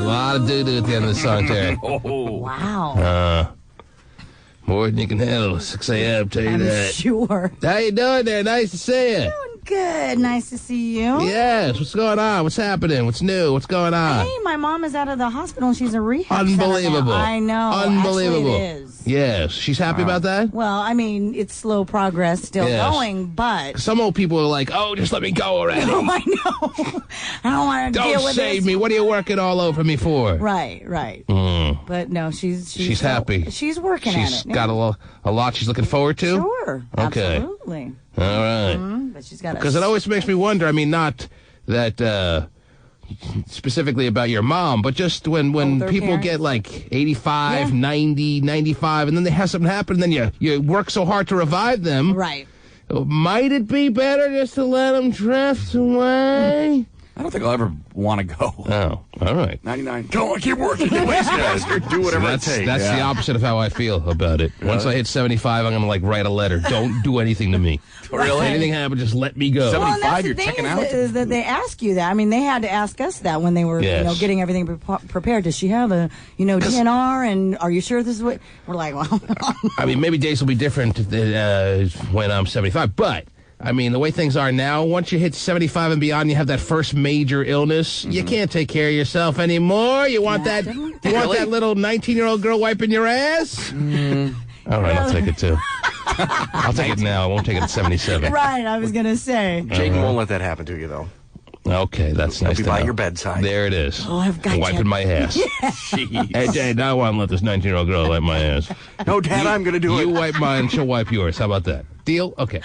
lot of doo-doo at the end of the song, Terry. Wow. More than you can handle. 6 a.m., tell you I'm that. sure. How you doing there? Nice to see you. Doing good. Nice to see you. Yes, what's going on? What's happening? What's new? What's going on? Hey, my mom is out of the hospital and she's a rehab Unbelievable. center now. I know. Unbelievable. Actually, it is. Yes. She's happy about that? Well, I mean, it's slow progress still Yes. going, but... Some old people are like, oh, just let me go already. Oh, I know. I don't want to deal Don't with save this. me. What are you working all over me for? Right. Mm. But no, she's happy. She's working She's at it. got a lot she's looking forward to? Sure. Okay. Absolutely. All right. But she's got Because it always makes me wonder, I mean, not that specifically about your mom, but just when Older people parents. get like 85, Yeah. 90, 95, and then they have something happen, and then you work so hard to revive them. Right. Might it be better just to let them drift away? I don't think I'll ever want to go. Oh, all right. 99. Go on, keep working. Do whatever it takes. That's the opposite of how I feel about it. Once I hit 75, I'm going to write a letter. Don't do anything to me. Really? If anything happens, just let me go. 75, Well, and that's the you're thing checking is out? Is that they ask you that. I mean, they had to ask us that when they were, Yes. getting everything prepared. Does she have a, DNR? And are you sure this is what? We're like, well, I mean, maybe days will be different when I'm 75, but I mean, the way things are now, once you hit 75 and beyond, you have that first major illness. You can't take care of yourself anymore. You want that? You want that little 19-year-old girl wiping your ass? All right, I'll take it too. I'll take it now. I won't take it at 77. right? I was gonna say. Jaden won't let that happen to you, though. Okay, that's He'll nice be to by know. your bedside. There it is. Oh, I've got wiping you. my ass. Hey, Jade, now I want to let this 19-year-old girl wipe my ass. No, Dad, I'm going to do You it. wipe mine, she'll wipe yours. How about that? Deal? Okay.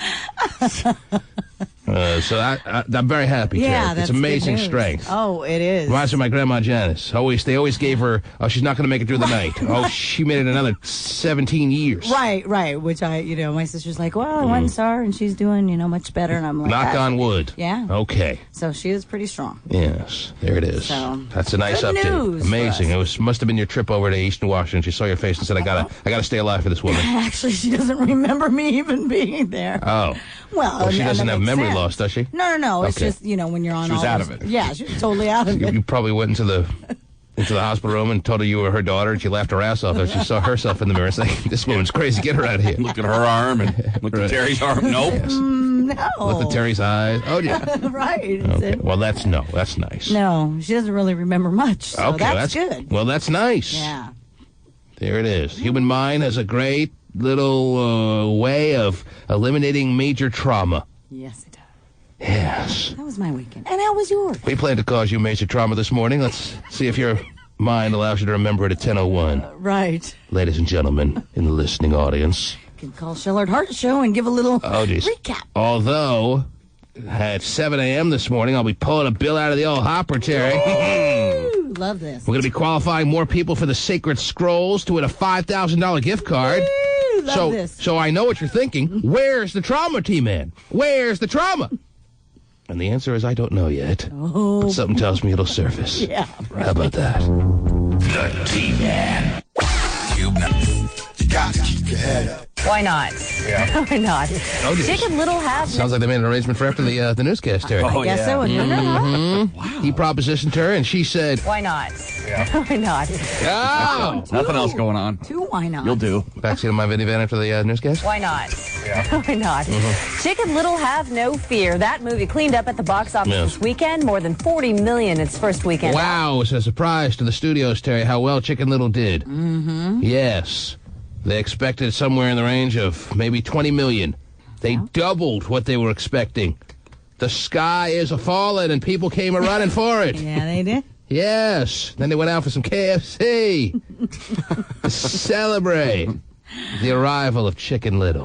So I'm very happy, Yeah, Terry. that's It's amazing good news. strength. Oh, it is. Reminds me of my grandma Janice. They always gave her, she's not going to make it through the night. Oh, she made it another 17 years. Right. Which my sister's like, well, I went and saw her and she's doing, much better. And I'm like, Knock on wood. Yeah. Okay. So she is pretty strong. Yes, there it is. So, that's a nice good update. news for Amazing. us. It must have been your trip over to Eastern Washington. She saw your face and said, I gotta stay alive for this woman. Actually, she doesn't remember me even being there. Oh. Well, She and doesn't that have makes memory sense. loss, does she? No. It's Okay. just, when you're on She was all out those- of it. Yeah, she was totally out of it. You probably went into the hospital room and told her you were her daughter, and she laughed her ass off as she saw herself in the mirror saying, this woman's crazy, get her out of here. Looked at her arm and looked at Terry's arm. Nope. No. Looked at Terry's eyes. Oh, yeah. right. Okay. Well, that's nice. No, she doesn't really remember much. So Okay, that's good. Well, that's nice. Yeah. There it is. Human mind has a great little way of eliminating major trauma. Yes, it does. Yes. That was my weekend. And how was yours? We plan to cause you major trauma this morning. Let's see if your mind allows you to remember it at 10:01. Right. Ladies and gentlemen in the listening audience. You can call Shellard Hart Show and give a little recap. Although, at 7 a.m. this morning, I'll be pulling a bill out of the old hopper, Terry. Ooh, love this. We're going to be qualifying more people for the Sacred Scrolls to win a $5,000 gift card. Ooh, love this. So I know what you're thinking. Where's the trauma, T-Man? Where's the trauma? And the answer is I don't know yet. Oh. But something tells me it'll surface. Yeah. How about that? The T-Man. You got to keep your head up. Why not? Yeah. Why not? Oh, dear. Chicken Little have... Sounds like they made an arrangement for after the newscast, Terry. Oh, I guess so. Wow. He propositioned her, and she said, Why not? Yeah. Why not? "Oh, Nothing else going on. Two why not? You'll do. backseat of my minivan after the newscast." Why not? Yeah. Why not? Chicken Little have no fear. That movie cleaned up at the box office Yes. this weekend. More than $40 million its first weekend. Wow, it's a surprise to the studios, Terry, how well Chicken Little did. Mm-hmm. Yes. They expected somewhere in the range of maybe $20 million. They doubled what they were expecting. The sky is a-falling, and people came a-running for it. Yeah, they did. Yes. Then they went out for some KFC to celebrate the arrival of Chicken Little.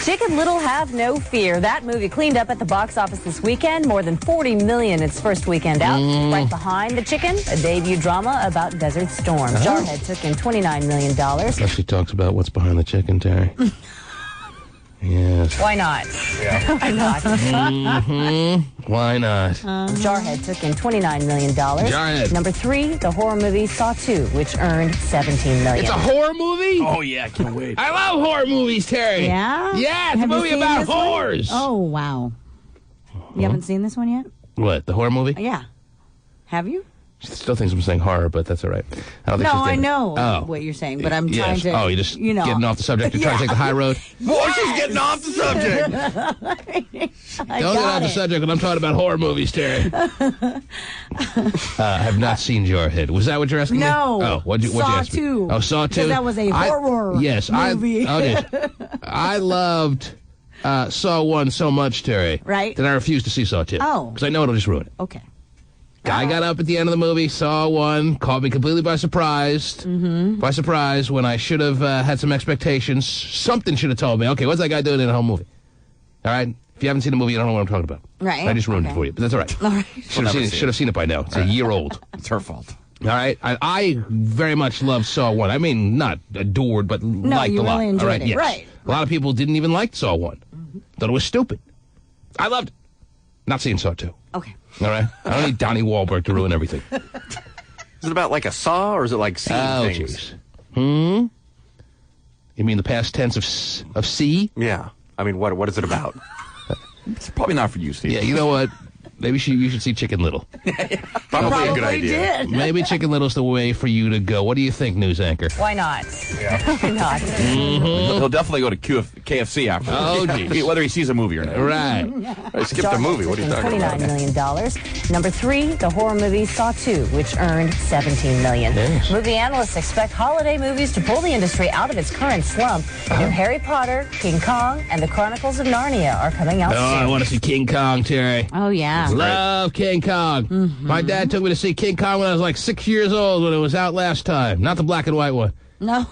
Chicken Little have no fear. That movie cleaned up at the box office this weekend. More than $40 million its first weekend out. Right behind The Chicken, a debut drama about Desert Storm. Jarhead took in $29 million. Plus she talks about what's behind the chicken, Terry. Yes. Why not? Yeah. Why not? Why not? Jarhead took in $29 million. Jarhead. Number 3, the horror movie Saw 2, which earned $17 million. It's a horror movie? Oh, yeah. Can't wait. I love horror movies, Terry. Yeah? Yeah, it's Have a you movie seen about this one? whores. Oh, wow. You haven't seen this one yet? What, the horror movie? Yeah. Have you? She still thinks I'm saying horror, but that's all right. I don't think No, she's I getting it. know Oh. what you're saying, but I'm Yes. trying to. Oh, you're just getting off the subject. You're trying to take the high road. Boy, she's getting off the subject. I Don't get got off the it. subject when I'm talking about horror movies, Terry. I have not seen Jarhead. Was that what you're asking me? No. Oh, what'd you Saw ask me? 2. Oh, Saw 2? Because that was a horror yes, movie. I loved Saw 1 so much, Terry. Right. That I refused to see Saw 2. Oh. Because I know it'll just ruin it. Okay. Guy got up at the end of the movie, saw 1, caught me completely by surprise. By surprise, when I should have had some expectations. Something should have told me, okay, what's that guy doing in a home movie? All right? If you haven't seen the movie, you don't know what I'm talking about. Right. I just ruined it Okay. for you, but that's all right. All right. Should have seen it by now. It's a year old. It's her fault. All right? I very much loved Saw 1. I mean, not adored, but liked you a lot. really enjoyed all right? it. Yes. Right. A lot of people didn't even like Saw 1. Thought it was stupid. I loved it. Not seeing Saw 2. Okay. All right? I don't need Donnie Wahlberg to ruin everything. Is it about like a saw, or is it like seeing Oh, things? jeez. You mean the past tense of see? Yeah. I mean, what is it about? It's probably not for you, Steve. Yeah, you know what? Maybe you should see Chicken Little. Probably a good Probably idea. did. Maybe Chicken Little's the way for you to go. What do you think, news anchor? Why not? Why not? He'll definitely go to KFC after. Oh, geez. Whether he sees a movie or not. Right. I skipped a movie. What are you talking about? $29 million. Number 3, the horror movie Saw 2, which earned $17 million. Yes. Movie analysts expect holiday movies to pull the industry out of its current slump. The new Harry Potter, King Kong, and the Chronicles of Narnia are coming out Oh, I soon. want to see King Kong, Terry. Oh, yeah. Love King Kong. My dad took me to see King Kong when I was like 6 years old when it was out last time. Not the black and white one. No.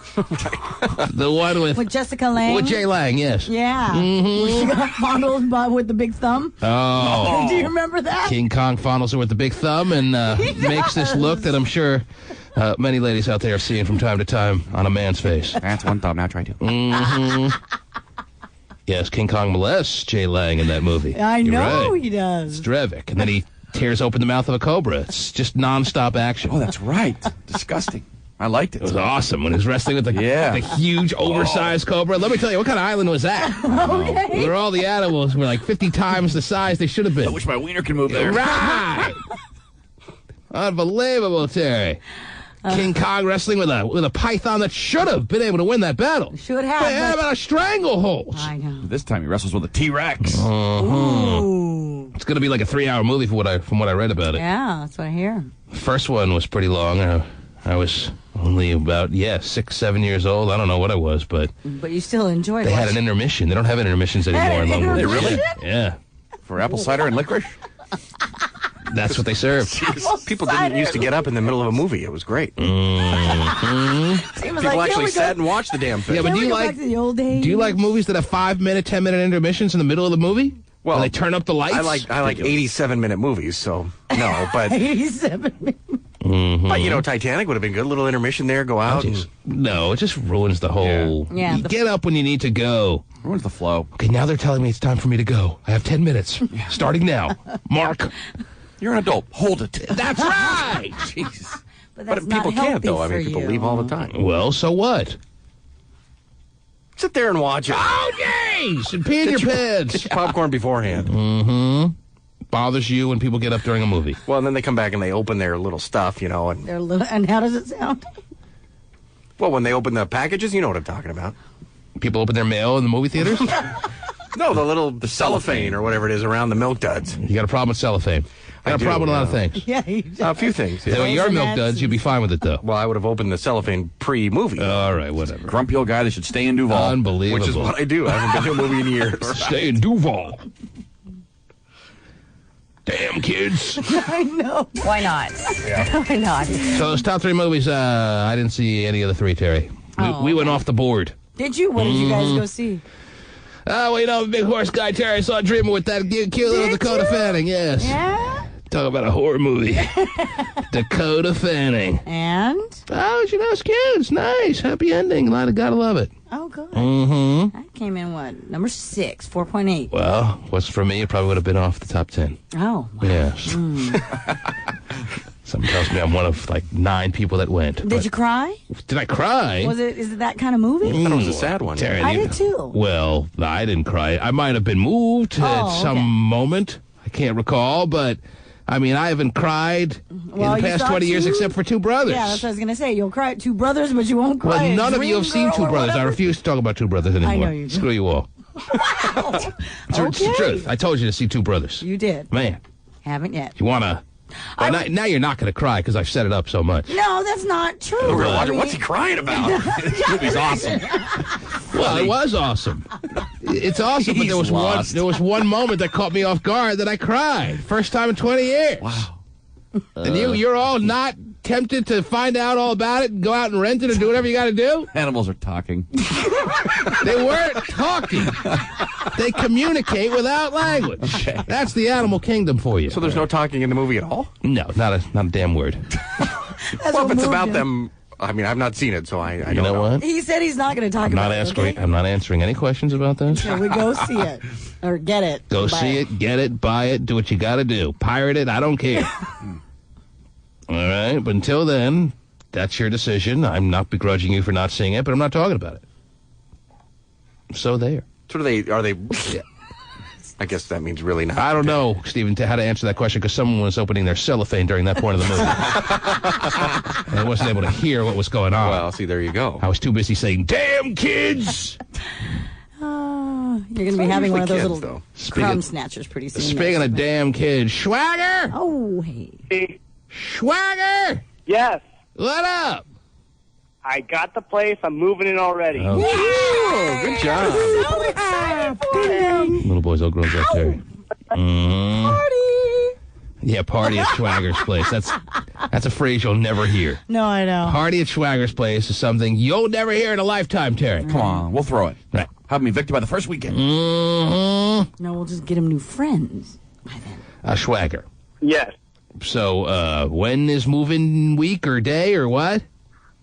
The one with Jessica Lange. with Jay Lang, yes. Yeah. Where she got fondled with the big thumb. Oh. Do you remember that? King Kong fondles her with the big thumb and makes this look that I'm sure many ladies out there are seeing from time to time on a man's face. That's one thumb. Now try to. Yes, King Kong molests Jay Lang in that movie. I You're know right. he does. Drevik, and then he tears open the mouth of a cobra. It's just nonstop action. Oh, that's right. Disgusting. I liked it. It was awesome when he was wrestling with the Yeah. huge, oversized cobra. Let me tell you, what kind of island was that? Okay. Where all the animals were like 50 times the size they should have I been. wish my wiener could move there. Right! Unbelievable, Terry. King Kong wrestling with a python that should have been able to win that battle. Should have, But how but- about a stranglehold? I know. This time he wrestles with a T-Rex. Ooh. It's going to be like a 3-hour movie from what I read about it. Yeah, that's what I hear. First one was pretty long. I was only about 6, 7 years old. I don't know what I was, but But you still enjoyed they it. had an intermission. They don't have intermissions anymore in long movies. intermission? Yeah, For apple cider and licorice? that's what they serve. People didn't used to get up in the middle of a movie. It was great. He was People like, actually "Here we sat go. and watched the damn thing. Yeah, but Here do we you go like back to the old days. do you like movies that have 5-minute, 10-minute intermissions in the middle of the movie? Well, Where they turn up the lights. I like 87-minute movies, so no. But 87? but you know, Titanic would have been good. A little intermission there. Go out. And, No, it just ruins the whole. Yeah, You the- get up when you need to go. Ruins the flow. Okay, now they're telling me it's time for me to go. I have 10 minutes, starting now. Mark. You're an adult. Hold it. That's right. Jeez. But but that's people not can't healthy though. I for mean, people you. leave all the time. Well, so what? Sit there and watch it. Oh, jeez! And pee in your Get pants. your popcorn beforehand. Bothers you when people get up during a movie. Well, and then they come back and they open their little stuff, you know, and They're little, and how does it sound? well, when they open the packages, you know what I'm talking about. People open their mail in the movie theaters? No, the cellophane or whatever it is around the milk duds. You got a problem with cellophane. I Got a do, problem with a lot of yeah. things. Yeah, you just, A few things. So Yeah. your milk Frozen duds, you'd be fine with it, though. Well, I would have opened the cellophane pre-movie, All right, whatever. Grumpy old guy that should stay in Duval. Unbelievable. which is what I do. I haven't been to a movie in years. Stay in Duval. Damn, kids. I know. Why not? Why not? So those top 3 movies, I didn't see any of the 3, Terry. We went off the board. Did you? What did you guys go see? Oh, well, you know, I'm a big horse guy, Terry. I saw Dreamer with that cute little Did Dakota you? Fanning, yes. Yeah. Talk about a horror movie. Dakota Fanning. And? Oh, you know, it's cute. It's nice. Happy ending. Gotta love it. Oh, good. Mm-hmm. That came in what? Number 6, 4.8. Well, what's for me, it probably would have been off the top 10. Oh. Wow. Yes. Something tells me I'm one of, like, 9 people that went. Did you cry? Did I cry? Is it that kind of movie? I thought it was a sad one. Terry, I you- did too. Well, I didn't cry. I might have been moved at some okay. moment. I can't recall, but I mean, I haven't cried Well, in the you past saw 20 years two? except for Two Brothers. Yeah, that's what I was going to say. You'll cry at Two Brothers, but you won't cry Well, at none of you have seen Dreamgirl Two or Brothers. I whatever. refuse to talk about Two Brothers anymore. know you do. Screw you all. Wow. It's the truth. I told you to see Two Brothers. You did. Man, Haven't yet. you want to... Well, now you're not going to cry because I've set it up so much. No, that's not true. We're I wondering, mean, what's he crying about? This movie's awesome. Well, it was awesome. It's awesome, but He's lost. there was one moment that caught me off guard that I cried. First time in 20 years. Wow. And you're all not tempted to find out all about it and go out and rent it and do whatever you got to do? Animals are talking. They weren't talking. They communicate without language. That's the animal kingdom for you. So there's no talking in the movie at all? No, not a damn word. that's Well, what if it's moved about him. them, I mean, I've not seen it, so I You don't know what? He said he's not going to talk I'm about not it. answering. Okay? I'm not answering any questions about this. So we go see it or get it. Go Buy see it, get it, buy it, do what you got to do. Pirate it, I don't care. All right, but until then, that's your decision. I'm not begrudging you for not seeing it, but I'm not talking about it. So there. So are they? I guess that means really not. I don't know, Stephen, how to answer that question because someone was opening their cellophane during that point of the movie. And I wasn't able to hear what was going on. Well, see, there you go. I was too busy saying, "Damn kids!" You're going to be having one of those kids, little though. crumb snatchers pretty soon. Speaking of damn kids, Schwager! Oh, hey. Schwager! Yes, What up? I got the place. I'm moving in already. Oh, Good job. So excited for him. little boys all grown up there. Party. Yeah, party at Schwager's place. That's a phrase you'll never hear. No, I know. Party at Schwager's place is something you'll never hear in a lifetime, Terry. Come on, we'll throw it. Right. Have me evicted by the first weekend. Mm-hmm. No, we'll just get him new friends by then. Schwager. Yes, So, when is moving week or day or what?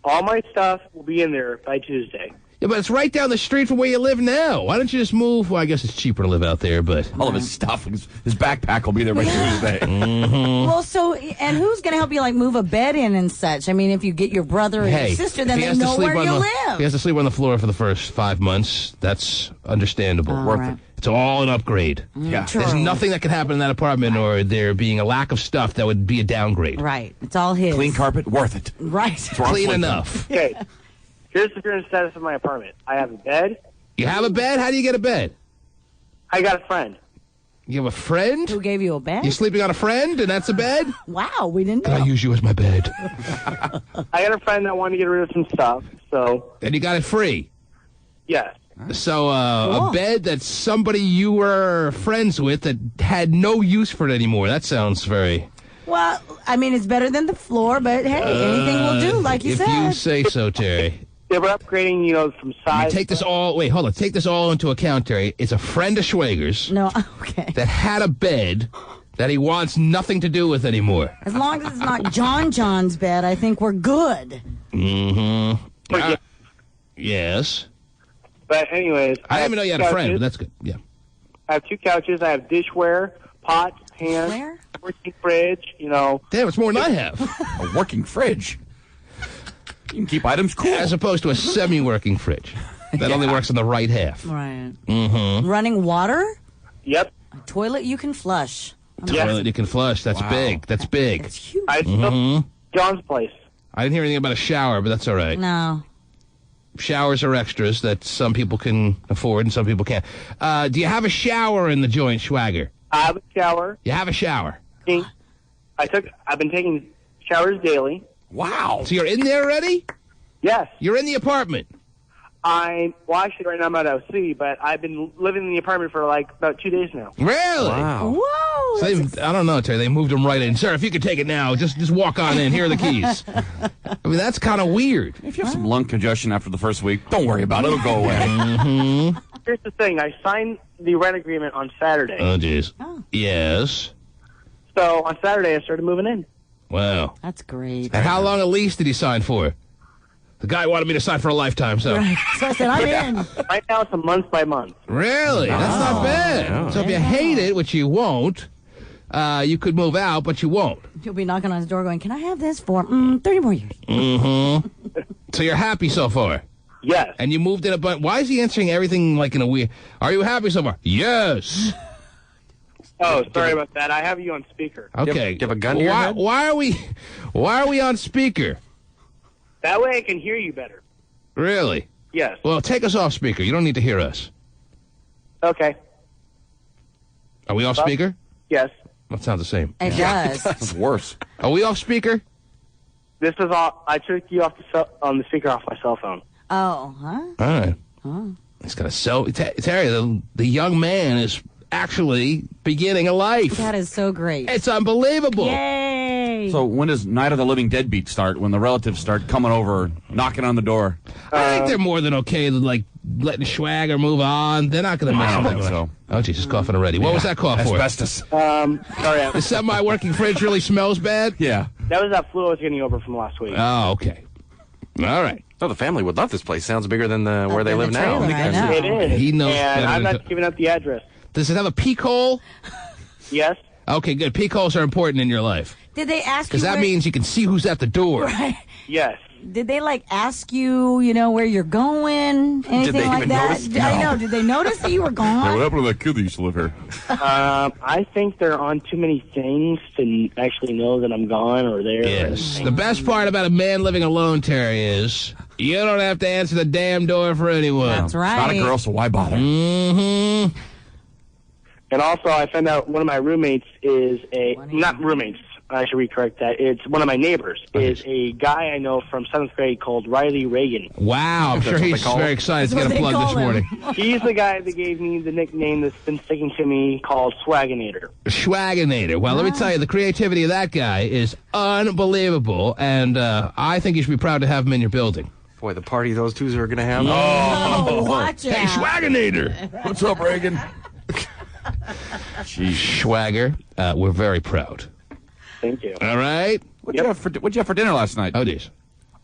all my stuff will be in there by Tuesday. Yeah, but it's right down the street from where you live now. Why don't you just move? Well, I guess it's cheaper to live out there, but... All of his stuff, his backpack will be there by Tuesday. Well, so, and who's going to help you, like, move a bed in and such? I mean, if you get your brother or Hey, your sister, then if he they has to know sleep where on you the- live. He has to sleep on the floor for the first 5 months. That's understandable. All right. It's all an upgrade. Yeah. True. There's nothing that can happen in that apartment or there being a lack of stuff that would be a downgrade. Right. It's all his. Clean carpet, worth it. Right. Clean enough. Okay, here's the current status of my apartment. I have a bed. You have a bed? How do you get a bed? I got a friend. You have a friend? Who gave you a bed? You sleeping on a friend and that's a bed? Wow, we didn't Can I know. use you as my bed? I got a friend that wanted to get rid of some stuff. So And you got it free. yes, So Cool. a bed that somebody you were friends with that had no use for it anymore. That sounds very... Well, I mean, it's better than the floor, but hey, anything will do, like you if said. you say so, Terry. they were upgrading. Some size. Take this all... Wait, hold on. Take this all into account, Terry. It's a friend of Schwager's No, okay. that had a bed that he wants nothing to do with anymore. As long as it's not John's bed, I think we're good. Mm-hmm. Yes. But anyways, I didn't have even know you had two a friend, but couches. that's good. Yeah. I have 2 couches. I have dishware, pots, pans, Where? working fridge. Damn, it's more than I have. A working fridge. You can keep items cool. As opposed to a semi-working fridge. That only works on the right half. Right. Mm-hmm. Running water? Yep. A toilet you can flush. Toilet you can flush. That's big. That's big. It's huge. I still John's place. I didn't hear anything about a shower, but that's all right. No. Showers are extras that some people can afford and some people can't. Do you have a shower in the joint, Schwager? I have a shower. You have a shower. I've been taking showers daily. Wow. So you're in there already? Yes. You're in the apartment. Actually right now I'm at OC, but I've been living in the apartment for like about 2 days now. Really? Wow. Whoa. So I don't know, Terry. They moved him right in. Sir, if you could take it now, just walk on in. Here are the keys. I mean, that's kind of weird. If you have some lung congestion after the first week, don't worry about it. It'll go away. Here's the thing. I signed the rent agreement on Saturday. Oh, jeez. Yes. So on Saturday I started moving in. Wow. That's great. And how long a lease did he sign for? The guy wanted me to sign for a lifetime, so. Right. So I said, I'm in. Right now it's a month by month. Really? That's not bad. So if you hate it, which you won't, you could move out, but you won't. He'll be knocking on his door going, can I have this for 30 more years? Mm-hmm. So you're happy so far? Yes. And you moved in a bunch. Why is he answering everything like in a weird... Are you happy so far? Yes. Oh, sorry about that. I have you on speaker. Okay. Do you have a gun to your head? Why are we on speaker? That way I can hear you better. Really? Yes. Well, take us off speaker. You don't need to hear us. Okay. Are we off speaker? Yes. That sounds the same. It does. It's worse. Are we off speaker? This is all. I took you off the speaker off my cell phone. Oh, huh? All right. He's got a cell. Terry, the young man is actually beginning a life. That is so great. It's unbelievable. Yay! So when does Night of the Living Dead beat start? When the relatives start coming over, knocking on the door? I think they're more than okay with, like, letting Schwager move on. They're not going to miss I him don't that think much. so. Oh, Jesus, coughing already. What was that cough for? Asbestos. Sorry. The semi-working fridge really smells bad? Yeah. That was that flu I was getting over from last week. Oh, okay. All right. Oh, the family would love this place. Sounds bigger than where they than live the now. trailer, I know. It is. He knows And better I'm than not giving up the address. Does it have a peak hole? Yes. Okay, good. Peak holes are important in your life. Did they ask you? Because that where- means you can see who's at the door. Yes. Did they like ask you, where you're going? Anything they like even that? notice? I know. Did they notice that you were gone? happened to that kid that used to live here? I think they're on too many things to actually know that I'm gone or there. Yes. The best part about a man living alone, Terry, is you don't have to answer the damn door for anyone. That's right. Not a girl, so why bother? Mm-hmm. And also, I found out one of my roommates is not roommates. I should recorrect that. It's one of my neighbors is a guy I know from 7th grade called Riley Reagan. Wow, I'm sure what they he's call very him? excited to That's get a what they plug this call morning. him. He's the guy that gave me the nickname that's been sticking to me called Swaginator. Schwaginator. Well, let me tell you, the creativity of that guy is unbelievable, and I think you should be proud to have him in your building. Boy, the party those two are going to have. Oh, watch out. Hey, Schwaginator! What's up, Reagan? Schwager, we're very proud. Thank you. All right? What'd you have for dinner last night? Oh, geez.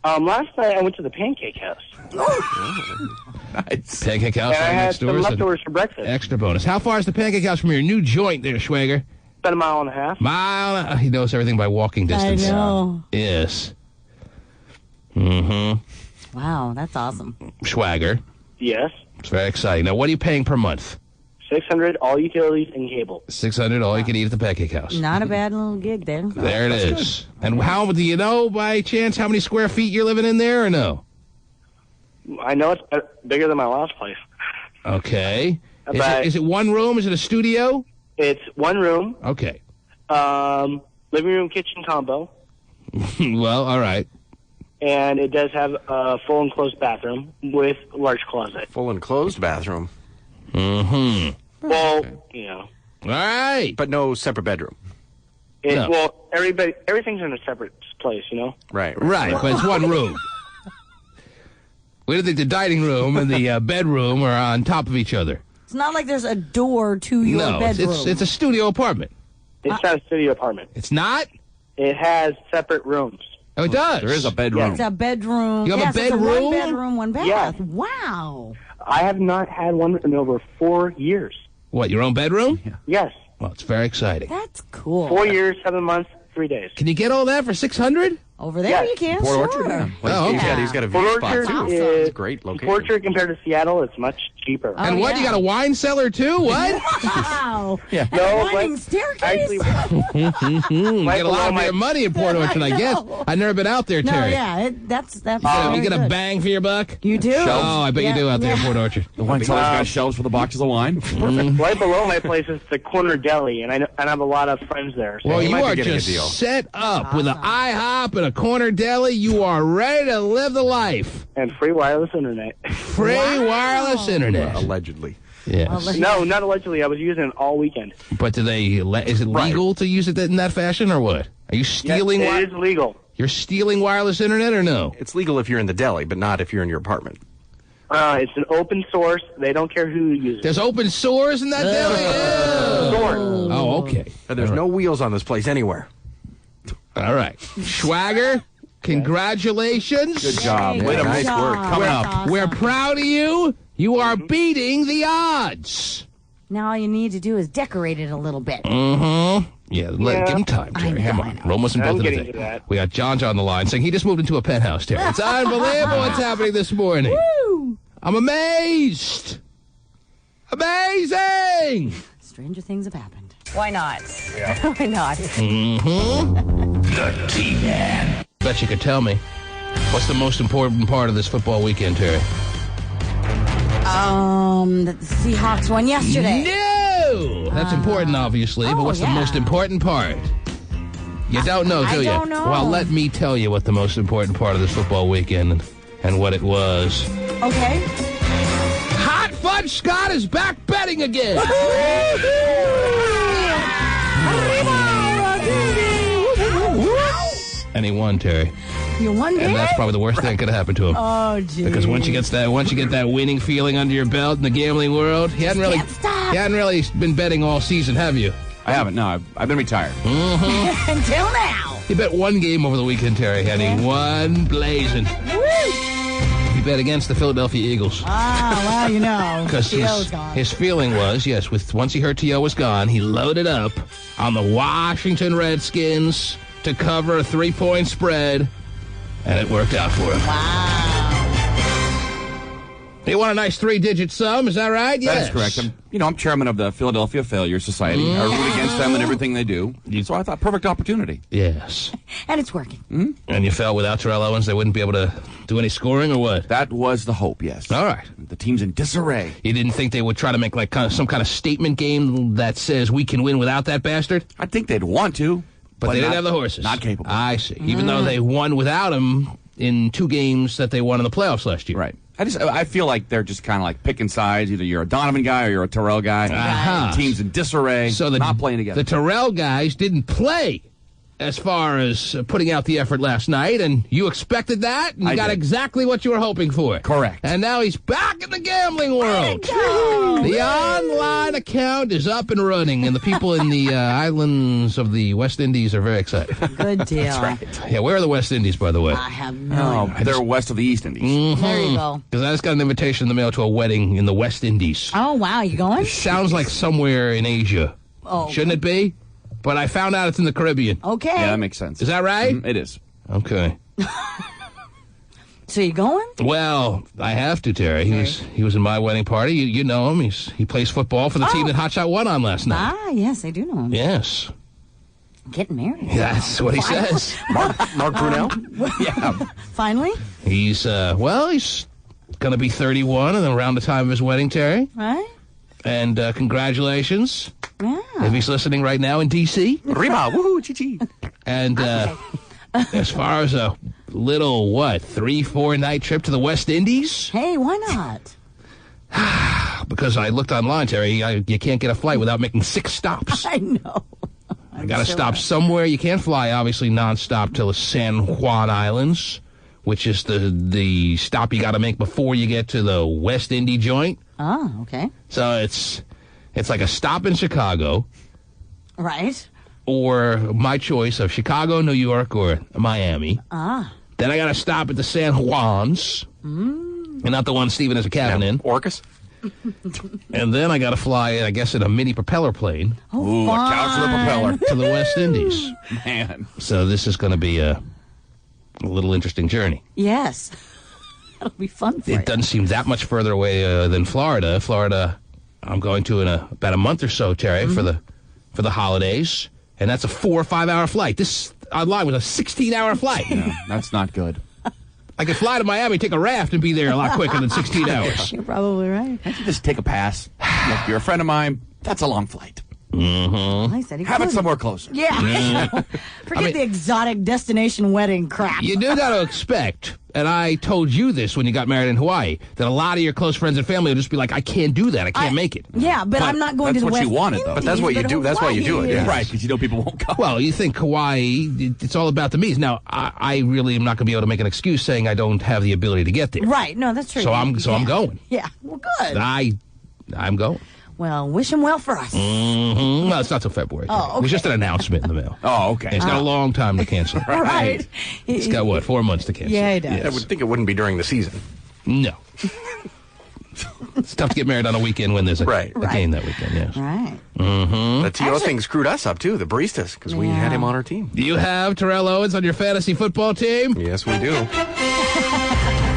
Last night I went to the Pancake House. Nice. Pancake House And I right had next some door. leftovers for breakfast. Extra bonus. How far is the Pancake House from your new joint there, Schwager? About a mile and a half. Mile. He knows everything by walking distance. I know. Yes. Mm-hmm. Wow, that's awesome. Schwager. Yes. It's very exciting. Now, what are you paying per month? $600, all utilities and cable. $600, all you can eat at the Pancake House. Not a bad little gig there. There it is. And how do you know, by chance, how many square feet you're living in there, or no? I know it's bigger than my last place. Okay. About- Is it one room? Is it a studio? It's one room, Okay. living room, kitchen combo, Well, all right. and it does have a full enclosed bathroom with a large closet. Full enclosed bathroom, Mm-hmm. Well, All right. but no separate bedroom. No. Well, everything's in a separate place, Right. Right, but it's one room. We don't think the dining room and the bedroom are on top of each other. It's not like there's a door to your No, bedroom. it's a studio apartment. It's not a studio apartment. It's not? It has separate rooms. Oh, it does. There is a bedroom. It's a bedroom. You have a yes, it's bedroom? one bedroom, one bath. Yeah. Wow. I have not had one in over 4 years. What, your own bedroom? Yes. Well, it's very exciting. That's cool. 4 years, 7 months, 3 days. Can you get all that for $600? Over there Yes. you can, Port sure. Orchard, yeah. Oh, okay. He's got a Port view spot, Orchard too. is It's a great location. Port Orchard compared to Seattle, it's much cheaper. Oh, And what, yeah. you got a wine cellar too? What? Wow. Yeah. And No, a winding but staircase? Actually, You right get a lot below of your money in Port Orchard, I guess. know. I've never been out there, no, Terry. yeah, that's You very get a good. bang for your buck? You do? Oh, I bet you do out there in Port Orchard. The wine cellar's got shelves for the boxes of wine. right below my place is the Corner Deli, and I have a lot of friends there. So Well, you you might be are getting a just deal. set up with an IHOP and a corner deli. You are ready to live the life. and free wireless internet. Free wireless internet. Allegedly. Yes. No, not allegedly. I was using it all weekend. But do they? Is it legal to use it in that fashion, or what? Are you stealing? It is legal. You're stealing wireless internet, or no? It's legal if you're in the deli, but not if you're in your apartment. It's an open source. They don't care who uses it. There's open source in that deli. Ew. Source. Oh, okay. And there's no wheels on this place anywhere. All right, Schwager. Congratulations. Good job. Yay, Way to good nice job. work. Coming That's up. awesome. We're proud of you. You are beating the odds. Now all you need to do is decorate it a little bit. Mm-hmm. Yeah, Yeah. give him time, Terry. Come on. We're almost in I'm both of getting the to that. We got John on the line saying he just moved into a penthouse, Terry. It's unbelievable what's happening this morning. Woo! I'm amazed. Amazing. Stranger things have happened. Why not? Yeah. Why not? The T-Man. Bet you could tell me. What's the most important part of this football weekend, Terry? The Seahawks won yesterday. No! That's important, obviously, but what's the most important part? You don't know, do you? I don't know. Well, let me tell you what the most important part of this football weekend and what it was. Okay. Hot Fudge Scott is back betting again. And he won, Terry. You won, And that's probably the worst thing that could happen to him. Oh, geez. Because once you get that winning feeling under your belt in the gambling world, you hadn't really been betting all season, have you? I haven't. No, I've been retired. Until now. He bet one game over the weekend, Terry, and he won blazing. He bet against the Philadelphia Eagles. Well, you know. Because his feeling was, yes, once he heard T.O. was gone, he loaded up on the Washington Redskins to cover a 3-point spread, and it worked out for him. Wow. He won a nice 3-digit sum, is that right? Yes. That is correct. I'm chairman of the Philadelphia Failure Society. I root against them and everything they do. So I thought, perfect opportunity. Yes. And it's working. And you felt without Terrell Owens they wouldn't be able to do any scoring, or what? That was the hope, yes. All right. The team's in disarray. You didn't think they would try to make some kind of statement game that says we can win without that bastard? I think they'd want to. But they didn't have the horses. Not capable. I see. Even though they won without him in 2 games that they won in the playoffs last year. Right. I feel like they're just kind of like picking sides. Either you're a Donovan guy or you're a Terrell guy. The team's in disarray, so not playing together. The Terrell guys didn't play as far as putting out the effort last night, and you expected that, and you got exactly what you were hoping for. Correct. And now he's back in the gambling world. The online account is up and running, and the people in the islands of the West Indies are very excited. Good deal. That's right. Yeah, where are the West Indies, by the way? I have no idea. They're west of the East Indies. There you go. Because I just got an invitation in the mail to a wedding in the West Indies. Oh, wow. You going? Sounds like somewhere in Asia. Oh. Shouldn't it be? But I found out it's in the Caribbean. Okay. Yeah, that makes sense. Is that right? It is. Okay. So you going? Well, I have to, Terry. He was in my wedding party. You know him. He plays football for the team that Hotshot won on last night. Yes, I do know him. Yes. Getting married. That's what he says. Mark Brunel? Yeah. Finally? He's going to be 31 and around the time of his wedding, Terry. Right? And congratulations. Yeah. If he's listening right now in D.C. Reba, woohoo, chi-chi. And as far as a little, 3-4 night trip to the West Indies? Hey, why not? Because I looked online, Terry, you can't get a flight without making 6 stops. I know. I got to stop somewhere. You can't fly, obviously, nonstop to the San Juan Islands, which is the stop you got to make before you get to the West Indy joint. Oh, okay. So it's like a stop in Chicago. Right. Or my choice of Chicago, New York, or Miami. Then I got to stop at the San Juans. And not the one Steven has a cabin in. Orcas? And then I got to fly, I guess, in a mini propeller plane. Ooh, a couch with a propeller. To the West Indies. Man. So this is going to be a little interesting journey. Yes. That'll be fun for you. It doesn't seem that much further away than Florida. Florida, I'm going to in about a month or so, Terry, for the holidays. And that's a 4 or 5 hour flight. This online was a 16-hour flight. Yeah, that's not good. I could fly to Miami, take a raft, and be there a lot quicker than 16 hours. You're probably right. Can't you just take a pass? Look, you're a friend of mine. That's a long flight. I said he Have it couldn't. somewhere closer. Yeah. Forget the exotic destination wedding crap. You do got to expect, and I told you this when you got married in Hawaii, that a lot of your close friends and family will just be like, I can't do that. I can't make it. Yeah, but I'm not going to the that's what West you wanted, though. Indies, But that's what you do. That's why you do it, yeah. Right, because you know people won't come. Well, you think Hawaii, it's all about the me's. Now, I really am not going to be able to make an excuse saying I don't have the ability to get there. Right. No, that's true. So I'm going. Yeah. Well, good. I'm going. Well, wish him well for us. Well, it's not till February. Oh, okay. It was just an announcement in the mail. Oh, okay. It's got a long time to cancel. Right. It's got, 4 months to cancel? Yeah, it does. I would think it wouldn't be during the season. No. It's tough to get married on a weekend when there's a game that weekend, yes. Right. The TO thing screwed us up, too, the baristas, because we had him on our team. Do you have Terrell Owens on your fantasy football team? Yes, we do.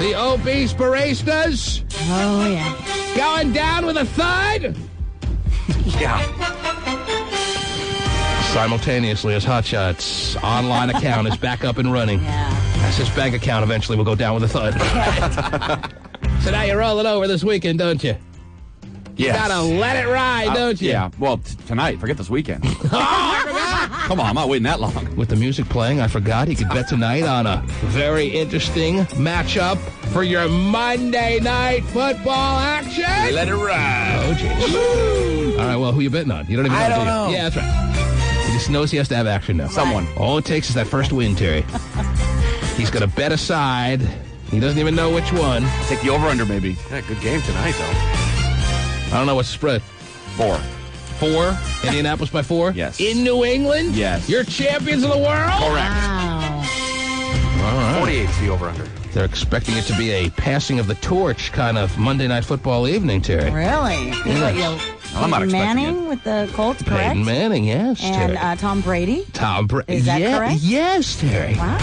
The obese baristas? Oh, yeah. Going down with a thud? Yeah. Simultaneously, his Hotshot's online account is back up and running. Yeah. As his bank account eventually will go down with a thud. So now you're rolling over this weekend, don't you? Yes. You gotta let it ride, don't you? Yeah. Well, tonight. Forget this weekend. Come on, I'm not waiting that long. With the music playing, I forgot he could bet tonight on a very interesting matchup for your Monday Night Football action. Let it ride. Oh, jeez. All right, well, who you betting on? You don't even know. I don't do you? know. Yeah, that's right. He just knows he has to have action now. Someone. All it takes is that first win, Terry. He's going to bet aside. He doesn't even know which one. Take the over-under, maybe. Yeah, good game tonight, though. I don't know what's the spread. 4. 4? Indianapolis by 4? Yes. In New England? Yes. You're champions of the world? Correct. Wow. All right. 48 is the over-under. They're expecting it to be a passing of the torch kind of Monday Night Football evening, Terry. Really? I'm not Peyton expecting Manning it. with the Colts, correct? Peyton Manning, yes, Terry. And Tom Brady. Tom Brady. Is that correct? Yes, Terry. Wow.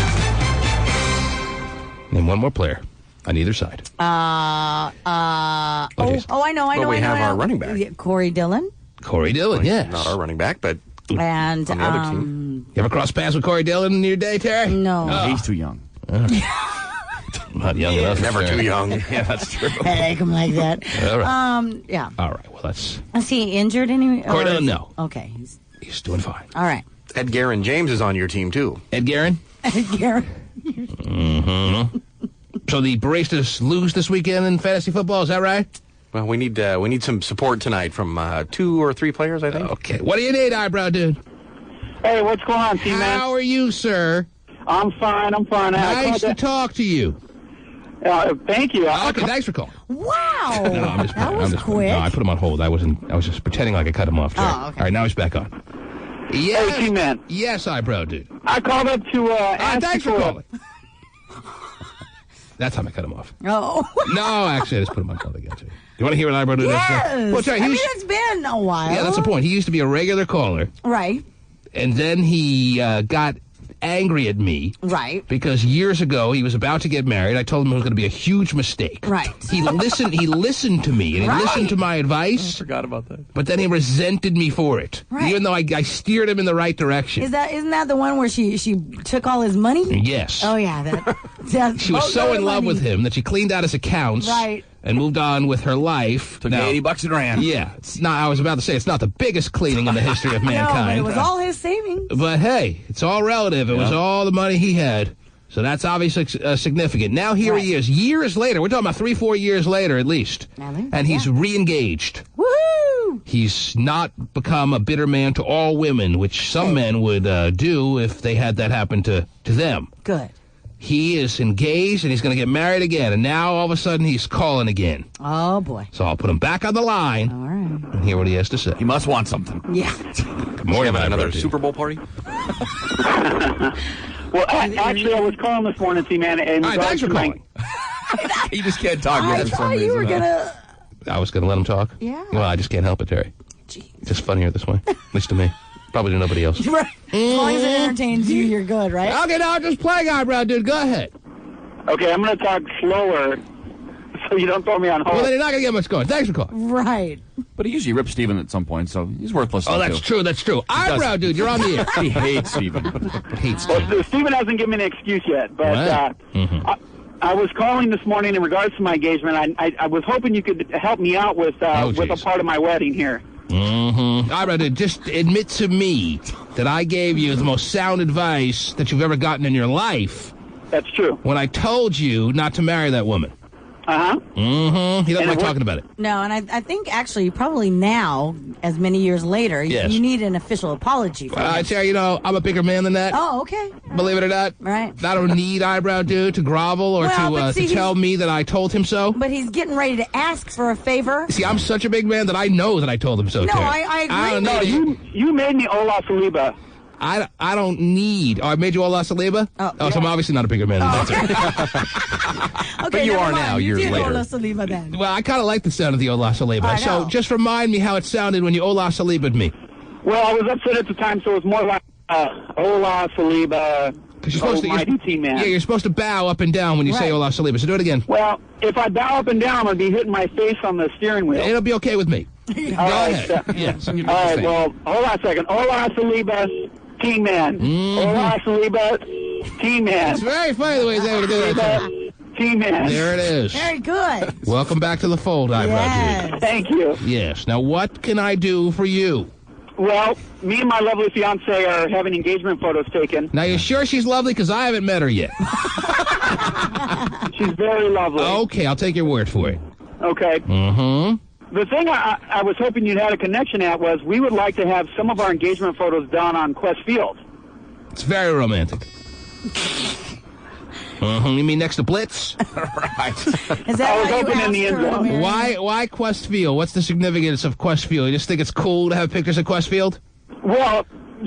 Name one more player on either side. I know. Well, we have I know. our running back. Yeah, Corey Dillon. Corey Dillon, yes. Not our running back, but And on the other team. You ever cross paths with Corey Dillon in your day, Terry? No. He's too young. Not young enough. never Terry. too young. Yeah, that's true. I like him like that. All right. Yeah. All right, well, that's... Is he injured anyway? Corey Dillon, no. Okay. He's doing fine. All right. Ed Guerin James is on your team, too. Ed Guerin? Garrett. So the Baristas lose this weekend in fantasy football, is that right? Well, we need some support tonight from 2 or 3 players, I think. Okay. What do you need, eyebrow dude? Hey, what's going on, T-Man? How are you, sir? I'm fine. Nice to talk to you. Thank you. Okay, thanks for calling. Wow. No, I'm just that playing. was quick. No, I put him on hold. I was just pretending like I cut him off, Terry. Oh, okay. All right, now he's back on. Yes. Hey, T-Man. Yes, eyebrow dude. I called up to ask Thanks you for calling. That time I cut him off. Oh. No, actually, I just put him on hold again. Too. You want to hear what eyebrow dude is? Yes. Well, Terry, I mean, it's been a while. yeah, that's the point. He used to be a regular caller, Right. and then he got angry at me. Right. Because years ago he was about to get married. I told him it was going to be a huge mistake. Right. He listened to me and he Right. listened to my advice. Forgot about that. But then he resented me for it. Right. Even though I steered him in the right direction. Isn't that the one where she took all his money? Yes. Oh yeah, that's She was so in love with him that she cleaned out his accounts. Right. And moved on with her life. Took Now, $80 and ran. Yeah. It's not. I was about to say it's not the biggest cleaning in the history of No, but mankind. it was all his savings. But hey, it's all relative. It was all the money he had. So that's obviously significant. Now here he is, years later. We're talking about 3-4 years later at least. And he's re-engaged. Woohoo! He's not become a bitter man to all women, which some men would do if they had that happen to them. Good. He is engaged, and he's going to get married again. And now, all of a sudden, he's calling again. Oh boy. So I'll put him back on the line All right. and hear what he has to say. He must want something. Yeah. Good morning, Having another dude. Super Bowl party? Well, actually, I was calling this morning, T-Man. All right, thanks for calling. You just can't talk I for some thought you reason. were gonna. I was going to let him talk. Yeah. Well, I just can't help it, Terry. Jeez. Just funnier this way. At least to me. Probably to nobody else. Right. As long as it entertains you, you're good, right? Okay, now just playing eyebrow, dude. Go ahead. Okay, I'm going to talk slower so you don't throw me on hold. Well, then you're not going to get much going. Thanks for calling. Right. But he usually rips Steven at some point, so he's worth listening Oh, to. that's true. That's true. Eyebrow, dude, you're on the air. He hates Steven. Hates Well, Steve. Steven hasn't given me an excuse yet, but Right. I was calling this morning in regards to my engagement. I was hoping you could help me out with a geez. part of my wedding here. Eyebrow, dude, just admit to me that I gave you the most sound advice that you've ever gotten in your life That's true. when I told you not to marry that woman. Uh-huh. He doesn't And like it talking about it. No, and I think actually probably now, as many years later, Yes. you need an official apology for I that. tell you, I'm a bigger man than that. Oh, okay. Believe it or not. Right. I don't need eyebrow dude to grovel or Well, but to see, tell me that I told him so. But he's getting ready to ask for a favor. See, I'm such a big man that I know that I told him so, No, Terry. I agree. I don't No, need you made me Ola Saliba. I don't need... Oh, I made you all Ola Saliba? Oh, so yeah. I'm obviously not a bigger man than that. Okay, you never are mind. now, You years did later. Ola Saliba then. Well, I kind of like the sound of the Ola Saliba. I So know. just remind me how it sounded when you Ola Saliba'd me. Well, I was upset at the time, so it was more like Ola Saliba. Because you're supposed to... Almighty T-Man. Yeah, you're supposed to bow up and down when you say Right. Ola Saliba. So do it again. Well, if I bow up and down, I'm going to be hitting my face on the steering wheel. It'll be okay with me. Go ahead. Yes. All right, well, hold on a second. Hola, Saliba, team man. Hola, Saliba, team man. It's very funny the way he's able to do that. Team man. There it is. Very good. Welcome back to the fold, Eyebrow Dude. Thank you. Yes. Now, what can I do for you? Well, me and my lovely fiance are having engagement photos taken. Now, you sure she's lovely? Because I haven't met her yet. She's very lovely. Okay, I'll take your word for it. Okay. Mm-hmm. The thing I was hoping you'd had a connection at was we would like to have some of our engagement photos done on Quest Field. It's very romantic. You mean next to Blitz? Right. Is that I was why you hoping in asked the end her to zone. marry? Why Quest Field? What's the significance of Quest Field? You just think it's cool to have pictures of Quest Field? Well,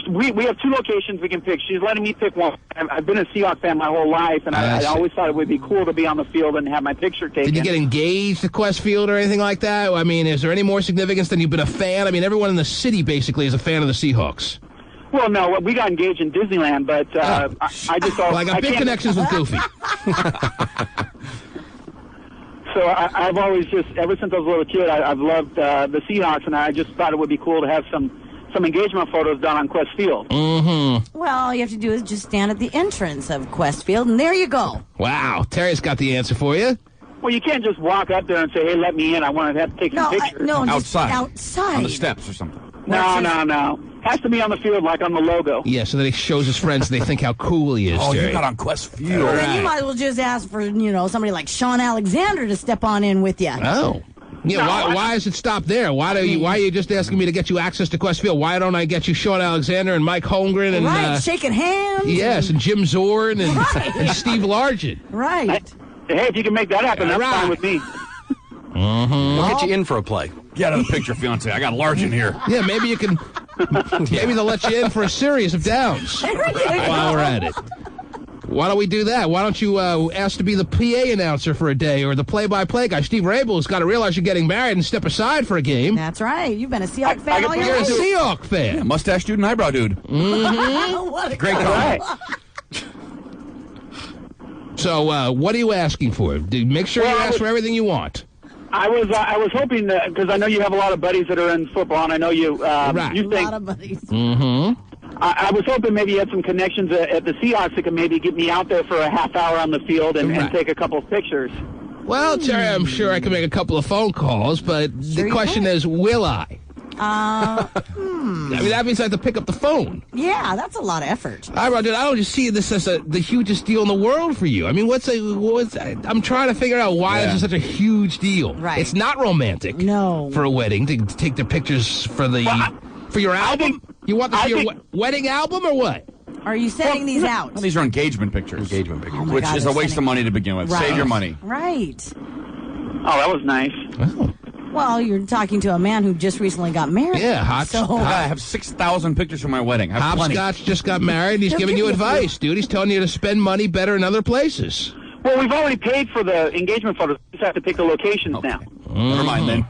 we have two locations we can pick. She's letting me pick one. I've been a Seahawks fan my whole life, and I always thought it would be cool to be on the field and have my picture taken. Did you get engaged at Quest Field or anything like that? I mean, is there any more significance than you've been a fan? I mean, everyone in the city basically is a fan of the Seahawks. Well, no, we got engaged in Disneyland, but I just thought... Well, I got big connections with Goofy. So I've always just, ever since I was a little kid, I've loved the Seahawks, and I just thought it would be cool to have some engagement photos done on Quest Field. Mm-hmm. Well, all you have to do is just stand at the entrance of Quest Field, and there you go. Wow, Terry's got the answer for you. Well, you can't just walk up there and say, hey, let me in. I want to have to take some pictures. Just outside. On the steps or something. No. Has to be on the field, like on the logo. Yeah, so that he shows his friends and they think how cool he is, Oh, Terry. you're not on Quest Field. Well, then you might as well just ask for, somebody like Sean Alexander to step on in with you. Oh. Yeah, why does it stop there? Why are you just asking me to get you access to Quest Field? Why don't I get you Sean Alexander and Mike Holmgren and Right, shaking hands. Yes, and Jim Zorn and, Right. and Steve Largent. Right. Hey, if you can make that happen, that's fine with me. We'll get you in for a play. Get out of the picture, fiance. I got Largent here. Yeah, maybe you can. Maybe they'll let you in for a series of downs while we're at it. Why don't we do that? Why don't you ask to be the PA announcer for a day or the play-by-play guy? Steve Rabel's got to realize you're getting married and step aside for a game. That's right. You've been a Seahawks fan all your You're a life. Seahawk fan. Yeah, mustache dude and eyebrow dude. Mm-hmm. What a Great All comment. right. So, what are you asking for? Make sure you ask for everything you want. I was hoping that, because I know you have a lot of buddies that are in football, and I know you Right. you A think lot of buddies. Mm-hmm. I was hoping maybe you had some connections at the Seahawks that could maybe get me out there for a half hour on the field and take a couple of pictures. Well, Terry, I'm sure I can make a couple of phone calls, but the question is, will I? I mean, that means I have to pick up the phone. Yeah, that's a lot of effort. I don't just see this as the hugest deal in the world for you. I mean, I'm trying to figure out why this is such a huge deal. Right. It's not romantic. No. For a wedding to take the pictures for your album. You want this for your wedding album or what? Are you sending these out? Well, these are engagement pictures. Engagement pictures. Oh my Which God, is a they're waste of sending- money to begin with. Right. Save your money. Right. Oh, that was nice. Oh. Well, you're talking to a man who just recently got married. Yeah, I have 6,000 pictures from my wedding. I have plenty. Hopscotch just got married. And he's He'll giving give you you a few. advice, dude. He's telling you to spend money better in other places. Well, we've already paid for the engagement photos. We just have to pick the locations now. Never mind then.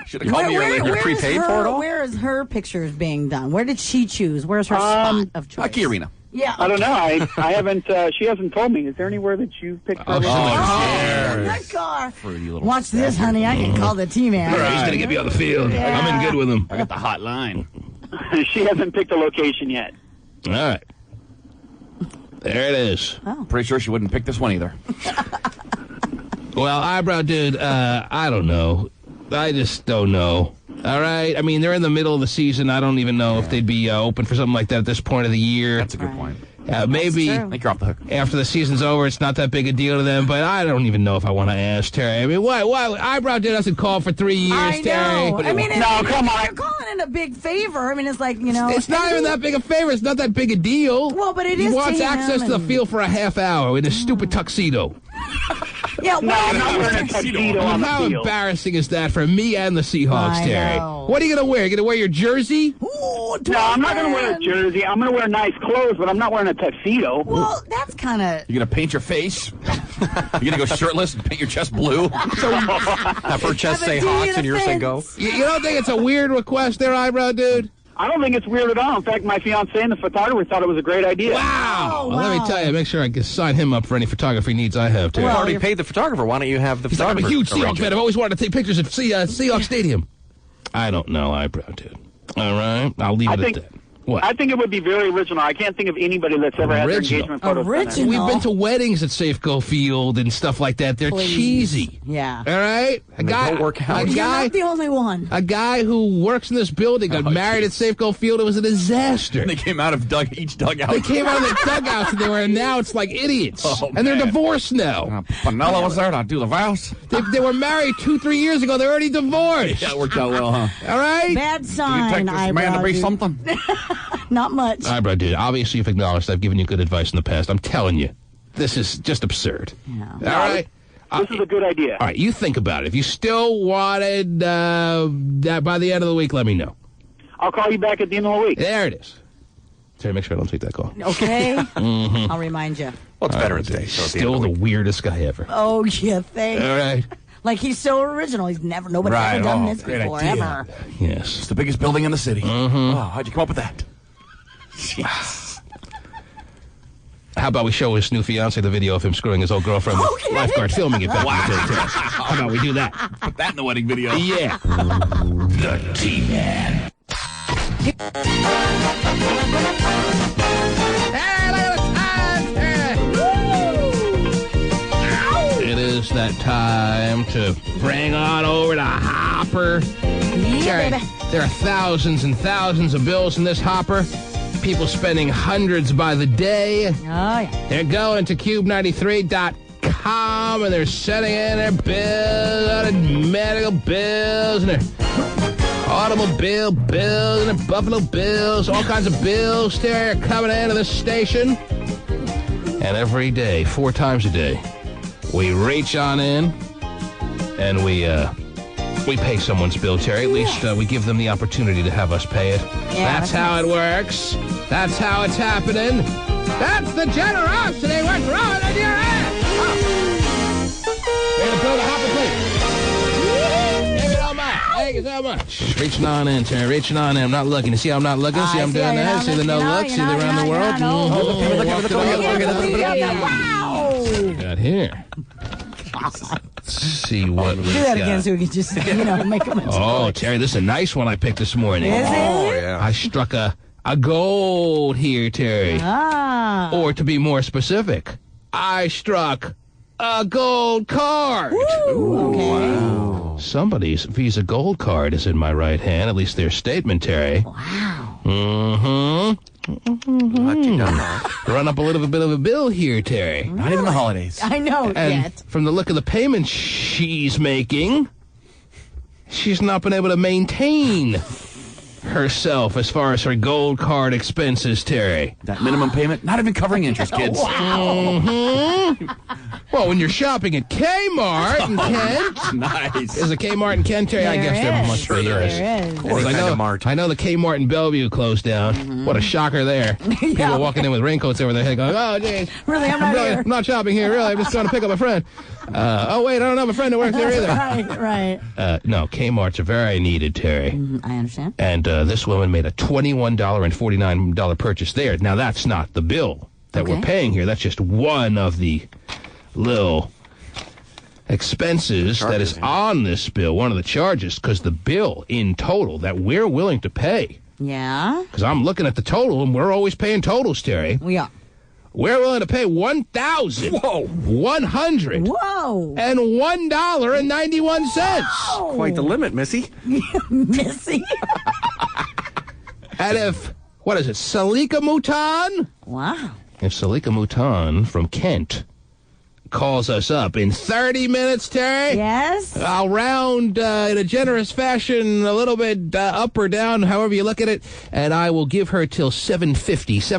Should have called me earlier. where is prepaid for it all? Where is her pictures being done? Where did she choose? Where's her spot of choice? Hockey arena. Yeah. I don't know. I haven't. She hasn't told me. Is there anywhere that you picked for? Oh, she's in the Oh, that car. Watch this, honey. I can call the T-Man. He's going to get me on the field. Yeah. I'm in good with him. I got the hot line. She hasn't picked a location yet. All right. There it is. Pretty sure she wouldn't pick this one either. Well, eyebrow dude, I don't know. I just don't know. All right? I mean, they're in the middle of the season. I don't even know if they'd be open for something like that at this point of the year. That's a good point. Maybe I think you're off the hook. after the season's over, it's not that big a deal to them, but I don't even know if I want to ask Terry. I mean, why? Eyebrow dude hasn't called for 3 years, I Terry. know. I mean, No, come on. You're calling it a big favor. I mean, it's like, It's not even that big a favor. It's not that big a deal. Well, but it he is wants to him access to the and- field for a half hour in a stupid tuxedo. Yeah, No, I'm not wearing a tuxedo on How the field. embarrassing is that for me and the Seahawks, I Terry? know. What are you going to wear? You going to wear your jersey? Ooh, No, I'm not going to wear a twin. jersey. I'm going to wear nice clothes, but I'm not wearing a tuxedo. Well, that's kind of... You're going to paint your face? You're going to go shirtless and paint your chest blue? Have her chest say Hawks and yours say go. You don't think it's a weird request there, eyebrow dude? I don't think it's weird at all. In fact, my fiance and the photographer thought it was a great idea. Wow. Oh, Well, let me wow. tell you, make sure I can sign him up for any photography needs I have, Terry. You've Well, already you're- paid the photographer. Why don't you have the He's like, I'm photographer? a huge arrange Seahawks it? fan. I've always wanted to take pictures at Seahawks Stadium. I don't know, eyebrow dude. All right? I'll leave it at that. What? I think it would be very original. I can't think of anybody that's ever had their engagement photos done. We've been to weddings at Safeco Field and stuff like that. They're cheesy. Yeah. All right? They don't work out. You're not the only one. A guy who works in this building got married at Safeco Field. It was a disaster. And they came out of each dugout. They came out of the dugouts and now it's like idiots. And they're divorced now. Panella was there to do the vows. They were married 2-3 years ago. They're already divorced. Yeah, it worked out well, huh? All right? Bad sign, Did you take this man to be dude. something? Not much. Eyebrow dude, obviously you've acknowledged I've given you good advice in the past. I'm telling you, this is just absurd. Yeah. All right? This is a good idea. All right, you think about it. If you still wanted that by the end of the week, let me know. I'll call you back at the end of the week. There it is. Terry, make sure I don't take that call. Okay. I'll remind you. Well, it's Veterans Day, so at the end Still of the the week. weirdest guy ever. Oh, yeah, thanks. All right. Like, he's so original. Nobody's ever done this before, ever. Yes. It's the biggest building in the city. Oh, how'd you come up with that? Jeez. How about we show his new fiance the video of him screwing his old girlfriend with lifeguard filming it back in the day, Terry? How about we do that? Put that in the wedding video. Yeah. The T-Man. It is that time to bring on over the hopper. Terry, baby. there are thousands and thousands of bills in this hopper. People spending hundreds by the day. Oh, yeah. They're going to cube93.com and they're sending in their bills, medical bills, and their automobile bills, and their Buffalo bills, all kinds of bills there are coming into this station. And every day, 4 times a day, we reach on in and we pay someone's bill, Terry. At least we give them the opportunity to have us pay it. Yeah, that's how it works. That's how it's happening. That's the generosity we're throwing in your ass. Oh. Here to build a hopper, please. Thank you so much. Thank you so much. Reaching on in, Terry. Reaching on in. I'm not looking. You see how I'm not looking? See how I'm doing that? See the no look? See the around the world? Wow. Got here. Let's see what we Do that got. again so we can just, make them. Oh, Terry, this is a nice one I picked this morning. Is it? Oh, yeah. I struck a gold here, Terry. Ah. Or to be more specific, I struck a gold card. Ooh, okay. Somebody's Visa Gold card is in my right hand, at least their statement, Terry. Wow. Mm-hmm. Not too done now. Run up a little bit of a bill here, Terry. Not even the holidays. I know, And yet. from the look of the payments she's making, she's not been able to maintain herself as far as her gold card expenses, Terry. That minimum payment, not even covering interest, kids. Well, when you're shopping at Kmart in Kent, Nice. is a Kmart in Kent, Terry? I There guess there is. must be. There Yes. is. Because I know the Kmart in Bellevue closed down. What a shocker there. People walking in with raincoats over their head going, oh, geez. Really, I'm not here. I'm not shopping here, really. I'm just going to pick up a friend. Oh, wait, I don't have a friend that works there either. Right. No, Kmart's are very needed, Terry. I understand. And this woman made a $21.49 purchase there. Now, that's not the bill that we're paying here. That's just one of the little expenses that is on this bill, one of the charges, because the bill in total that we're willing to pay, Yeah. because I'm looking at the total, and we're always paying totals, Terry. We are. We're willing to pay $1,101.91. Whoa. Quite the limit, Missy. Missy. And if, what is it, Salika Mouton? Wow. If Salika Mouton from Kent calls us up in 30 minutes, Terry, Yes. I'll round in a generous fashion a little bit up or down, however you look at it, and I will give her till 750 Nice.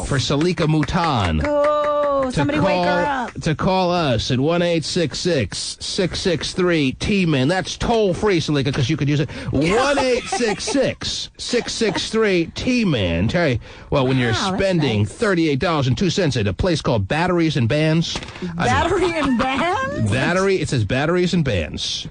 for Salika Mouton. Oh, somebody wake her up. To call us at 1-866-663-T-MAN. That's toll free, Salika, because you could use it. 1-866-663-T-MAN. Terry, well, when you're Wow, that's spending nice. $38.02 at a place called Batteries and Bands. Battery and bands? It says Batteries and Bands.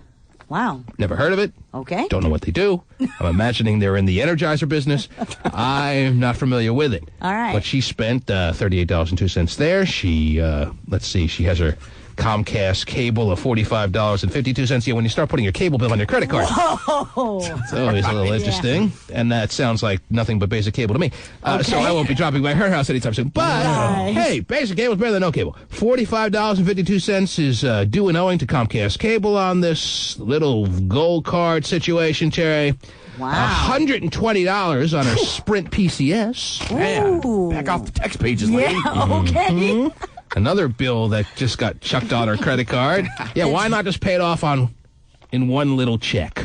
Wow. Never heard of it. Okay. Don't know what they do. I'm imagining they're in the Energizer business. I'm not familiar with it. All right. But she spent $38.02 there. She, let's see, she has her Comcast cable of $45.52. Yeah, when you start putting your cable bill on your credit card. Oh. It's always a little interesting. And that sounds like nothing but basic cable to me. So I won't be dropping by her house anytime soon. But, hey, basic cable is better than no cable. $45.52 is due and owing to Comcast cable on this little gold card situation, Terry. Wow. $120 on her Sprint PCS. Man, back off the text pages, lady. Yeah, okay. Another bill that just got chucked on her credit card. Yeah, why not just pay it off in one little check?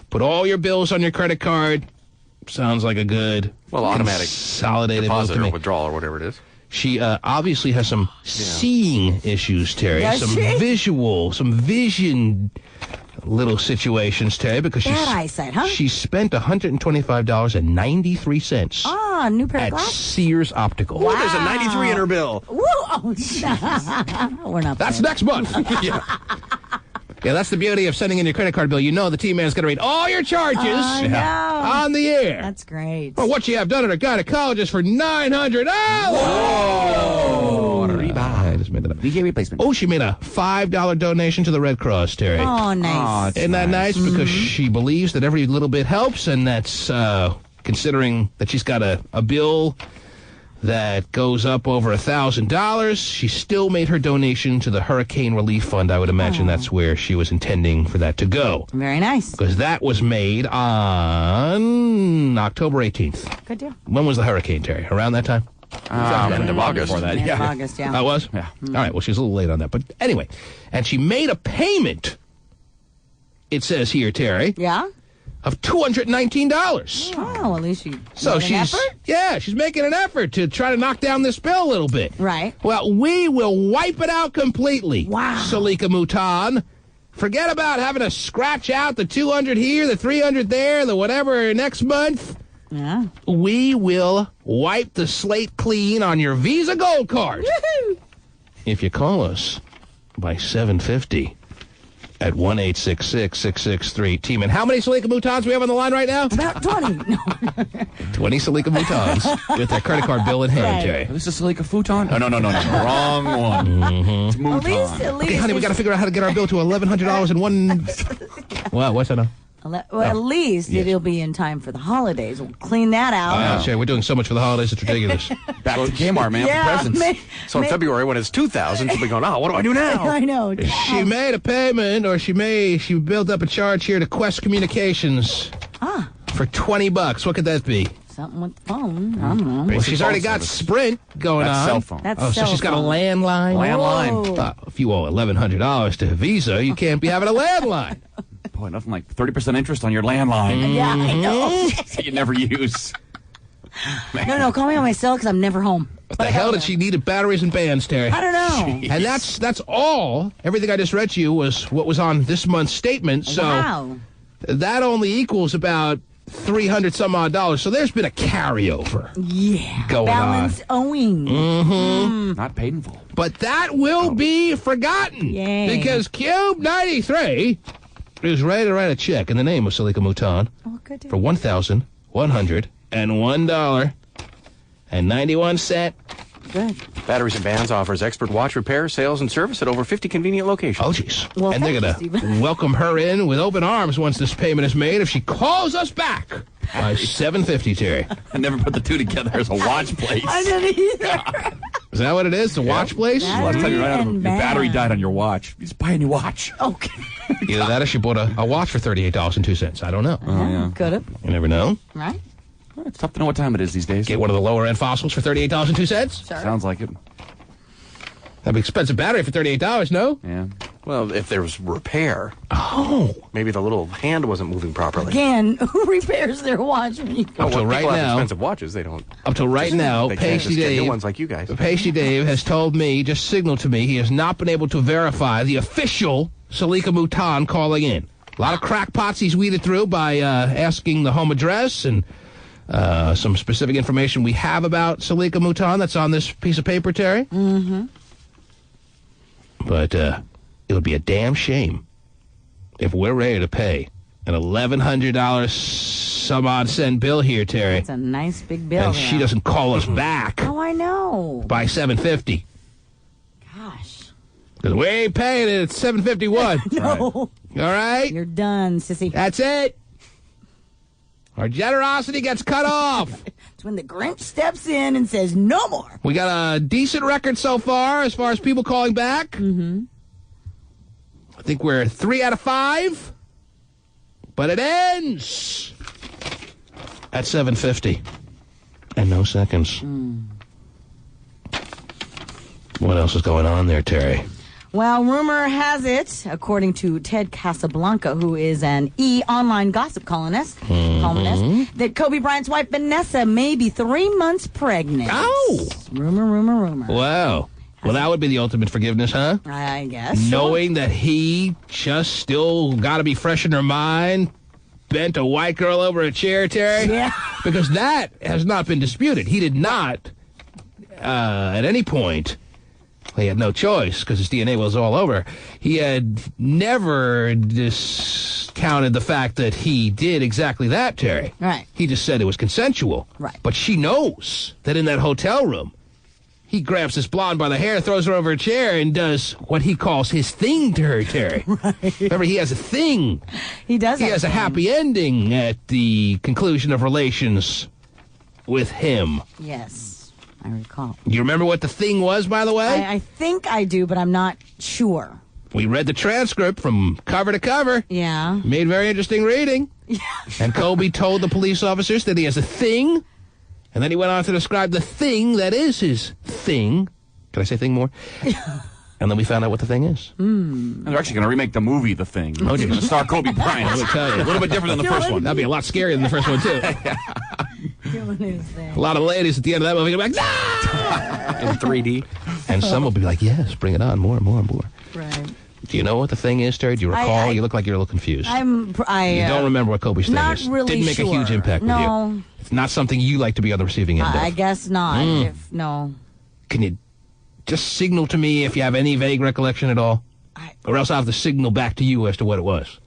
Put all your bills on your credit card. Sounds like a good automatic consolidated deposit or withdrawal or whatever it is. She obviously has some seeing issues, Terry. Does she? Some vision little situations, Terry, because Bad eyesight, huh? She spent $125.93. Ah, new pair of at glasses. Sears Optical. Wow. There's a 93 in her bill. Woo! Oh, we're not. That's there. next month. Yeah, that's the beauty of sending in your credit card bill. You know the T-Man's going to read all your charges on the air. That's great. Well, what you have done at a gynecologist for $900. Whoa! I just made it up. VJ replacement. Oh, she made a $5 donation to the Red Cross, Terry. Oh, nice. Isn't that nice? Because she believes that every little bit helps, and that's considering that she's got a bill that goes up over $1,000. She still made her donation to the Hurricane Relief Fund. I would imagine that's where she was intending for that to go. Very nice. Because that was made on October 18th. Good deal. When was the hurricane, Terry? Around that time? End of August. Before that, End of August, yeah. I was? Yeah. All right, well, she's a little late on that. But anyway, and she made a payment, it says here, Terry, Yeah? of $219. Oh, at least you So made an effort? she's making an effort to try to knock down this bill a little bit. Right. Well, we will wipe it out completely. Wow. Salika Mouton. Forget about having to scratch out the 200 here, the 300 there, the whatever next month. Yeah. We will wipe the slate clean on your Visa Gold Card. Woohoo! If you call us by 7:50 at 1-866-663-TEAM. And how many Salika Moutons we have on the line right now? About 20. No. 20 Salika Moutons with their credit card bill in hand, Right. Terry. This is like a futon? No. Wrong one. It's At Mouton. least. Okay, honey, we got to figure out how to get our bill to $1,100 in one... Well, what's that now? Well, at least it'll be in time for the holidays. We'll clean that out. Terry, we're doing so much for the holidays, it's ridiculous. Back to Kmart, man, for presents. So in February, when it's 2,000, she'll be going, what do I do now? I know. She made a payment, or she built up a charge here to Quest Communications for $20. What could that be? Something with the phone. I don't know. Well, she's already got Sprint going That's on. cell phone. That's so cell she's got a phone. landline. Whoa. If you owe $1,100 to Visa, you can't be having a landline. Boy, nothing like 30% interest on your landline Yeah, I know. that you never use. No, call me on my cell because I'm never home. What the hell did she need of batteries and bands, Terry? I don't know. And that's all. Everything I just read to you was what was on this month's statement. So Wow. that only equals about $300 some odd. So there's been a carryover Yeah. going Balance owing. Not paid in full. But that will be forgotten. Yay. Because Cube 93 is ready to write a check in the name of Salika Mouton Oh, good deal. for $1,101.91. Good. Batteries and Bands offers expert watch repair, sales, and service at over 50 convenient locations. Oh, jeez. Well, and they're thank you, going to Stephen. welcome her in with open arms once this payment is made if she calls us back by 7:50, Terry. I never put the two together as a watch place. I didn't either. Is that what it is? The watch place? That- Last time you ran out of And your battery band. died on your watch. You just buy a new watch. Okay. Either that or she bought a watch for $38.02. I don't know. yeah. Could have. You never know. Right? It's tough to know what time it is these days. Get one of the lower-end fossils for $38.02. Sounds like it. That'd be expensive battery for $38, no? Yeah. Well, if there was repair, maybe the little hand wasn't moving properly. Again, who repairs their watch when you go? Up till When right people have now, expensive watches, they don't. up till right now, They can't Pasty just get new Dave, ones like you guys. Pasty Dave has told me, just signaled to me, he has not been able to verify the official Salika Mouton calling in. A lot of crackpots he's weeded through by asking the home address and some specific information we have about Salika Mouton that's on this piece of paper, Terry. Mm-hmm. But it would be a damn shame if we're ready to pay an $1,100 some odd cent bill here, Terry, It's a nice big bill. and she there. doesn't call us back Oh, I know. by 7:50. Gosh. Because we ain't paying it at 751. No. All right? You're done, sissy. That's it. Our generosity gets cut off. It's when the Grinch steps in and says, no more. We got a decent record so far as people calling back. Mm-hmm. I think we're 3 out of 5. But it ends at 7:50. And no seconds. What else is going on there, Terry? Well, rumor has it, according to Ted Casablanca, who is an online gossip columnist, that Kobe Bryant's wife, Vanessa, may be 3 months pregnant. Oh! Rumor. Wow. Well, that would be the ultimate forgiveness, huh? I guess. Knowing that he just still got to be fresh in her mind, bent a white girl over a chair, Terry? Yeah. Because that has not been disputed. He did not, at any point... He had no choice because his DNA was all over. He had never discounted the fact that he did exactly that, Terry. Right. He just said it was consensual. Right. But she knows that in that hotel room, he grabs this blonde by the hair, throws her over a chair, and does what he calls his thing to her, Terry. Right. Remember, he has a thing. He does. He has a happy ending at the conclusion of relations with him. Yes. I recall. You remember what the thing was, by the way? I think I do, but I'm not sure. We read the transcript from cover to cover. Yeah. Made very interesting reading. Yeah. And Kobe told the police officers that he has a thing. And then he went on to describe the thing that is his thing. Can I say thing more? And then we found out what the thing is. And they're actually going to remake the movie The Thing. Oh, Going to star Kobe Bryant. Let me tell you. A little bit different than the first one. That'd be a lot scarier than the first one, too. A lot of ladies at the end of that movie will be like, ah! In 3D. And some will be like, yes, bring it on, more. Right. Do you know what the thing is, Terry? Do you recall? You look like you're a little confused. You don't remember what Kobe's thing not is. really Didn't make a huge impact with you. It's not something you like to be on the receiving end of. I guess not. No. Can you just signal to me if you have any vague recollection at all? Or else I'll have to signal back to you as to what it was.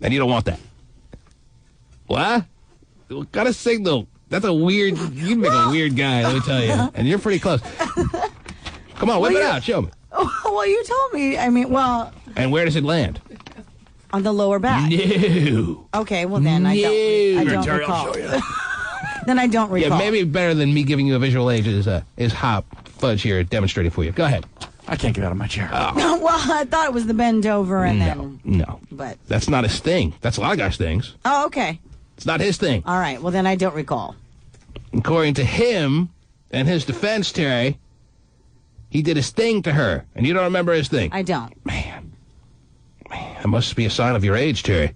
And you don't want that. What? What kind of signal? That's a weird... You'd make a weird guy, let me tell you. And you're pretty close. Come on, whip it out. Show me. Well, you told me. I mean, well... And where does it land? On the lower back. No. Okay, well then I don't recall. Then I don't recall. Yeah, maybe better than me giving you a visual aid is Hop Fudge here demonstrating for you. Go ahead. I can't get out of my chair. Well, I thought it was the bend over and then... No. But... That's not his thing. That's a lot of guys' things. Oh, okay. It's not his thing. All right, well then I don't recall. According to him and his defense, Terry, he did his thing to her, and you don't remember his thing. I don't. Man, that must be a sign of your age, Terry.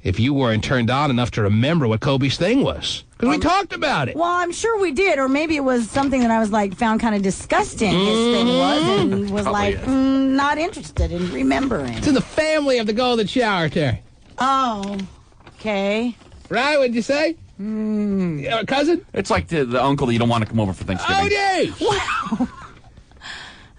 If you weren't turned on enough to remember what Kobe's thing was. Because we talked about it. Well, I'm sure we did, or maybe it was something that I was found kind of disgusting, his thing was, and was not interested in remembering. It's in the family of the golden shower, Terry. Oh, okay. Right, what'd you say? Cousin? It's like the uncle that you don't want to come over for Thanksgiving. Oh, yes! Wow.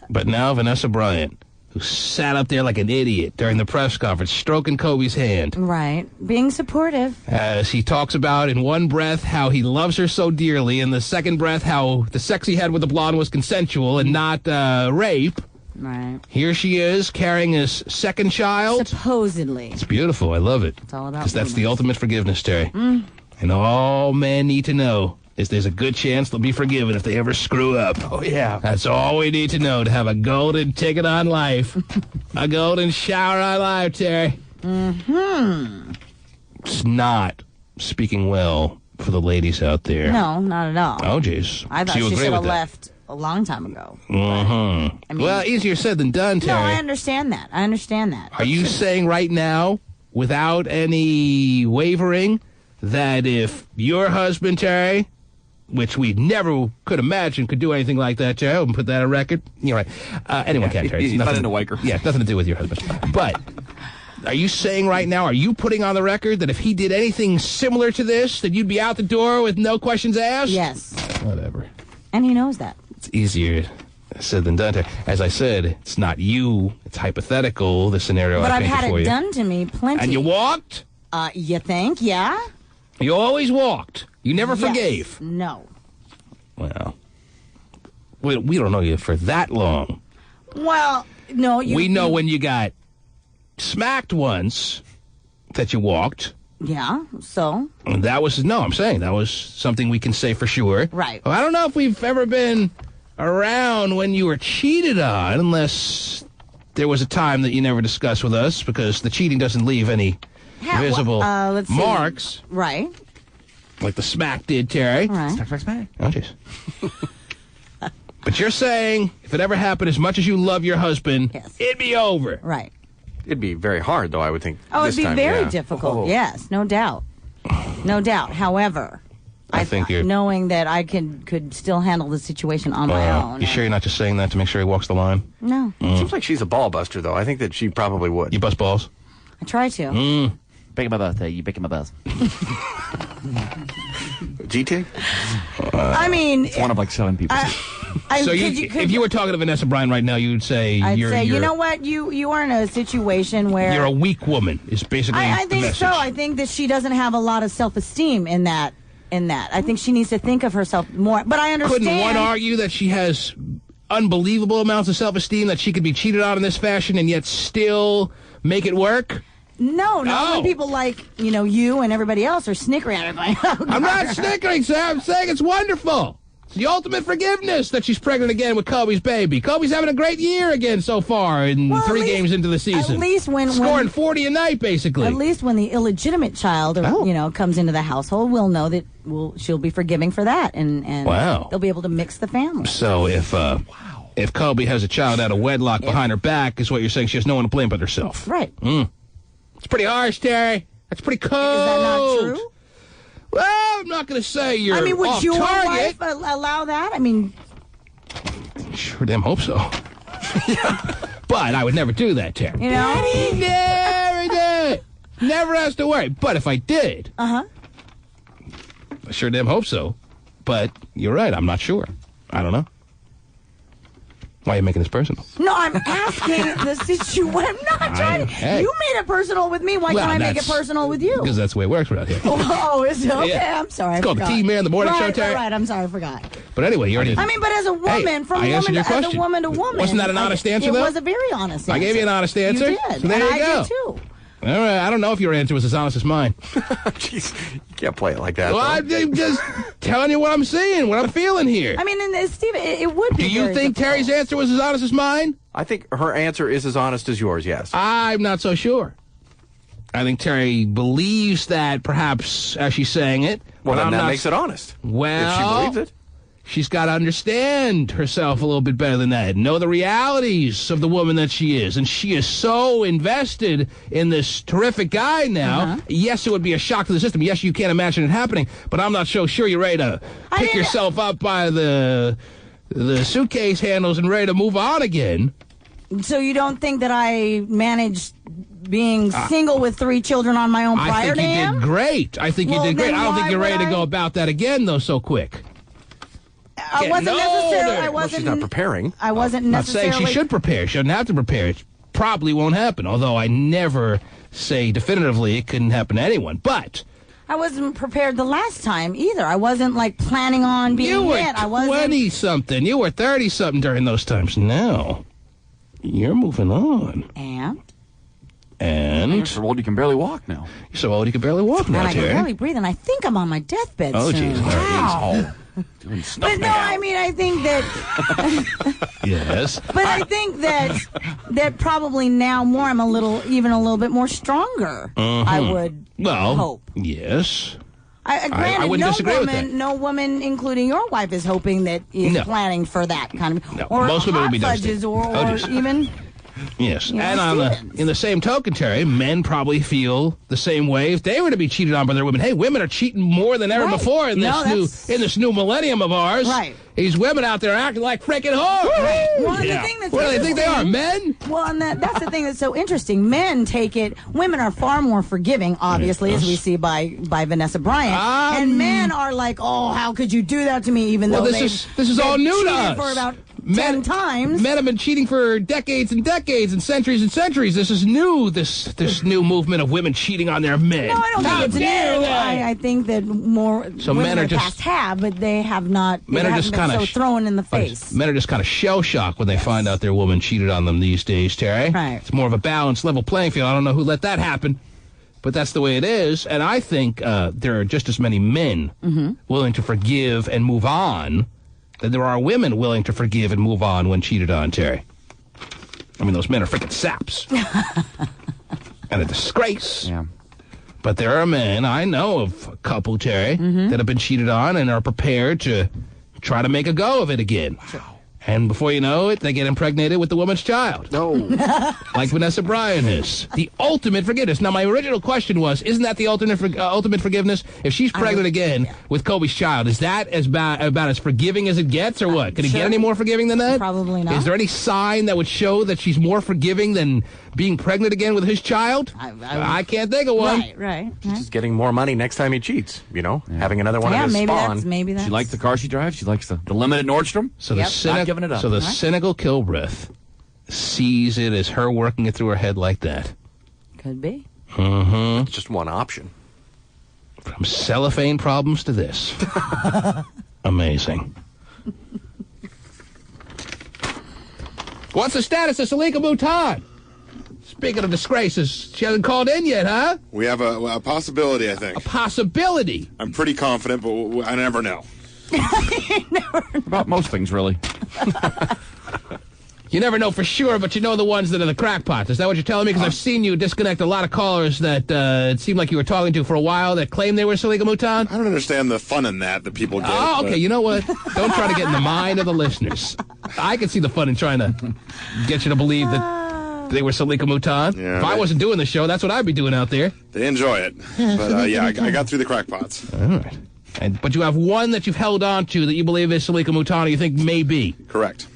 But now Vanessa Bryant, who sat up there like an idiot during the press conference, stroking Kobe's hand. Right. Being supportive. As he talks about in one breath how he loves her so dearly, in the second breath how the sex he had with the blonde was consensual and not rape. Right. Here she is, carrying his second child. Supposedly. It's beautiful. I love it. It's all about because that's the ultimate forgiveness, Terry. And all men need to know is there's a good chance they'll be forgiven if they ever screw up. Oh, yeah. That's all we need to know to have a golden ticket on life. A golden shower on life, Terry. It's not speaking well for the ladies out there. No, not at all. Oh, jeez. I thought So you she agree should with have that? left a long time ago. I mean, well, easier said than done, Terry. No, I understand that. Are you saying right now, without any wavering, that if your husband, Terry, which we never could imagine could do anything like that, Terry, I wouldn't put that on record. You're right. Anyone can, Terry. He's not into Weicker. Yeah, nothing to do with your husband. But are you saying right now, are you putting on the record that if he did anything similar to this, that you'd be out the door with no questions asked? Yes. Whatever. And he knows that. It's easier said than done. As I said, it's not you. It's hypothetical, the scenario But I I've painted had for it you. done to me plenty. And you walked? You think? Yeah? You always walked. You never Yes. forgave. No. Well, we don't know you for that long. Well, no. We know when you got smacked once that you walked. Yeah, so? And that was, no, I'm saying that was something we can say for sure. Right. Well, I don't know if we've ever been around when you were cheated on, unless there was a time that you never discussed with us, because the cheating doesn't leave any visible let's see. marks. Right. Like the smack did, Terry. Right. Smack. Oh, jeez. But you're saying if it ever happened, as much as you love your husband, Yes. it'd be over. Right. It'd be very hard, though, I would think. Oh, this it'd be time, very yeah. difficult. Oh. Yes, no doubt. No doubt. However, I think you're... knowing that I could still handle the situation on my own. You sure you're not just saying that to make sure he walks the line? No. Seems like she's a ball buster, though. I think that she probably would. You bust balls? I try to. Baking my birthday, you baking my buzz. GT? I mean... It's one of like 7 people. So if you were talking to Vanessa Bryan right now, you'd say I'd you're... say, you know what? You are in a situation where... You're a weak woman, is basically I the think message. so. I think that she doesn't have a lot of self-esteem in that. I think she needs to think of herself more. But I understand... Couldn't one argue that she has unbelievable amounts of self-esteem, that she could be cheated on in this fashion and yet still make it work? No. Oh. When people like, you and everybody else are snickering at her going, oh, I'm not God. snickering, sir. I'm saying it's wonderful. It's the ultimate forgiveness that she's pregnant again with Kobe's baby. Kobe's having a great year again so far in Well, at 3 least- games into the season. At least when Scoring 40 a night, basically. At least when the illegitimate child, comes into the household, we'll know that she'll be forgiving for that, and Wow. they'll be able to mix the family. So if Kobe has a child out of wedlock behind her back, is what you're saying, she has no one to blame but herself. Right. It's pretty harsh, Terry. That's pretty cold. Is that not true? Well, I'm not going to say you're would off your target. wife allow that? I mean, Sure damn hope so. But I would never do that, Terry. Never did. Never has to worry. But if I did, I sure damn hope so. But you're right. I'm not sure. I don't know. Why are you making this personal? No, I'm asking the situation. I'm not trying to. Hey. You made it personal with me. Why Well, can't I make it that's- personal with you? Because that's the way it works around here. Oh, is it? Okay, Yeah. I'm sorry. It's called the I forgot. T-Man, the morning show, Terry. Right, I'm sorry, I forgot. But anyway, you already... I mean, but as a woman, from I answered woman your to, as a question. woman to woman. Wasn't that an honest answer, though? It was a very honest answer. I gave you an honest answer. You did, So there and you I go. did too. All right, I don't know if your answer was as honest as mine. Jeez, you can't play it like that. Well, though. I'm just telling you what I'm seeing, what I'm feeling here. I mean, and Steve, it would be. Do you very think difficult. Terry's answer was as honest as mine? I think her answer is as honest as yours, yes. I'm not so sure. I think Terry believes that, perhaps, as she's saying it. Well, but then I'm that not- makes it honest. Well, if she believes it. She's got to understand herself a little bit better than that. Know the realities of the woman that she is. And she is so invested in this terrific guy now. Yes, it would be a shock to the system. Yes, you can't imagine it happening. But I'm not so sure you're ready to pick yourself up by the suitcase handles and ready to move on again. So you don't think that I managed being single with 3 children on my own prior I think to you him? did great. I think you did great. then I don't think why you're ready would to go about that again, though, so quick. I wasn't necessarily. I Well, wasn't. she's not preparing. I wasn't I'm not saying necessarily. she should prepare. She doesn't have to prepare. It probably won't happen, although I never say definitively it couldn't happen to anyone. But I wasn't prepared the last time either. I wasn't like planning on being you were hit. I wasn't. 20-something. You were 30-something during those times. Now, you're moving on. And You're so old you can barely walk now. You're so old you can barely walk now, I can Terry. barely breathe, and I think I'm on my deathbed Oh, soon. jeez. Wow. Doing stuff But no, now. I mean, I think that. Yes. But I think that probably now more I'm even a little bit more stronger. I would Well, hope. yes. Granted, wouldn't disagree with that. no woman, including your wife, is hoping that is No. planning for that kind of, No, or most women would be hot devastated. fudges, or Oh, just- even. Yes. You know, And Stevens. in the same token, Terry, men probably feel the same way if they were to be cheated on by their women. Hey, women are cheating more than ever Right. before in No, this new millennium of ours. Right. These women out there acting like freaking whores. Well, and the thing that's What do they think they are, interesting- men? Well, and that's the thing that's so interesting. Men take it. Women are far more forgiving, obviously, as we see by Vanessa Bryant. And men are like, "Oh, how could you do that to me?" Even Well, though this is all new to cheated us. for about 10 times. Men have been cheating for decades and decades and centuries. This is new, this new movement of women cheating on their men. No, I don't think it's new. I think that more so women men are in the just, past have, but they have not. Men are just kind of so thrown in the face. Men are just kind of shell-shocked when they find out their woman cheated on them these days, Terry. Right. It's more of a balanced, level playing field. I don't know who let that happen, but that's the way it is. And I think there are just as many men willing to forgive and move on than there are women willing to forgive and move on when cheated on, Terry. I mean, those men are freaking saps. And a disgrace. Yeah. But there are men, I know of a couple, Terry, that have been cheated on and are prepared to try to make a go of it again. Wow. And before you know it, they get impregnated with the woman's child. No. Like Vanessa Bryan is. The ultimate forgiveness. Now, my original question was, isn't that the ultimate forgiveness? If she's pregnant again with Kobe's child, is that about as forgiving as it gets, or what? Could it get any more forgiving than that? Probably not. Is there any sign that would show that she's more forgiving than being pregnant again with his child? I can't think of one. Right. Just getting more money next time he cheats, having another one of his spawn. Maybe that's. She likes the car she drives. She likes the limit at Nordstrom. So not giving it up. So the cynical Kilbreth sees it as her working it through her head like that. Could be. It's just one option. From cellophane problems to this. Amazing. What's the status of Salika Bhutan? Speaking of disgraces, she hasn't called in yet, huh? We have a possibility, I think. A possibility? I'm pretty confident, but I never know. About most things, really. You never know for sure, but you know the ones that are the crackpots. Is that what you're telling me? Because I've seen you disconnect a lot of callers that it seemed like you were talking to for a while that claimed they were Salika Bhutan. I don't understand the fun in that people get. Oh, okay. But... You know what? Don't try to get in the mind of the listeners. I can see the fun in trying to get you to believe that they were Salika Bhutan. Yeah, if I wasn't doing the show, that's what I'd be doing out there. They enjoy it. But, yeah, I got through the crackpots. All right. But you have one that you've held on to that you believe is Salika Bhutan, you think may be. Correct.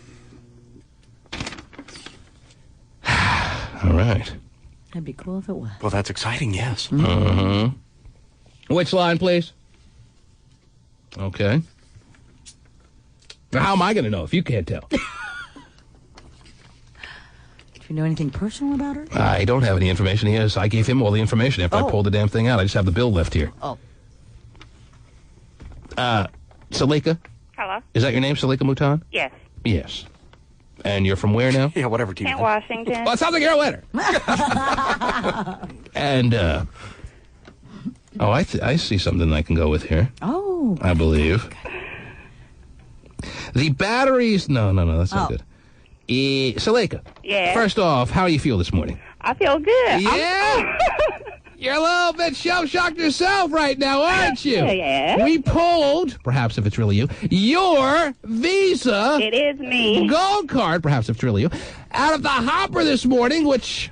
All right. That'd be cool if it was. Well, that's exciting, yes. Which line, please? Okay. Now, how am I going to know if you can't tell? Do you know anything personal about her? I don't have any information. I gave him all the information after I pulled the damn thing out. I just have the bill left here. Oh. Salika? Hello? Is that your name, Salika Bhutan? Yes. Yes. And you're from where now? Yeah, whatever team. Kent, Washington. Well, it sounds like you're a winner. And, I see something I can go with here. Oh. I believe. The batteries... No, that's not good. Salika. Yeah. First off, how do you feel this morning? I feel good. Yeah. You're a little bit shell-shocked yourself right now, aren't you? Yeah. We pulled, perhaps if it's really you, your Visa... It is me. Gold card, perhaps if it's really you, out of the hopper this morning, which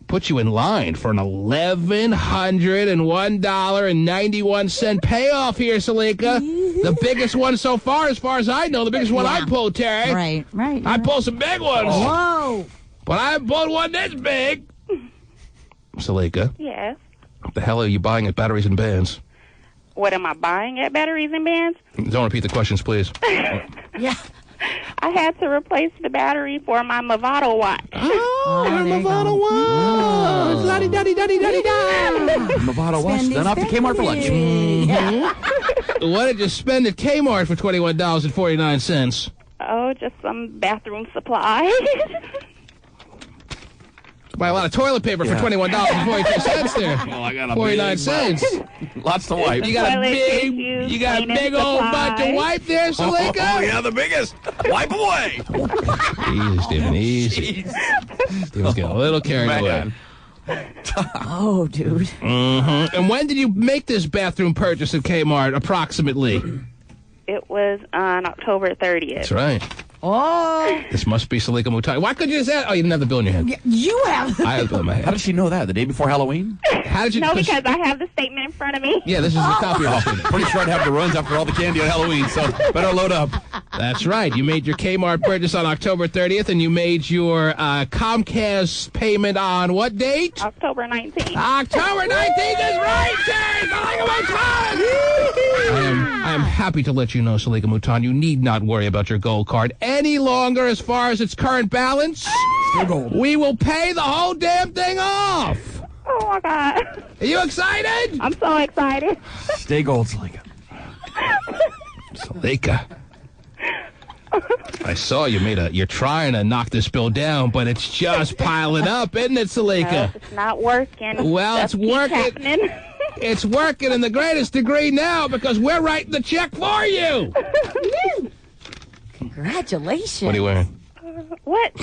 puts you in line for an $1,101.91 payoff here, Salika. The biggest one so far as I know, the biggest one I pulled, Terry. Right. I pulled some big ones. Whoa. But I haven't pulled one this big. Salika. Yes. What the hell are you buying at Batteries and Bands? What am I buying at Batteries and Bands? Don't repeat the questions, please. Yeah. I had to replace the battery for my Movado watch. Oh, Movado watch. La-di-da-di-da-di-da-di-da. Movado watch. Then off to Kmart for lunch. What did you spend at Kmart for $21.49? Oh, just some bathroom supplies. Buy a lot of toilet paper for $21.42 there. Well, I got a 49 cents. Lots to wipe. You got a big old butt to wipe there, Salika? Oh, yeah, the biggest. Wipe away. Easy, Stephen, easy. Stephen's getting a little carried away. Oh, dude. And when did you make this bathroom purchase at Kmart, approximately? It was on October 30th. That's right. Oh. This must be Salika Bhutan. Why couldn't you just ask? Oh, you didn't have the bill in your hand. You have. I have the bill in my How hand. did she know that? The day before Halloween? How did you? No, because I have the statement in front of me. Yeah, this is a copy of the statement. Pretty sure I'd have the runs after all the candy on Halloween, so better load up. That's right. You made your Kmart purchase on October 30th, and you made your Comcast payment on what date? October 19th. October 19th is right, Terry! Salika Bhutan! I am happy to let you know, Salika Mouton, you need not worry about your gold card any longer as far as its current balance. We will pay the whole damn thing off. Oh, my God. Are you excited? I'm so excited. Stay gold, Salika. Salika. I saw you're trying to knock this bill down, but it's just piling up, isn't it, Salika? No, it's not working. Well, it's working. Happening. It's working in the greatest degree now because we're writing the check for you. Congratulations. What are you wearing? What?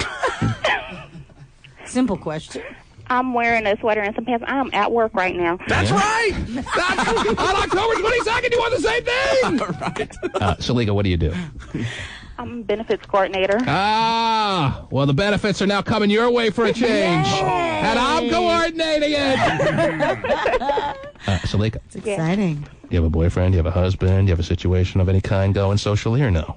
Simple question. I'm wearing a sweater and some pants. I'm at work right now. That's right. On October 22nd, you want the same thing. All right. Salika, what do you do? I'm a benefits coordinator. Ah, well, the benefits are now coming your way for a change. And I'm coordinating it. Salika. It's exciting. You have a boyfriend? You have a husband? You have a situation of any kind going socially or no?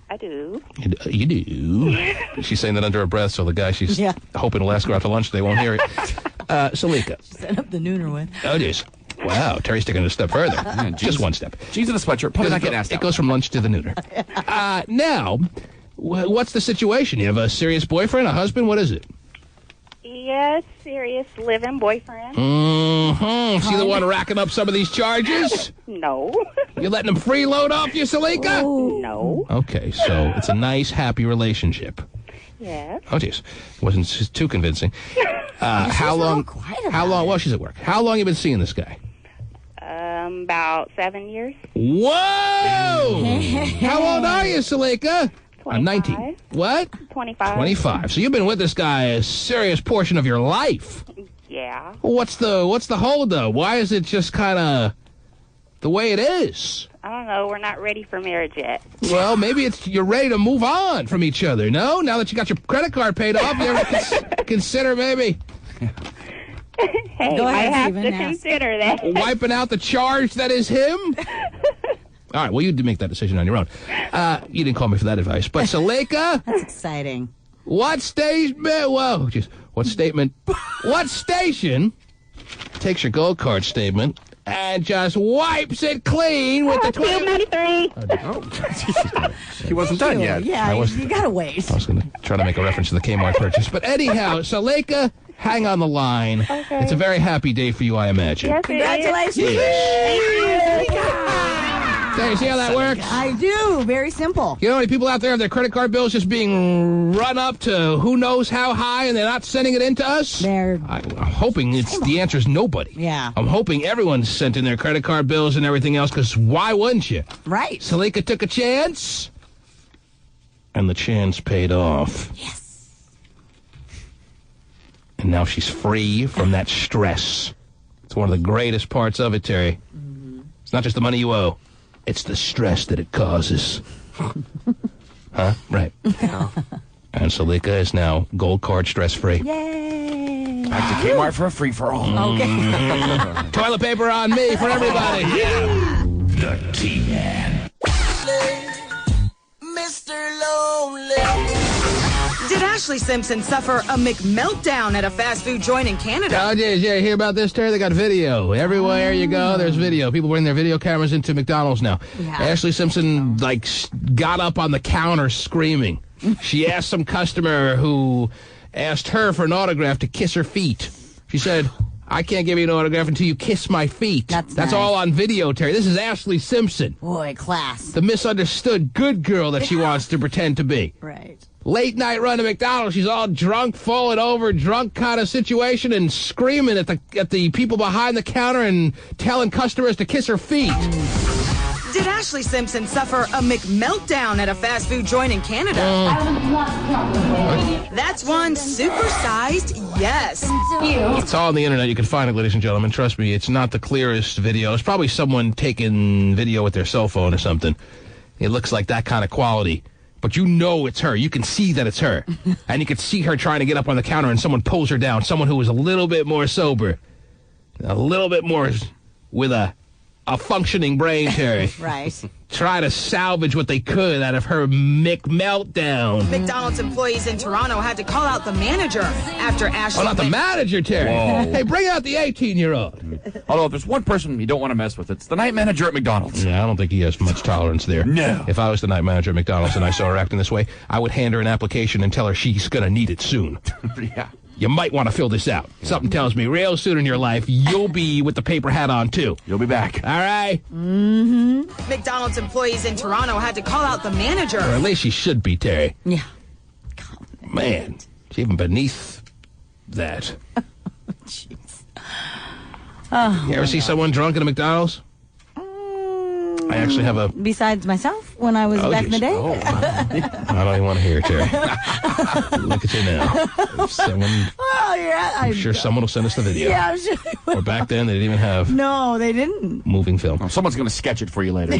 I do. You do? She's saying that under her breath, so the guy she's hoping will ask her out to lunch, they won't hear it. Salika. Set up the nooner with. Oh, geez. Wow, Terry's taking it a step further. Yeah, just one step. She's in a sweatshirt. Probably not getting asked out. It goes from lunch to the nooner. Now, what's the situation? You have a serious boyfriend, a husband? What is it? Yes, serious living boyfriend. Mm-hmm. See the one racking up some of these charges? No. You letting him freeload off you, Salika? No. Okay, so it's a nice, happy relationship. Yes. Oh, jeez. Wasn't too convincing. How long? Well, she's at work. How long have you been seeing this guy? About 7 years. Whoa! How old are you, Salika? 19. What? 25. 25. So you've been with this guy a serious portion of your life. Yeah. What's the hold though? Why is it just kind of the way it is? I don't know. We're not ready for marriage yet. Well, maybe you're ready to move on from each other. No, now that you got your credit card paid off, you ever consider maybe? Hey, I have to consider that. Wiping out the charge that is him? All right, well, you did make that decision on your own. You didn't call me for that advice. But Salika? That's exciting. What station? Whoa, just what statement? What station takes your gold card statement and just wipes it clean with the 93. He wasn't done yet. Yeah, you gotta wait. I was going to try to make a reference to the Kmart purchase. But anyhow, Salika, hang on the line. Okay. It's a very happy day for you, I imagine. Yes, Congratulations. Thank you. There, you see how that works? I do. Very simple. You know how many people out there have their credit card bills just being run up to who knows how high and they're not sending it in to us? I'm hoping the answer is nobody. Yeah. I'm hoping everyone's sent in their credit card bills and everything else, because why wouldn't you? Right. Salika took a chance, and the chance paid off. Yes. And now she's free from that stress. It's one of the greatest parts of it, Terry. Mm-hmm. It's not just the money you owe. It's the stress that it causes. Huh? Right. Yeah. And Salika is now gold card stress-free. Yay. Back to Kmart for a free-for-all. Okay. Toilet paper on me for everybody. The T-Man. Mr. Lonely. Did Ashley Simpson suffer a McMeltdown at a fast food joint in Canada? Oh, yeah, hear about this, Terry? They got video. Everywhere you go, there's video. People bring their video cameras into McDonald's now. Yeah. Ashley Simpson, got up on the counter screaming. She asked some customer who asked her for an autograph to kiss her feet. She said, I can't give you an autograph until you kiss my feet. That's nice. All on video, Terry. This is Ashley Simpson. Boy, class. The misunderstood good girl that she wants to pretend to be. Right. Late night run to McDonald's. She's all drunk, falling over, drunk kind of situation, and screaming at the people behind the counter and telling customers to kiss her feet. Did Ashley Simpson suffer a McMeltdown at a fast food joint in Canada? That's one supersized yes. It's all on the internet. You can find it, ladies and gentlemen. Trust me, it's not the clearest video. It's probably someone taking video with their cell phone or something. It looks like that kind of quality. But you know it's her. You can see that it's her. And you can see her trying to get up on the counter and someone pulls her down. Someone who is a little bit more sober. A little bit more with a a functioning brain, Terry. Right. Try to salvage what they could out of her McMeltdown. McDonald's employees in Toronto had to call out the manager after Ashley. Oh, not the manager, Terry. Whoa. Hey, bring out the 18-year-old. Although if there's one person you don't want to mess with, it's the night manager at McDonald's. Yeah, I don't think he has much tolerance there. No. If I was the night manager at McDonald's and I saw her acting this way, I would hand her an application and tell her she's going to need it soon. Yeah. You might want to fill this out. Something tells me real soon in your life, you'll be with the paper hat on, too. You'll be back. All right? Mm-hmm. McDonald's employees in Toronto had to call out the manager. Or at least she should be, Terry. Yeah. Man, she's even beneath that. Jeez. You ever see someone drunk at a McDonald's? I actually have a... Besides myself, when I was back in the day? Oh, I don't even want to hear it, Terry. Look at you now. If someone, I'm sure someone will send us the video. Yeah, I'm sure. Or back then, they didn't even have No, they didn't. moving film. Oh, someone's going to sketch it for you later.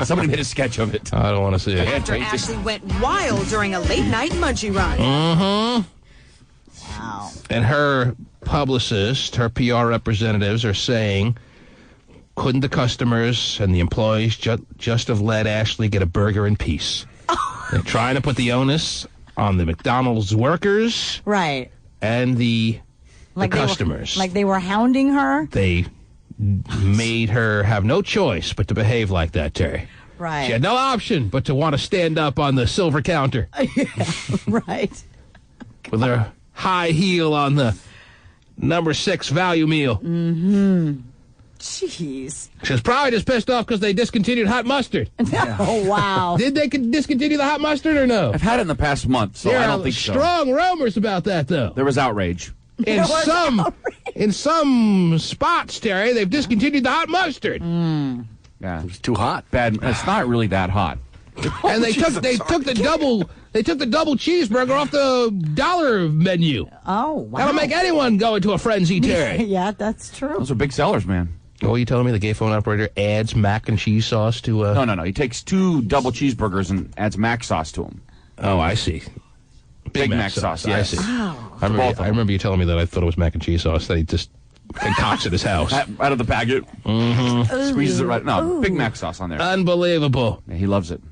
Somebody made a sketch of it. I don't want to see it. After Ashley went wild during a late-night munchie run. Mm-hmm. Wow. And her publicist, her PR representatives are saying, couldn't the customers and the employees just have let Ashley get a burger in peace? They're trying to put the onus on the McDonald's workers Right. and the customers. They were hounding her? They made her have no choice but to behave like that, Terry. Right. She had no option but to want to stand up on the silver counter Right. with her high heel on the number 6 value meal. Mm-hmm. Jeez. She was probably just pissed off because they discontinued hot mustard. Oh, wow. Did they discontinue the hot mustard or no? I've had it in the past month, so There I are don't think so. strong rumors about that, though. There was outrage. In some spots, Terry, they've discontinued the hot mustard. Yeah. It's too hot. Bad. It's not really that hot. And they took the double cheeseburger off the dollar menu. Oh, wow. That'll make anyone go into a frenzy, Terry. Yeah, that's true. Those are big sellers, man. Oh, you telling me the gay phone operator adds mac and cheese sauce to... No. He takes 2 double cheeseburgers and adds mac sauce to them. Oh, I see. Big Mac sauce, yes. I see. Wow. I remember you telling me that I thought it was mac and cheese sauce that he just concocts at his house. Out of the packet. Mm-hmm. Squeezes it right. No, Big Mac sauce on there. Unbelievable. Yeah, he loves it.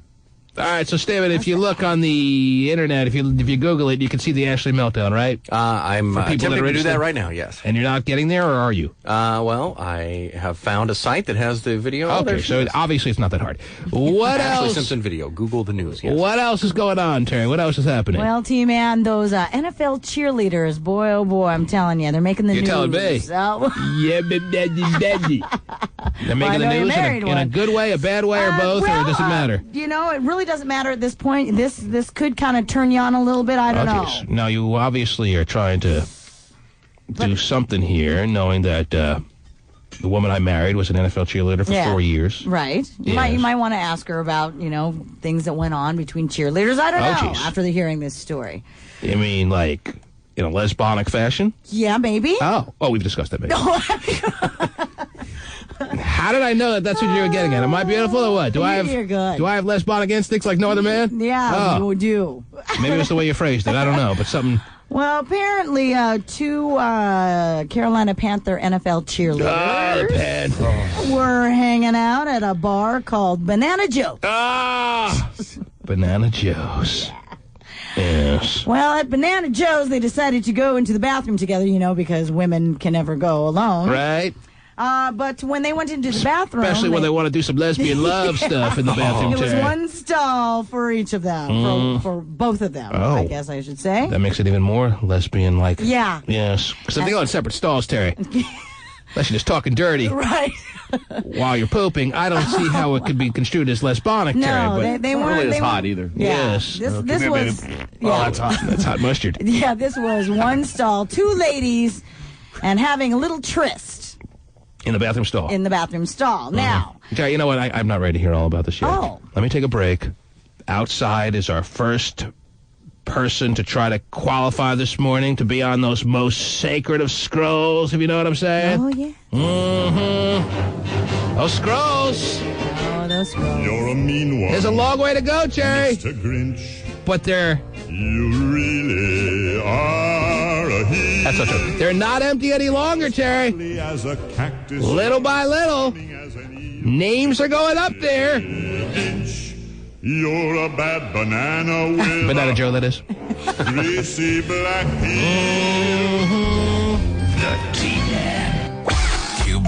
All right, so Steven, if you look on the internet, if you Google it, you can see the Ashley meltdown, right? I'm attempting to do that right now, yes. And you're not getting there, or are you? Well, I have found a site that has the video. Okay, so obviously it's not that hard. What Ashley else? Simpson video. Google the news, yes. What else is going on, Terry? What else is happening? Well, T-Man, those NFL cheerleaders, boy, oh boy, I'm telling you, they're making the news. You're telling me. Yeah, baby. They're making the news in a good way, a bad way, or both, or does it matter? You know, it really doesn't matter at this point. This could kind of turn you on a little bit. I don't know. Now, you obviously are trying to do something here, knowing that the woman I married was an NFL cheerleader for 4 years. Right. You might want to ask her about, things that went on between cheerleaders. I don't know, after hearing this story. You mean, like, in a lesbonic fashion? Yeah, maybe. Oh, we've discussed that, maybe. How did I know that that's what you were getting at? Am I beautiful or what? You're good. Do I have lesbonic instincts like no other man? Yeah, you do. Maybe it's the way you phrased it. I don't know, but something... Well, apparently, 2 Carolina Panther NFL cheerleaders were hanging out at a bar called Banana Joe's. Banana Joe's. Yes. Well, at Banana Joe's, they decided to go into the bathroom together, because women can never go alone. Right. But when they went into the bathroom... Especially when they want to do some lesbian love stuff in the bathroom, It was one stall for each of them, for both of them, I guess I should say. That makes it even more lesbian-like. Yeah. Yes. Because if they go in separate stalls, Terry, unless you're just talking dirty right. while you're pooping, I don't see how it could be construed as lesbonic, Terry. But they weren't really as hot either. Yeah. Yes. This was... Oh, that's hot. That's hot mustard. Yeah, this was one stall, 2 ladies, and having a little tryst. In the bathroom stall. In the bathroom stall. Now. Okay, you know what? I'm not ready to hear all about this yet. Oh. Let me take a break. Outside is our first person to try to qualify this morning to be on those most sacred of scrolls, if you know what I'm saying. Oh, yeah. Mm-hmm. Those scrolls. Oh, those scrolls. You're a mean one. There's a long way to go, Cherry. Mr. Grinch. But they're... You really are a hero. That's not true. They're not empty any longer, Terry. As a cactus. Little by little, Names are going up there. You're a bad banana with Banana Joe, that is. greasy black peel. The T-Man. Cube.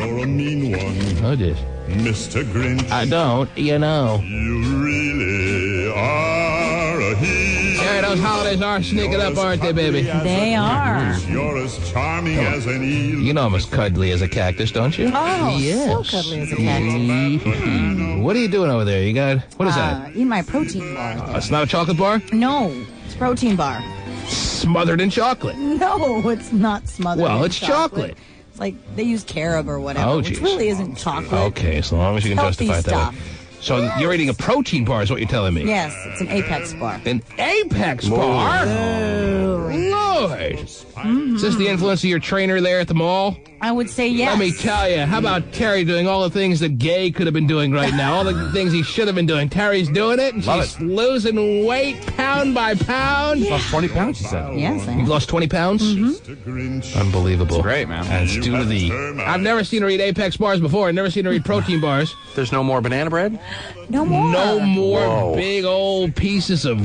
You're a mean one, Oh, dear. Mr. Grinch. I don't, you know. You really are a he. Yeah, those holidays are sneaking up, aren't they, baby? They are. You're as charming as an eel. You know I'm as cuddly as a cactus, don't you? Oh, yes. so cuddly as a cactus. What are you doing over there? You got, what is that? Eating my protein bar. It's not a chocolate bar? No, it's protein bar. Smothered in chocolate. No, it's not smothered. Well, in it's chocolate. It's like they use carob or whatever, Oh, which geez. really isn't chocolate. Okay, so long as you can Healthy justify it that stuff. way. So you're eating a protein bar is what you're telling me? Yes, it's an Apex bar. An Apex bar? Oh. Lord. Is this the influence of your trainer there at the mall? I would say yes. Let me tell you, how about Terry doing all the things that Gay could have been doing right now? All the things he should have been doing. Terry's doing it, and she's losing weight pound by pound. She's lost 20 pounds, she said. Yes, You've lost 20 pounds? Mm-hmm. Unbelievable. That's great, man. And it's due to the... I've never seen her eat Apex bars before. I've never seen her eat protein bars. There's no more banana bread? No more. No more Whoa. big old pieces of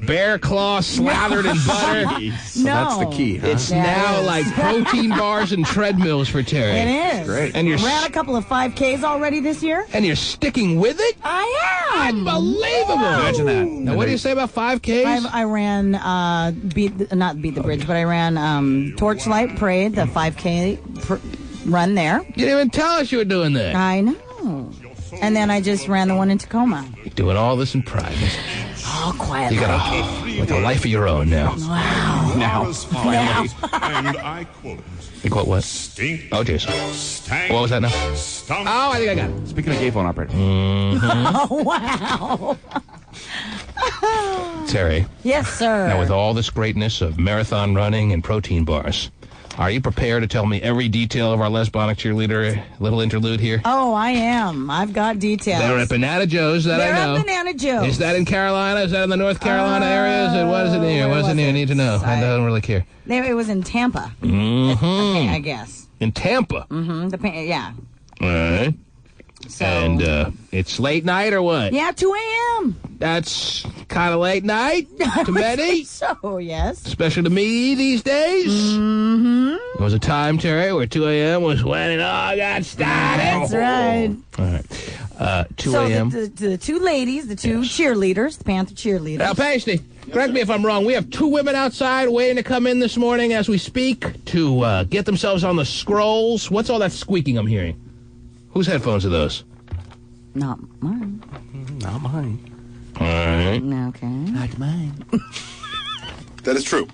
bear claw slathered in butter. So that's the key, huh? It's now like protein bars and treadmills for Terry. It is. Great. And you're Ran a couple of 5Ks already this year. and you're sticking with it? I am. Unbelievable. Imagine that. Now, what do you say about 5Ks? I ran, not beat the bridge, but I ran Torchlight Parade, the 5K run there. You didn't even tell us you were doing that. I know. And then I just ran the one in Tacoma. You're doing all this in private. Oh, quietly. You got like a life of your own now. Wow. Now. And I quote, You quote what? stink, Oh, Jason. stank, What was that now? stunk. Oh, I think I got it. Speaking of gay phone operator. Oh, wow. Terry, Yes, sir. now with all this greatness of marathon running and protein bars, are you prepared to tell me every detail of our lesbonic cheerleader little interlude here? Oh, I am. I've got details. They're at Banana Joe's, that They're I know. at Banana Joe's. Is that in Carolina? Is that in the North Carolina area? Is it, what is it near? where What is it was near? I it? need to know. I don't really care. It was in Tampa. Mm-hmm. Okay, I guess. In Tampa. Mm-hmm. Yeah. All right. So, And it's late night or what? yeah, 2 a.m. That's kind of late night to many. So, yes. Especially to me these days. Mm-hmm. There was a time, Terry, where 2 a.m. was when it all got started. That's right. All right. 2 So a.m. the two ladies, the two cheerleaders, the Panther cheerleaders. Now, Pasty, correct me if I'm wrong. We have two women outside waiting to come in this morning as we speak to get themselves on the scrolls. What's all that squeaking I'm hearing? Whose headphones are those? Not mine. Not mine. All right. Okay. Not mine. That is true.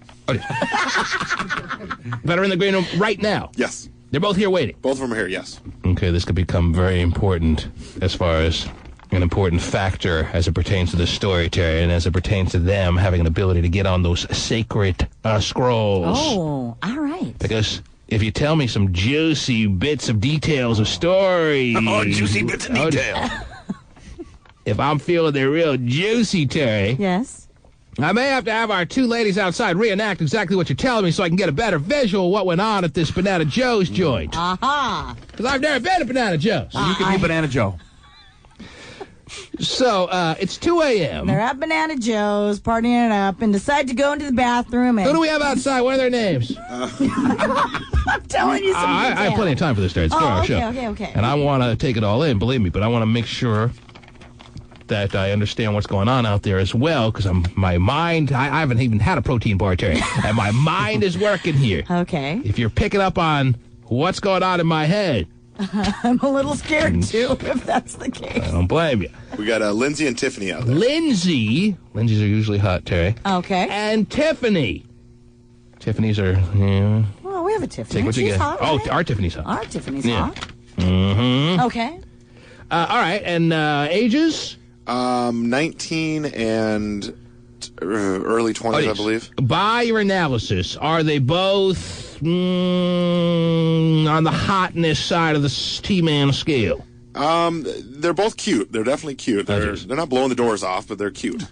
That are in the green room right now. Yes. They're both here waiting. Both of them are here, yes. Okay, this could become very important as far as an important factor as it pertains to the story, Terry, and as it pertains to them having an ability to get on those sacred scrolls. Oh, all right. Because if you tell me some juicy bits of details of story... Oh, juicy bits of detail. If I'm feeling they're real juicy, Terry... Yes. I may have to have our two ladies outside reenact exactly what you're telling me so I can get a better visual of what went on at this Banana Joe's joint. Aha. Because I've never been to Banana Joe's. You could be Banana Joe. So, it's 2 a.m. They're at Banana Joe's, partying it up, and decide to go into the bathroom. And Who do we have outside? What are their names? I'm telling you some I have plenty of time for this, Terry. It's a 4-hour show. Okay. And I want to take it all in, believe me, but I want to make sure that I understand what's going on out there as well, because my mind, I haven't even had a protein bar, Terry, and my mind is working here. Okay. If you're picking up on what's going on in my head, I'm a little scared, too, if that's the case. I don't blame you. We got Lindsay and Tiffany out there. Lindsay's are usually hot, Terry. Okay. And Tiffany. Tiffany's are, yeah. Well, we have a Tiffany. Take what you She's get. hot, Oh, right? our Tiffany's hot. Our Tiffany's Yeah. hot. Mm-hmm. Okay. All right, and ages? 19 and early 20s, I believe. By your analysis, are they both on the hotness side of the T-man scale? They're both cute. They're definitely cute. They're not blowing the doors off, but they're cute.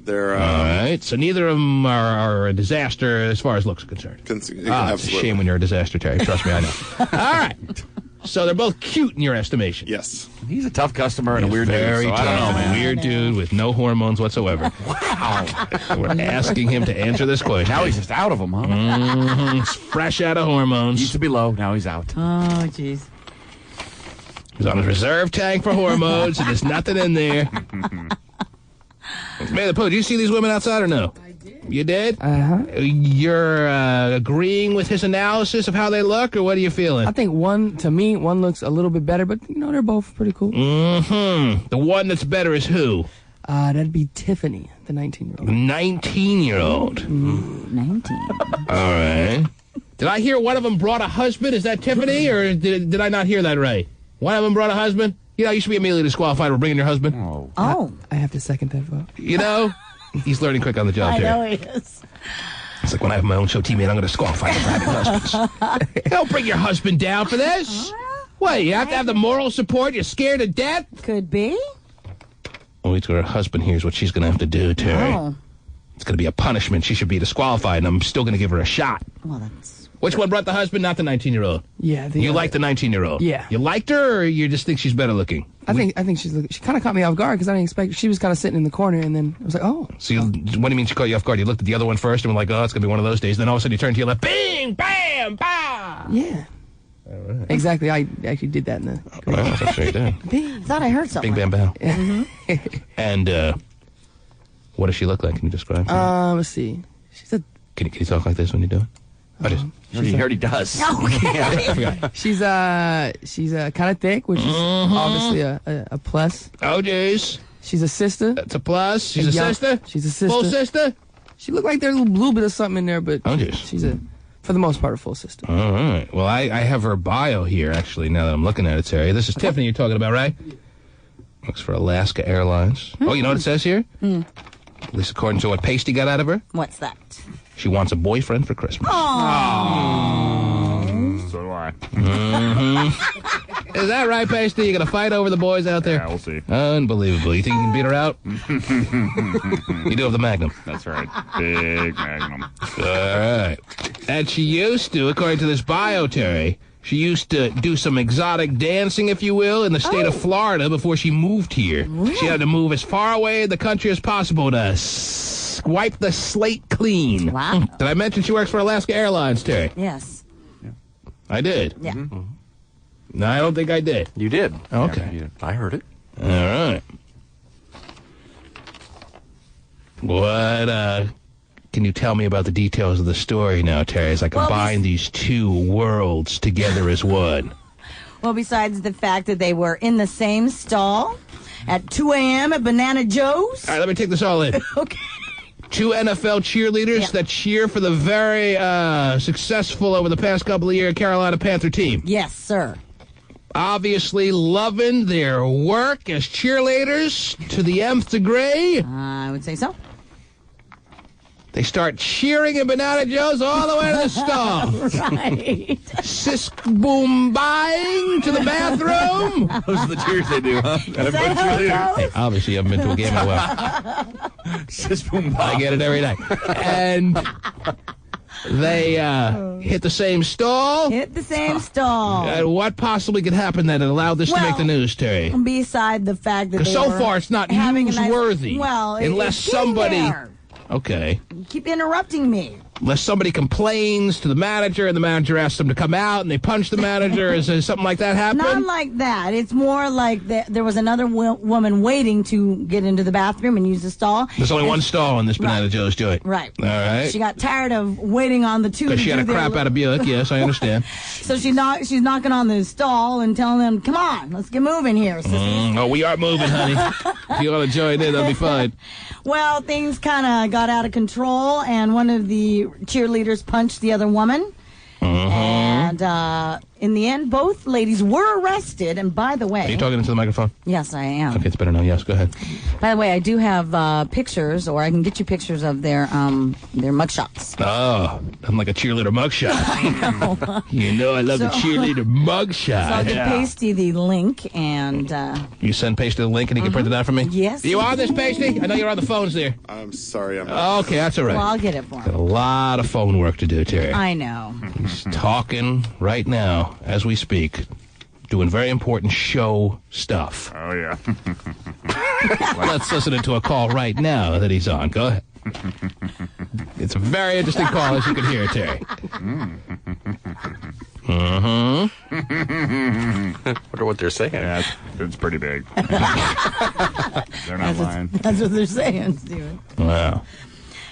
They're All right. So neither of them are a disaster as far as looks are concerned. It's a shame when you're a disaster, Terry. Trust me, I know. All right. So they're both cute in your estimation. Yes. He's a tough customer and a weird very dude. So I don't know, tough. man. Weird dude with no hormones whatsoever. Wow. We're asking him to answer this question. Now he's just out of them, huh? He's fresh out of hormones. Used to be low, now he's out. Oh, jeez. He's on his reserve tank for hormones, and there's nothing in there. Man, the Pooh, did you see these women outside or no? I did. You did? Uh-huh. You're agreeing with his analysis of how they look, or what are you feeling? I think one looks a little bit better, but, they're both pretty cool. Mm-hmm. The one that's better is who? That'd be Tiffany, the 19-year-old. 19-year-old. 19. All right. Did I hear one of them brought a husband? Is that Tiffany, or did I not hear that right? One of them brought a husband? You should be immediately disqualified for bringing your husband. Oh. I have to second that vote. He's learning quick on the job, I Terry. know he is. It's like when I have my own show teammate, I'm going to disqualify him for having husbands. Don't bring your husband down for this. What, you have to have the moral support? You're scared to death? Could be. Wait till her husband hears what she's going to have to do, Terry. Oh. It's going to be a punishment. She should be disqualified, and I'm still going to give her a shot. Well, that's... Which one brought the husband, not the 19-year-old? Yeah. You like the 19-year-old? Yeah. You liked her, or you just think she's better looking? I think she kind of caught me off guard because I didn't expect. She was kind of sitting in the corner, and then I was like, oh. So what do you mean she caught you off guard? You looked at the other one first and were like, oh, it's going to be one of those days. Then all of a sudden you turn to your left, bing, bam, bam. Yeah. All right. Exactly. I actually did that in the... Well, that's what you did. I thought I heard something. Bing, bam, bam. Mm-hmm. And what does she look like? Can you describe her? Let's see. She's a... Can you talk like this when you do it? He already does. Okay. She's kind of thick, which is obviously a plus. Oh, jeez. She's a sister. That's a plus. She's a sister? She's a sister. Full sister? She looked like there's a little bit of something in there, but she's for the most part, a full sister. All right. Well, I have her bio here, actually, now that I'm looking at it, Terry. This is Tiffany you're talking about, right? Works for Alaska Airlines. Oh, you know what it says here? At least according to what Pasty got out of her? What's that? She wants a boyfriend for Christmas. So do I. Mm-hmm. Is that right, Pasty? You gonna fight over the boys out there? Yeah, we'll see. Unbelievable. You think you can beat her out? You do have the Magnum. That's right. Big Magnum. All right. And she used to, according to this bio, Terry, she used to do some exotic dancing, if you will, in the state of Florida before she moved here. Really? She had to move as far away in the country as possible to wipe the slate clean. Wow. Did I mention she works for Alaska Airlines, Terry? Yes. I did? Yeah. No, I don't think I did. You did. Okay. Yeah, I heard it. All right. What, can you tell me about the details of the story now, Terry, as I combine these two worlds together as one? Well, besides the fact that they were in the same stall at 2 a.m. at Banana Joe's. All right, let me take this all in. Okay. Two NFL cheerleaders that cheer for the very successful over the past couple of years Carolina Panther team. Yes, sir. Obviously loving their work as cheerleaders to the nth degree. I would say so. They start cheering in Banana Joe's all the way to the stall. Right. Sisk boom buying to the bathroom. Those are the cheers they do, huh? Hey, obviously, you haven't been to a game in a while. Sisk boom I get it every night. And they hit the same stall. Hit the same stall. And what possibly could happen that allowed this to make the news, Terry? Beside the fact that Because so far it's not newsworthy. Unless somebody... There. Okay. You keep interrupting me. Unless somebody complains to the manager and the manager asks them to come out and they punch the manager. Is something like that happen? Not like that. It's more like there was another woman waiting to get into the bathroom and use the stall. There's only one stall in this Banana Joe's joint. Right. All right. She got tired of waiting on the two. Because she had a crap out of Buick. Yes, I understand. So she's knocking on the stall and telling them, "Come on, let's get moving here, sissies." Oh, we are moving, honey. If you want to join in, that'll be fine. Well, things kind of got out of control, and one of the cheerleaders punched the other woman. And in the end, both ladies were arrested. And by the way... Are you talking into the microphone? Yes, I am. Okay, it's better now. Yes, go ahead. By the way, I do have pictures, or I can get you pictures of their mugshots. Oh, I'm like a cheerleader mugshot. I know. You know I love the cheerleader mugshot. So I'll get Pasty the link, and... You send Pasty the link and he can print it out for me? Yes. Are you on this, Pasty? I know you're on the phones there. I'm sorry, I'm not. Okay, that's all right. Well, I'll get it for him. Got a lot of phone work to do, Terry. I know. He's talking right now as we speak, doing very important show stuff. Oh, yeah. Let's listen to a call right now that he's on. Go ahead. It's a very interesting call, as you can hear, Terry. Wonder what they're saying. Yeah, it's pretty big. They're not lying. That's what they're saying, Steven. Wow.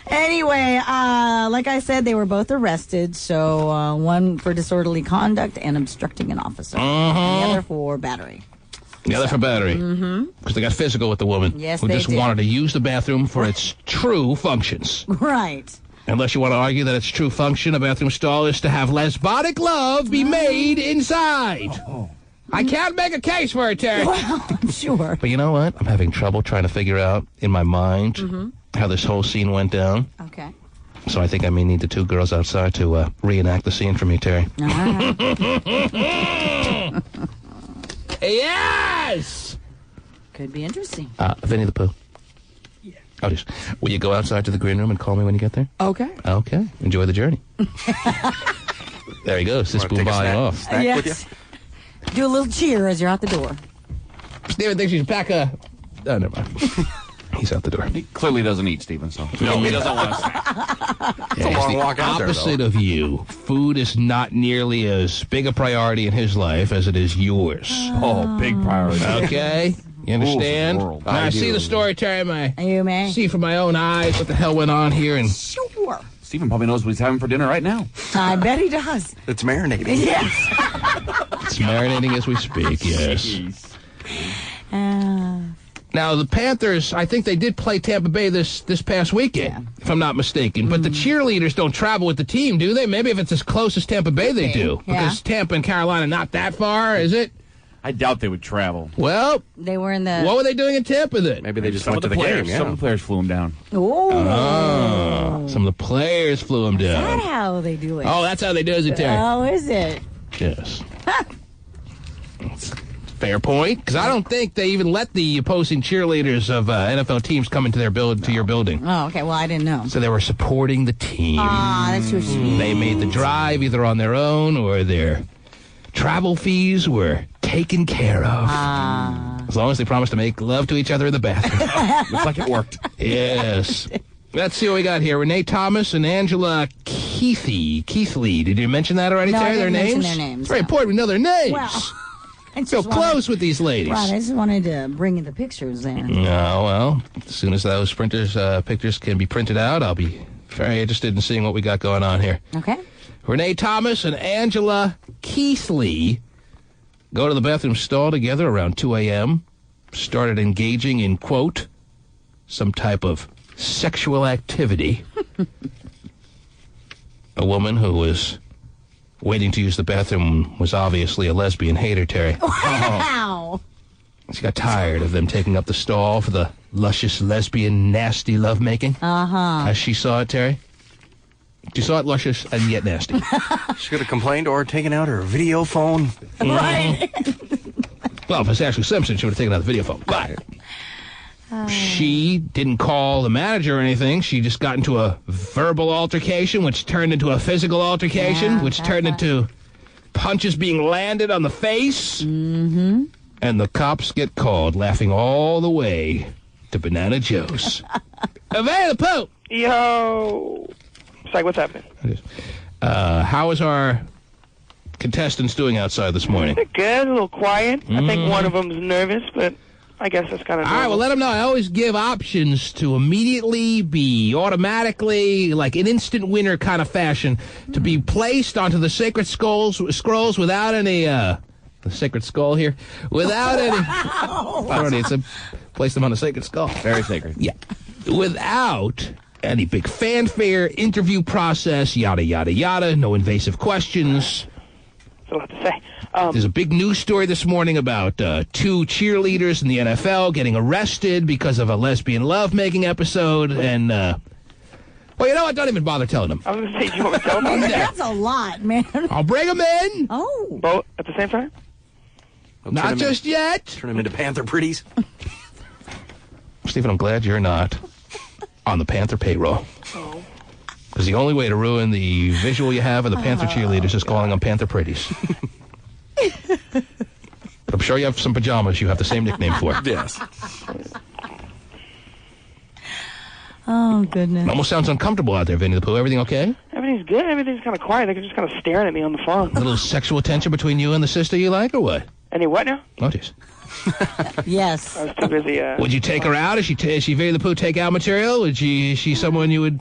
Anyway, like I said, they were both arrested. So one for disorderly conduct and obstructing an officer. And the other for battery. The other for battery. Because they got physical with the woman. Yes, who they just did. wanted to use the bathroom for its true functions. Right. Unless you want to argue that its true function, a bathroom stall, is to have lesbianic love be made inside. I can't make a case for it, Terry. Well, I'm sure. But you know what? I'm having trouble trying to figure out in my mind how this whole scene went down. Okay. So I think I may need the two girls outside to reenact the scene for me, Terry. All right. Yes! Could be interesting. Vinny the Pooh. Yeah. Oh, just, will you go outside to the green room and call me when you get there? Okay. Okay. Enjoy the journey. There he goes. This boom body off. Yes. Do a little cheer as you're out the door. Steven thinks you should pack a... Oh, never mind. He's out the door. He clearly doesn't eat, Stephen, so no, he doesn't want to say. It's a long walk out there, opposite of you. Food is not nearly as big a priority in his life as it is yours. Oh, big priority. Okay? You understand? Now, I see the story, Terry. You may. See from my own eyes what the hell went on here. And Sure. Stephen probably knows what he's having for dinner right now. I bet he does. It's marinating. Yes. It's marinating as we speak, yes. Now, the Panthers, I think they did play Tampa Bay this past weekend, if I'm not mistaken. But the cheerleaders don't travel with the team, do they? Maybe if it's as close as Tampa Bay, they do. Because Tampa and Carolina not that far, is it? I doubt they would travel. Well, they were in the... What were they doing in Tampa then? Maybe they just Some went of to the the players, game, some of the players flew them down. Oh. Some of the players flew them Is down. that how they do it? Oh, that's how they do it, Terry. Oh, is it? Yes. Fair point, because I don't think they even let the opposing cheerleaders of NFL teams come into their to your building. Oh, okay. Well, I didn't know. So they were supporting the team. That's too sweet. They made the drive either on their own or their travel fees were taken care of. As long as they promised to make love to each other in the bathroom. Looks like it worked. Yes. Let's see what we got here. Renee Thomas and Angela Keithley. Did you mention that already, No, I Terry? didn't Their mention names? their names, It's very no. important we know their names. Well, I Feel just close with these ladies. Right, I just wanted to bring you the pictures there. Oh, well, as soon as those pictures can be printed out, I'll be very interested in seeing what we got going on here. Okay. Renee Thomas and Angela Keithley go to the bathroom stall together around 2 a.m., started engaging in, quote, some type of sexual activity. A woman who was waiting to use the bathroom was obviously a lesbian hater, Terry. Wow. She got tired of them taking up the stall for the luscious, lesbian, nasty lovemaking. As she saw it, Terry. She saw it luscious and yet nasty. She could have complained or taken out her video phone. Right. Well, if it's Ashley Simpson, she would have taken out the video phone. But she didn't call the manager or anything. She just got into a verbal altercation, which turned into a physical altercation, which turned into punches being landed on the face. Mm-hmm. And the cops get called, laughing all the way to Banana Joe's. Avay the Pope! Yo! Psych, what's happening? How is our contestants doing outside this morning? They're good, a little quiet. I think one of them's nervous, but I guess that's kind of All right, well, let them know. I always give options to immediately be automatically, like an instant winner kind of fashion, to be placed onto the sacred scrolls without any, the sacred skull here, without any... I don't need to place them on the sacred skull. Very sacred. Yeah. Without any big fanfare, interview process, yada, yada, yada, no invasive questions. still have to say. There's a big news story this morning about 2 cheerleaders in the NFL getting arrested because of a lesbian lovemaking episode, and, well, you know what? Don't even bother telling them. I was going to say, do you want me to tell them? That's a lot, man. I'll bring them in. Oh. Both at the same time? Not just yet. Turn them into Panther pretties. Stephen, I'm glad you're not on the Panther payroll. Oh. Because the only way to ruin the visual you have of the Panther cheerleaders is calling them Panther pretties. But I'm sure you have some pajamas you have the same nickname for. Yes. Oh, goodness. It almost sounds uncomfortable out there, Vinny the Pooh. Everything okay? Everything's good. Everything's kind of quiet. They're just kind of staring at me on the phone. A little sexual tension between you and the sister you like, or what? Any what now? Oh, jeez. Yes. I was too busy. Would you take her out? Is she Vinny the Pooh takeout material? Is she someone you would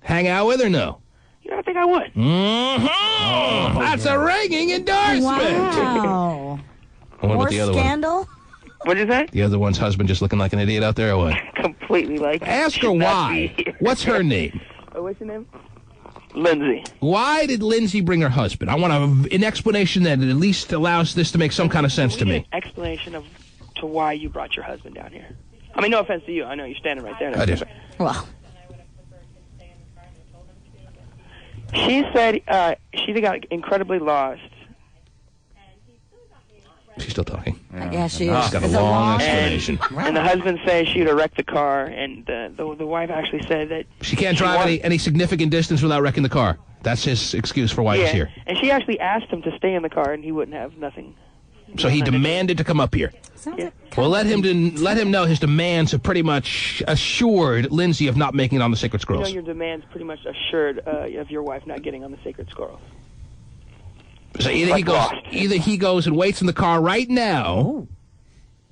hang out with, or no? You know, I think I would. Mm-hmm. That's a ringing endorsement. Wow. I wonder More what the other scandal? What did you say? The other one's husband just looking like an idiot out there, or what? Completely like. Ask her why. What's her name? What's your name? Lindsay. Why did Lindsay bring her husband? I want an explanation that at least allows this to make some kind of sense to me. An explanation to why you brought your husband down here. I mean, no offense to you. I know you're standing right there. I did. Well. She said she got incredibly lost. She's still talking. Yeah, she is. She's got a long explanation. And the husband says she'd have wrecked the car, and the wife actually said that She can't drive any significant distance without wrecking the car. That's his excuse for why he's here. And she actually asked him to stay in the car, and he wouldn't have nothing. So he demanded to come up here. Yeah. Well, let him know his demands have pretty much assured Lindsay of not making it on the Sacred You know, Scrolls. your demands pretty much assured of your wife not getting on the Sacred Scrolls. So either he goes and waits in the car right now.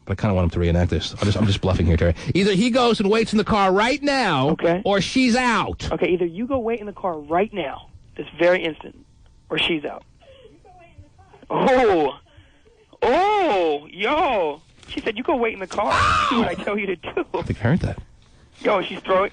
But I kind of want him to reenact this. I'm just bluffing here, Terry. Either he goes and waits in the car right now, or she's out. Okay, either you go wait in the car right now, this very instant, or she's out. Oh, yo. She said, you go wait in the car. Do what I tell you to do. I think I heard that. Yo, she's throwing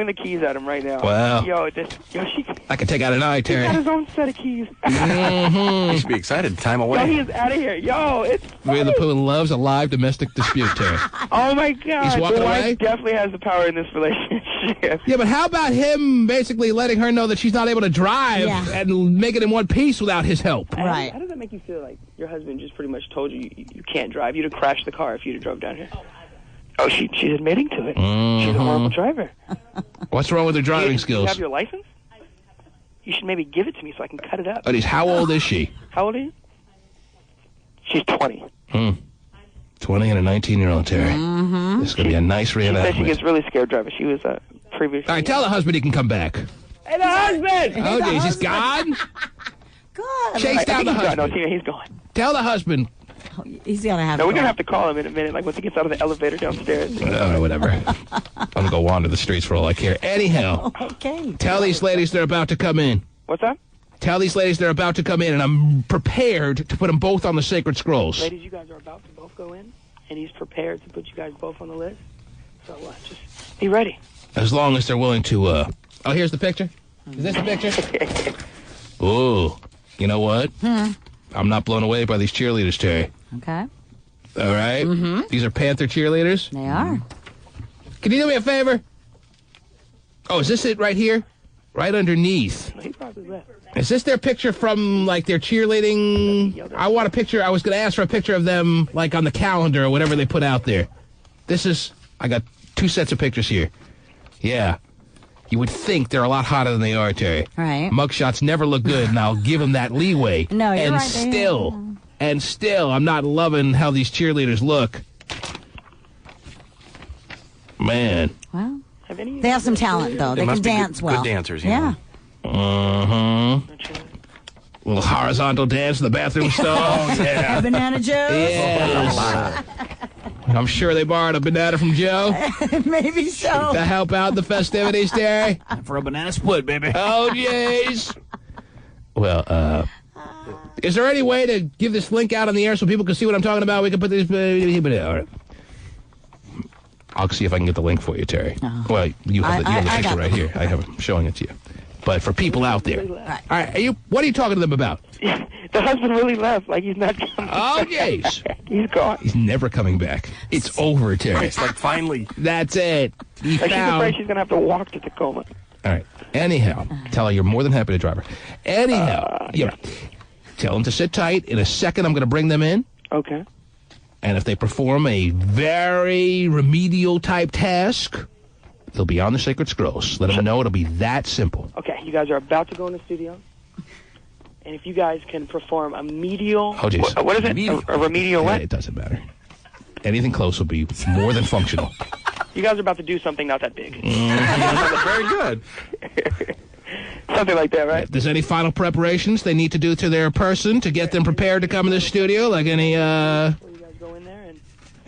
the keys at him right now. Wow. I could take out an eye, He's Terry. got his own set of keys. You should be excited. Time away. Yo, he is out of here. Yo, it's Winnie the Pooh loves a live domestic dispute, Terry. Oh, my God. He's walking the wife away? definitely has the power in this relationship. Yeah, but how about him basically letting her know that she's not able to drive and make it in one piece without his help? How does that make you feel like your husband just pretty much told you you can't drive? You'd have crashed the car if you'd have drove down here. Oh, she's admitting to it. She's a horrible driver. What's wrong with her driving Do you skills? have your license? You should maybe give it to me so I can cut it up. How old is she? How old are you? She's 20. 20 and a 19-year-old, Terry. This is going to be a nice She said she reenactment. gets really scared driving. She was previously... All right, tell the husband he can come back. Hey, the husband! Oh, geez, he's gone? God. Chase down the husband. No, Tina, he's gone. Tell the husband. He's going to have No, we're going to have to call him in a minute, like once he gets out of the elevator downstairs. Whatever. I'm going to go wander the streets for all I care. Anyhow, Okay. tell these ladies they're about to come in. What's that? Tell these ladies they're about to come in, and I'm prepared to put them both on the Sacred Scrolls. Ladies, you guys are about to both go in, and he's prepared to put you guys both on the list. So just be ready. As long as they're willing to, Oh, here's the picture. Is this the picture? Ooh. You know what? I'm not blown away by these cheerleaders, Terry. Okay. All right? These are Panther cheerleaders. They are. Can you do me a favor? Oh, is this it right here? Right underneath. He probably left. Is this their picture from, like, their cheerleading? I want a picture. I was going to ask for a picture of them, like, on the calendar or whatever they put out there. This is... I got 2 sets of pictures here. Yeah. You would think they're a lot hotter than they are, Terry. Right. Mugshots never look good, and I'll give them that leeway. No, you're and right. still, I'm not loving how these cheerleaders look. Man. Well, they have some talent, though. They can must be dance well. good dancers, yeah. Little horizontal dance in the bathroom stall. Yeah. Banana Joe? Yes. I'm sure they borrowed a banana from Joe. Maybe so. To help out the festivities, Terry. For a banana split, baby. Oh, jeez. Well, is there any way to give this link out on the air so people can see what I'm talking about? We can put this... All right. I'll see if I can get the link for you, Terry. Well, you have the picture right here. I'm showing it to you. But for people out there, all right, what are you talking to them about? The husband really left. Like, he's not coming Oh, jeez. He's gone. He's never coming back. It's over, Terry. It's like, finally. That's it. She's afraid she's going to have to walk to Tacoma. All right. Anyhow, tell her you're more than happy to drive her. Anyhow, tell them to sit tight. In a second, I'm going to bring them in. Okay. And if they perform a very remedial type task, they'll be on the Sacred Scrolls. Let them know it'll be that simple. Okay, you guys are about to go in the studio. And if you guys can perform a medial... Oh, geez. What is it? A remedial what? It doesn't matter. Anything close will be more than functional. You guys are about to do something not that big. Very good. Something like that, right? If there's any final preparations they need to do to their person to get them prepared to come in the studio, like any,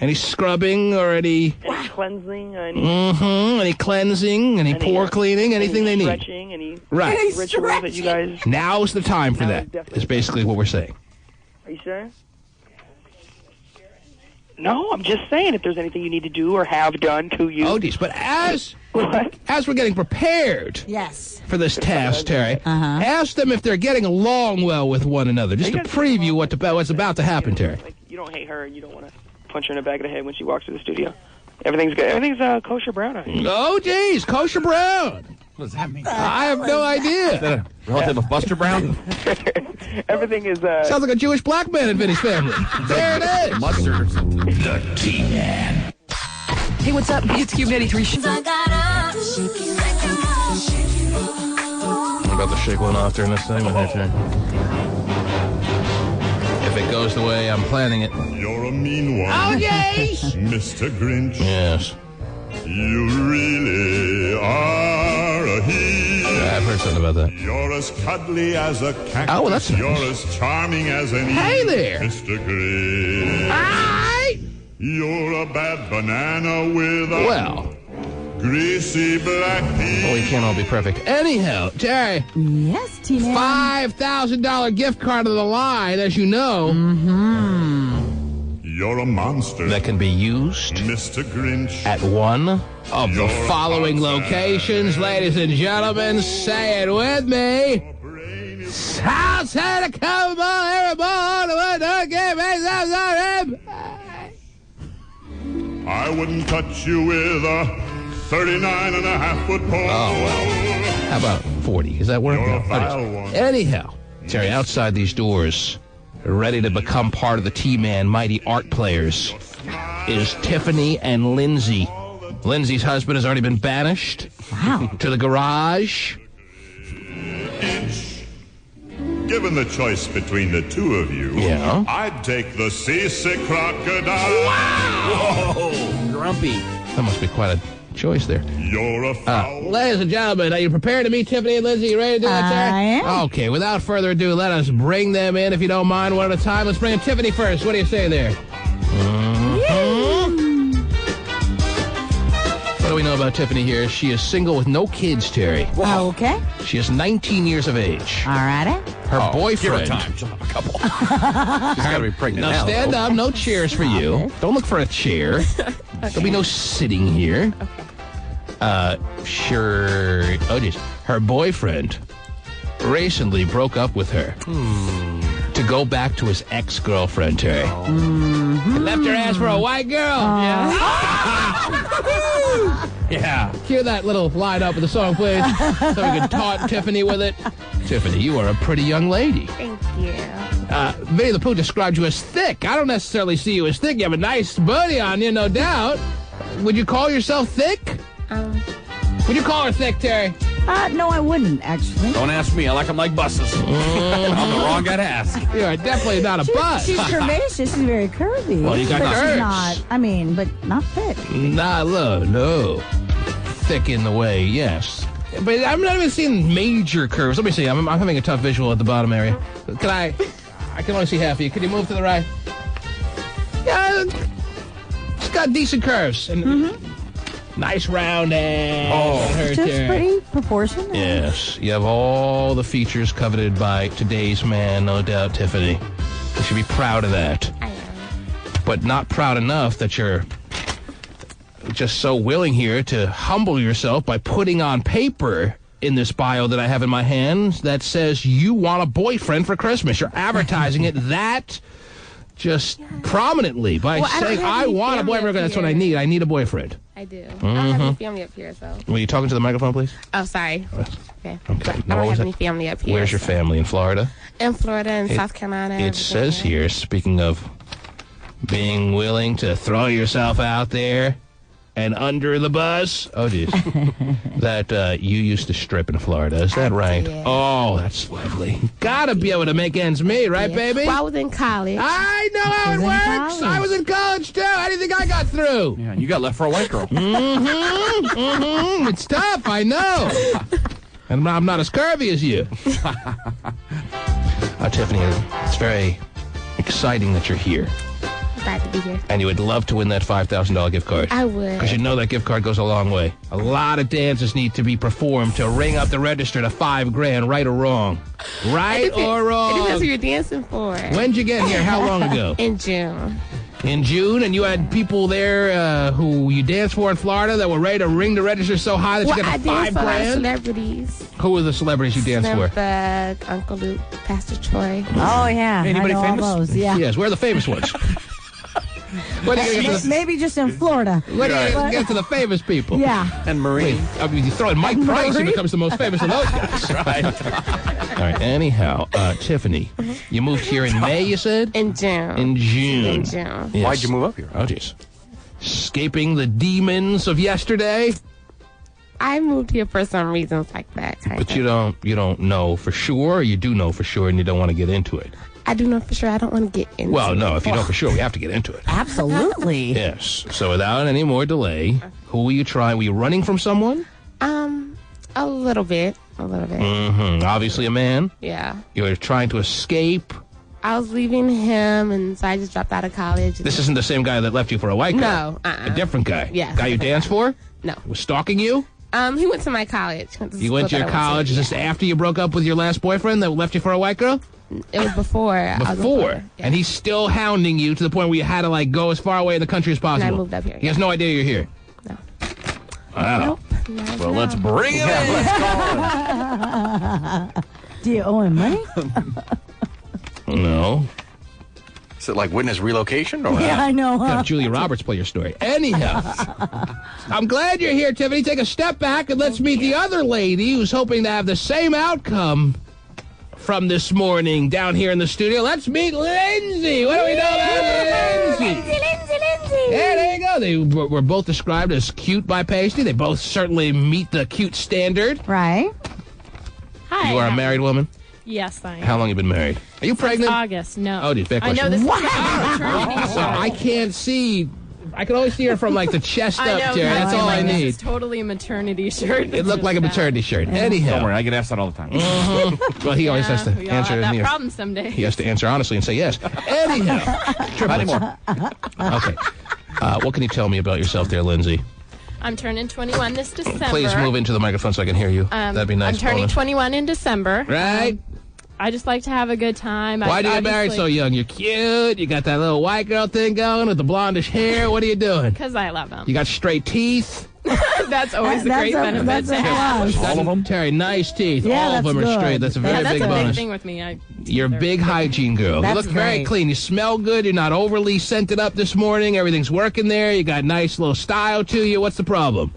any scrubbing or any cleansing, any cleansing, any pore cleaning, anything they need. Stretching, any Right. rituals that you guys... Now's the time for that, is basically what we're saying. Are you sure? No, I'm just saying if there's anything you need to do or have done to you. Oh, geez, but as we're getting prepared for this task, Terry, ask them if they're getting along well with one another, just to preview what's about to happen, Terry. Like, you don't hate her and you don't want to punch her in the back of the head when she walks through the studio. Everything's good. Everything's kosher brown. Oh, geez, kosher brown. What does that mean? I have no idea. Is that a relative of Buster Brown? Everything is... Sounds like a Jewish black man in Vinny's family. There it is. Mustard or something. The T-Man. Hey, what's up? It's Cube 83. I'm about to shake one off during this segment here, Terry. If it goes the way I'm planning it. You're a mean one. Oh, yes! Mr. Grinch. Yes. You really are a he. Yeah, I've heard something about that. You're as cuddly as a cactus. Oh, well, that's nice. You're as charming as an Hey there. Mr. Grinch. Hi. You're a bad banana with a greasy black pea. Oh, we can't all be perfect. Anyhow, Terry. Yes, T-Man. $5,000 gift card of the line, as you know. You're a monster. That can be used Mr. Grinch. at one of the following locations. Ladies and gentlemen, say it with me. South Santa Cobalt, I wouldn't touch you with a 39.5-foot pole. Oh, well. How about 40? Is that worth You're a it? vile one. Anyhow, Terry, outside these doors, ready to become part of the T-Man Mighty Art Players, is Tiffany and Lindsay. Lindsay's husband has already been banished to the garage. Given the choice between the two of you, I'd take the seasick crocodile. Wow! Whoa, grumpy. That must be quite a choice there. You're a foul. Ladies and gentlemen, are you prepared to meet Tiffany and Lindsay? You ready to do that, Terry? I am. Okay, without further ado, let us bring them in, if you don't mind, one at a time. Let's bring in Tiffany first. What do you say there? What do we know about Tiffany here? She is single with no kids, Terry. Oh, okay. She is 19 years of age. All righty. Her boyfriend. Give her time. She'll have a couple. She's got to be pregnant Now stand up. No chairs for you. Don't look for a chair. There'll be no sitting here. Sure. Oh, geez. Her boyfriend recently broke up with her to go back to his ex-girlfriend, Terry. Left her ass for a white girl. Yeah. Cue that little line up with the song, please, so we can taunt Tiffany with it. Tiffany, you are a pretty young lady. Thank you. Winnie the Pooh described you as thick. I don't necessarily see you as thick. You have a nice booty on you, no doubt. Would you call yourself thick? Would you call her thick, Terry? No, I wouldn't, actually. Don't ask me. I like them like buses. I'm the wrong guy to ask. You are definitely not a bus. She's curvaceous. She's very curvy. Well, you got but curves. she's not. I mean, but not thick. No. Thick in the way, yes. But I'm not even seeing major curves. Let me see. I'm having a tough visual at the bottom area. I can only see half of you. Can you move to the right? Yeah, it's got decent curves. And nice round ass. Just pretty proportionate. Yes. You have all the features coveted by today's man, no doubt, Tiffany. You should be proud of that. I am. But not proud enough that you're just so willing here to humble yourself by putting on paper in this bio that I have in my hands that says you want a boyfriend for Christmas. You're advertising it that just prominentely by saying, I want a boyfriend. That's what I need. I need a boyfriend. I do. I don't have any family up here, so. Were you talking to the microphone, please? Oh, sorry. Okay. Okay. I don't have any family up here. Where's your family? In Florida? In Florida and South Carolina. It says here, speaking of being willing to throw yourself out there and under the bus, that you used to strip in Florida. Is that right? Yeah. Oh, that's lovely. Gotta be able to make ends meet, right, baby? Well, I was in college. I know how it works. I was in college, too. How do you think I got through? Yeah, you got left for a white girl. It's tough, I know. And I'm not as curvy as you. Tiffany, it's very exciting that you're here. Glad to be here. And you would love to win that $5,000 gift card. I would. Because you know that gift card goes a long way. A lot of dances need to be performed to ring up the register to $5,000, right or wrong. Right or wrong? It depends who you're dancing for. When'd you get here? How long ago? In June. In June, and you had people there who you danced for in Florida that were ready to ring the register so high that you got the $5,000? I danced for a lot of celebrities. Who were the celebrities you danced for? Slimebug, Uncle Luke, Pastor Troy. Oh, yeah. Anybody I know famous? all those, yeah. Yes, where are the famous ones? Maybe just in Florida. What do you get to the famous people? Yeah. And Marie. I mean, you throw in Mike Price, who becomes the most famous of those guys. Right. All right, anyhow, Tiffany, you moved here in May, you said? In June. In June. In June. Yes. Why'd you move up here? Oh, jeez. Escaping the demons of yesterday? I moved here for some reasons like that. But you don't know for sure, or you do know for sure, and you don't want to get into it? I do know for sure. I don't want to get into it. Well, no, if you know for sure, we have to get into it. Absolutely. Yes. So without any more delay, who were you trying? Were you running from someone? A little bit. Obviously a man. Yeah. You were trying to escape. I was leaving him, and so I just dropped out of college. This isn't the same guy that left you for a white girl. No. A different guy. Yes. Guy you danced for? No. Was stalking you? He went to my college. You went to your college. Is this after you broke up with your last boyfriend that left you for a white girl? It was before. Before? Yeah. And he's still hounding you to the point where you had to, go as far away in the country as possible. And I moved up here. He has no idea you're here? No. Wow. Nope. Well, let's bring him in. Let's call him. Do you owe him money? No. Is it like witness relocation? Or Yeah, I know. Have Julia Roberts play your story. Anyhow, I'm glad you're here, Tiffany. Take a step back and let's meet the other lady who's hoping to have the same outcome from this morning down here in the studio. Let's meet Lindsay. What do we know about Lindsay? Lindsay. Yeah, there you go. They were both described as cute by Pasty. They both certainly meet the cute standard. Right. Hi. You are a married woman? Yes, I am. How long have you been married? Are you pregnant? August, no. Oh, dude, bad I question. know this is maternity So I can't see. I can only see her from the chest I up, know, Terry. That's all I This need. is totally a maternity shirt. It looked like a maternity shirt. Anyhow. Don't worry, I get asked that all the time. Well, he always has to we all answer. have that problem someday. He has to answer honestly and say yes. Anyhow. Not anymore. Okay. What can you tell me about yourself there, Lindsay? I'm turning 21 this December. Please move into the microphone so I can hear you. That'd be nice. I'm turning bonus. 21 in December. Right. I just like to have a good time. Why do you get married so young? You're cute. You got that little white girl thing going with the blondish hair. What are you doing? Because I love them. You got straight teeth. That's always a great benefit to have. All of them? Terry, nice teeth. Yeah, all of them are that's straight. good. That's a very big That's a bonus. big thing with me. You're a big hygiene girl. That's You look very great. clean. You smell good. You're not overly scented up this morning. Everything's working there. You got nice little style to you. What's the problem?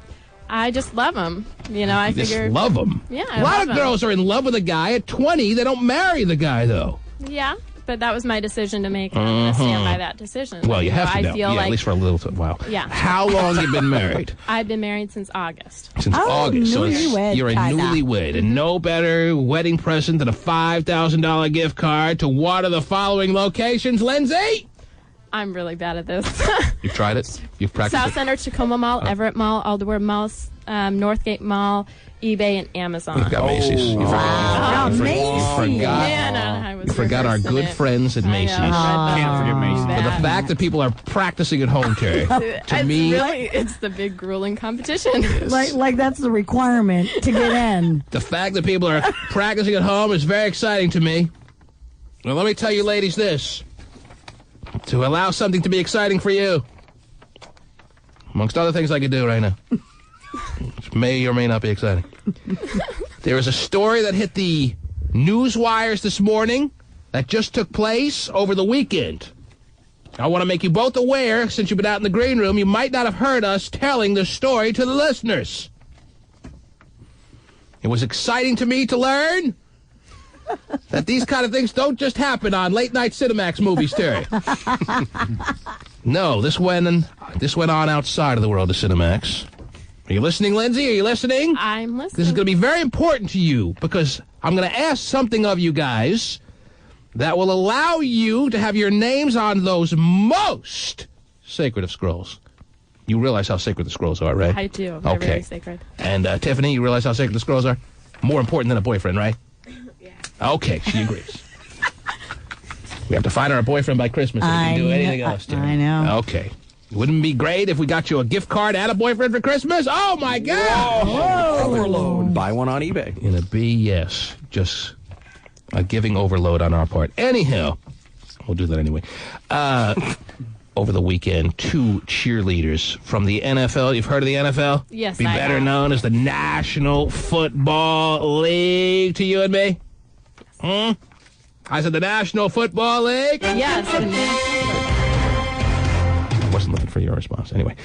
I just love them. I You just figure. love them. Yeah, A lot of love 'em. girls are in love with a guy at 20. They don't marry the guy, though. Yeah, but that was my decision to make. And I'm going to stand by that decision. Well, you have to I know. feel Yeah, like at least for a little while. Yeah. How long have you been married? I've been married since August. Since August. So newlywed, you're a kinda. newlywed. And no better wedding present than a $5,000 gift card to one of the following locations. Lindsay? I'm really bad at this. You've tried it? You've practiced South it? Center, Tacoma Mall, Everett Mall, Alderwood Mall, Northgate Mall, eBay, and Amazon. You've got Macy's. You forgot, Man, I was you forgot our reversing good it. friends at Macy's. Can't forget Macy's. But the fact that people are practicing at home, Terry, to It's me, really, it's the big grueling competition. Like that's the requirement to get in. the fact that people are practicing at home is very exciting to me. Well, let me tell you ladies this. To allow something to be exciting for you, amongst other things I could do right now, which may or may not be exciting. There was a story that hit the news wires this morning that just took place over the weekend. I want to make you both aware, since you've been out in the green room, you might not have heard us telling the story to the listeners. It was exciting to me to learn that these kind of things don't just happen on late-night Cinemax movies, Terry. No, this went on outside of the world of Cinemax. Are you listening, Lindsay? Are you listening? I'm listening. This is going to be very important to you because I'm going to ask something of you guys that will allow you to have your names on those most sacred of scrolls. You realize how sacred the scrolls are, right? I do. They're very sacred. And Tiffany, you realize how sacred the scrolls are? More important than a boyfriend, right? Yeah. Okay, she agrees. We have to find her a boyfriend by Christmas so we can do anything else, Tiffany. I know. Okay. Wouldn't it be great if we got you a gift card and a boyfriend for Christmas? Oh, my God! Whoa. Overload. Buy one on eBay. In a B, yes. Just a giving overload on our part. Anyhow, we'll do that anyway. Over the weekend, 2 cheerleaders from the NFL. You've heard of the NFL? Yes, Be better known as the National Football League to you and me? I said the National Football League? Yes. I wasn't looking for your response. Anyway.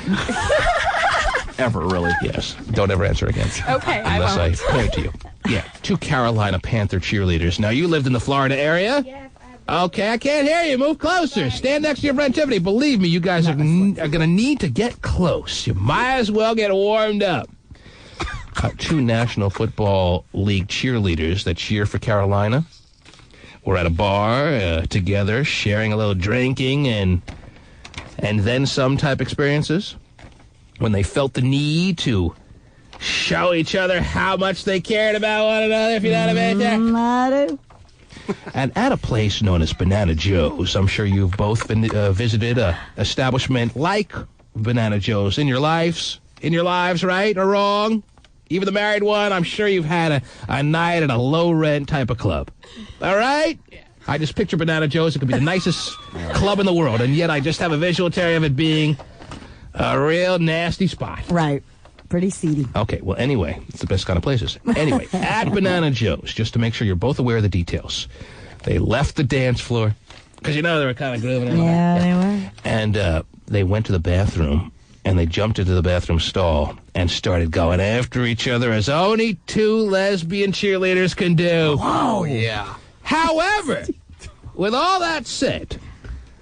Ever, really? Yes. Don't ever answer again. Okay, Unless I won't. point to you. Yeah, 2 Carolina Panther cheerleaders. Now, you lived in the Florida area? Yes. Okay, I can't hear you. Move closer. Stand next to your friend Tiffany. Believe me, you guys are going to need to get close. You might as well get warmed up. 2 National Football League cheerleaders that cheer for Carolina were at a bar together, sharing a little drinking and then some type experiences when they felt the need to show each other how much they cared about one another, if you know what I mean. I do. And at a place known as Banana Joe's, I'm sure you've both been visited a establishment like Banana Joe's in your lives, right or wrong? Even the married one, I'm sure you've had a night at a low-rent type of club. All right? I just picture Banana Joe's. It could be the nicest club in the world, and yet I just have a visual, Terry, of it being a real nasty spot. Right. Pretty seedy. Okay, well, anyway, it's the best kind of places. Anyway, at Banana Joe's, just to make sure you're both aware of the details, they left the dance floor, because, you know, they were kind of grooving. Yeah, they were. And they went to the bathroom, and they jumped into the bathroom stall and started going after each other as only 2 lesbian cheerleaders can do. Oh, yeah. However, with all that said,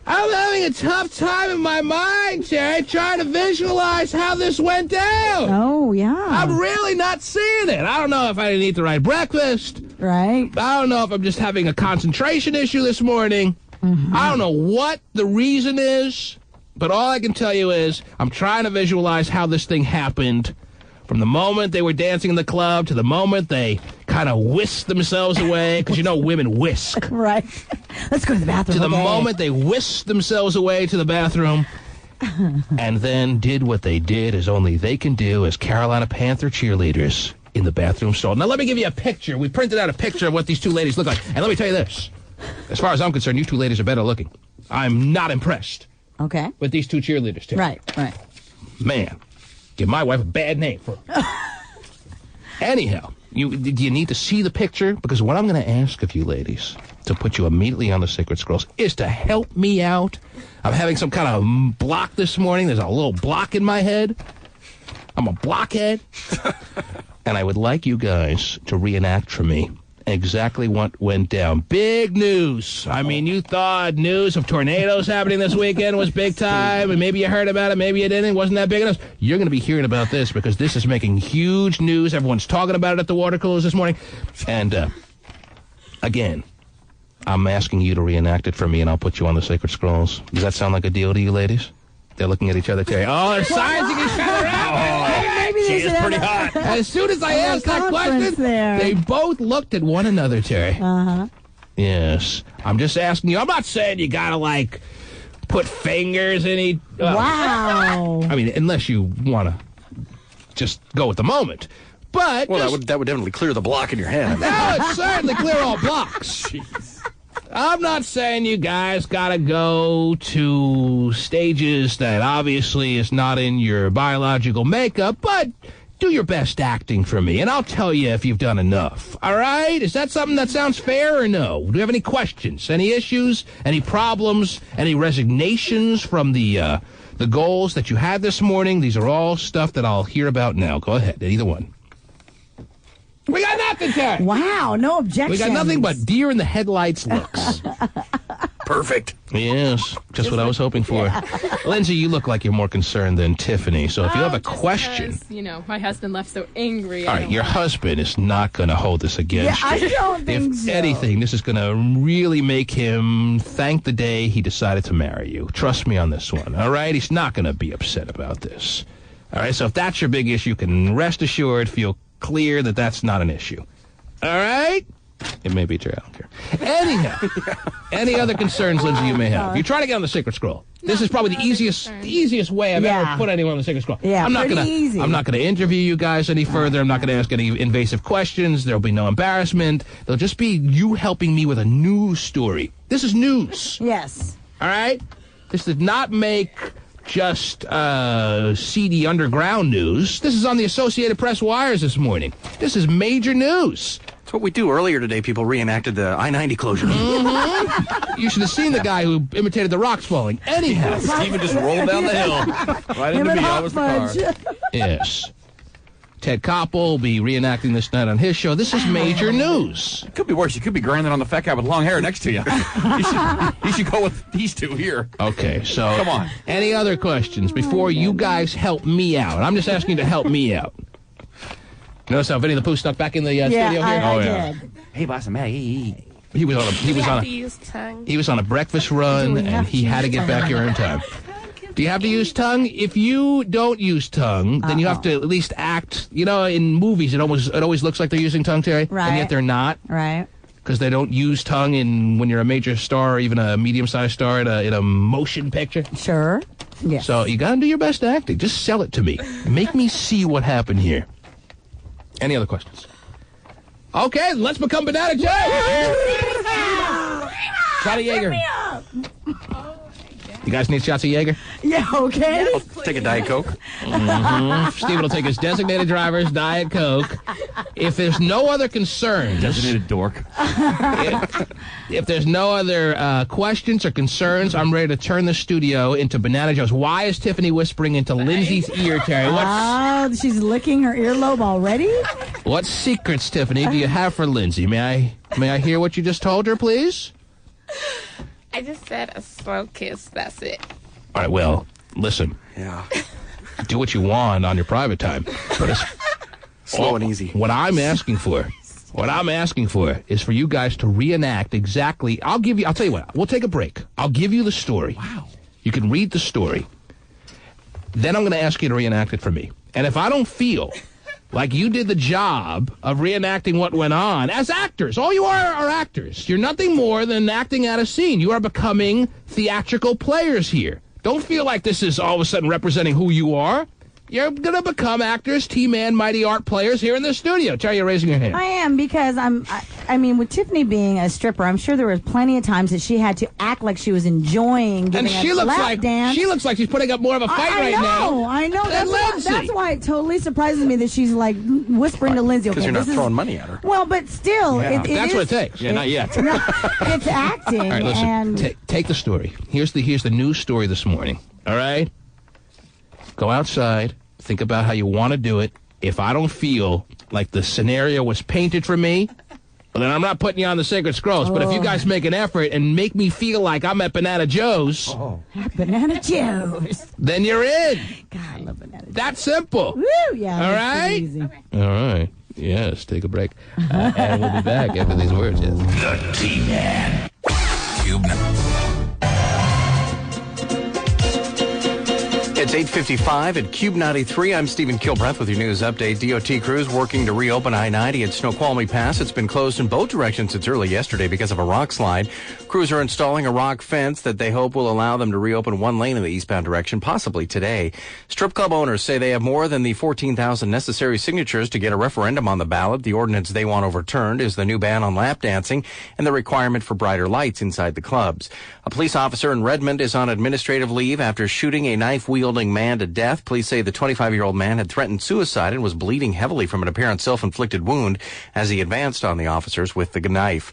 I'm having a tough time in my mind, Terry, trying to visualize how this went down. Oh, yeah. I'm really not seeing it. I don't know if I didn't eat the right breakfast. Right. I don't know if I'm just having a concentration issue this morning. Mm-hmm. I don't know what the reason is, but all I can tell you is I'm trying to visualize how this thing happened. From the moment they were dancing in the club to the moment they kind of whisked themselves away, because you know women whisk. Right. Let's go to the bathroom. To the moment they whisked themselves away to the bathroom and then did what they did as only they can do as Carolina Panther cheerleaders in the bathroom stall. Now, let me give you a picture. We printed out a picture of what these 2 ladies look like. And let me tell you this. As far as I'm concerned, you 2 ladies are better looking. I'm not impressed. Okay. With these 2 cheerleaders, too. Right. Man. Give my wife a bad name for it. Anyhow, do you need to see the picture? Because what I'm going to ask of you ladies to put you immediately on the Sacred Scrolls is to help me out. I'm having some kind of block this morning. There's a little block in my head. I'm a blockhead. And I would like you guys to reenact for me exactly what went down. Big news. I mean, you thought news of tornadoes happening this weekend was big time, and maybe you heard about it, maybe you didn't. It wasn't that big enough. You're going to be hearing about this because this is making huge news. Everyone's talking about it at the water coolers this morning. And, again, I'm asking you to reenact it for me, and I'll put you on the Sacred Scrolls. Does that sound like a deal to you ladies? They're looking at each other, Terry. Oh, they're sizing each other out. She is pretty hot. As soon as I asked that question, they both looked at one another, Terry. Uh-huh. Yes. I'm just asking you. I'm not saying you gotta, like, put fingers in each... Wow. I mean, unless you want to just go with the moment. But... Well, that would definitely clear the block in your head. No, it certainly clear all blocks. Jeez. I'm not saying you guys gotta go to stages that obviously is not in your biological makeup, but do your best acting for me, and I'll tell you if you've done enough. All right? Is that something that sounds fair or no? Do you have any questions, any issues, any problems, any resignations from the goals that you had this morning? These are all stuff that I'll hear about now. Go ahead, either one. We got nothing, Terry. Wow, no objections. We got nothing but deer in the headlights looks. Perfect. Yes, just what I was hoping for. Yeah. Lindsay, you look like you're more concerned than Tiffany, so if you have a question... Because, my husband left so angry. All right, your husband is not going to hold this against you. I don't think so. If anything, this is going to really make him thank the day he decided to marry you. Trust me on this one, all right? He's not going to be upset about this. All right, so if that's your big issue, you can rest assured, feel clear that that's not an issue. All right? It may be true. I don't care. Anyhow, any other concerns, Lindsay, you may have? You try to get on the Secret Scroll. This is probably the easiest way I've ever put anyone on the Secret Scroll. Yeah, I'm not easy. I'm not gonna interview you guys any further. I'm not gonna ask any invasive questions. There'll be no embarrassment. There'll just be you helping me with a news story. This is news. Yes. All right? This did not make just seedy underground news. This is on the Associated Press wires this morning. This is major news. That's what we do. Earlier today, people reenacted the I-90 closure. Mm-hmm. You should have seen the guy who imitated the rocks falling. Anyhow. Steven just rolled down the hill. Right into me. I was the car. Yes. Ted Koppel will be reenacting this night on his show. This is major news. It could be worse. You could be grinding on the fat guy with long hair next to you. You should go with these two here. Okay, so come on. Any other questions before you guys help me out? I'm just asking you to help me out. Notice how Vinny the Pooh stuck back in the studio here? I did. Hey, boss, I'm He was on a breakfast run, and he had to get back here in time. Do you have to use tongue? If you don't use tongue, then you have to at least act. In movies, it always looks like they're using tongue, Terry, right? And yet they're not, right? Because they don't use tongue when you're a major star or even a medium-sized star in a motion picture. Sure. Yes. So you got to do your best acting. Just sell it to me. Make me see what happened here. Any other questions? Okay, let's become Banana Joe. Shot of Jaeger. You guys need shots of Jaeger? Yeah, okay. I'll take a Diet Coke. Mm-hmm. Steven will take his designated driver's Diet Coke. If there's no other concerns... Designated dork. If there's no other questions or concerns, I'm ready to turn the studio into Banana Joe's. Why is Tiffany whispering into Lindsay's ear, Terry? Oh, she's licking her earlobe already? What secrets, Tiffany, do you have for Lindsay? May I hear what you just told her, please? I just said a slow kiss. That's it. All right, well, listen. Yeah. Do what you want on your private time. But it's slow and easy. What I'm asking for is for you guys to reenact exactly. I'll tell you what. We'll take a break. I'll give you the story. Wow. You can read the story. Then I'm going to ask you to reenact it for me. And if I don't feel like you did the job of reenacting what went on, as actors, all you are actors. You're nothing more than acting out a scene. You are becoming theatrical players here. Don't feel like this is all of a sudden representing who you are. You're going to become actors, T-Man, mighty art players here in the studio. Terry, you're raising your hand. I am, because I mean, with Tiffany being a stripper, I'm sure there was plenty of times that she had to act like she was enjoying giving a lap dance. She looks like she's putting up more of a fight right now. I know. That's why it totally surprises me that she's like whispering to Lindsay. Because you're not throwing money at her. Well, but still, that's what it takes. Yeah, not yet. It's acting. All right, listen. And take the story. Here's the news story this morning. All right? Go outside. Think about how you want to do it. If I don't feel like the scenario was painted for me, well, then I'm not putting you on the Sacred Scrolls. But if you guys make an effort and make me feel like I'm at Banana Joe's... Banana Joe's. Then you're in. God, I love Banana Joe's. That's simple. Woo, yeah. All right? Easy. All right. Yes, take a break. And we'll be back after these words. Yes. The T-Man. Cube. It's 8:55 at Cube 93. I'm Stephen Kilbreth with your news update. DOT crews working to reopen I-90 at Snoqualmie Pass. It's been closed in both directions since early yesterday because of a rock slide. Crews are installing a rock fence that they hope will allow them to reopen one lane in the eastbound direction, possibly today. Strip club owners say they have more than the 14,000 necessary signatures to get a referendum on the ballot. The ordinance they want overturned is the new ban on lap dancing and the requirement for brighter lights inside the clubs. A police officer in Redmond is on administrative leave after shooting a knife-wielding strangling man to death. Police say the 25-year-old man had threatened suicide and was bleeding heavily from an apparent self-inflicted wound as he advanced on the officers with the knife.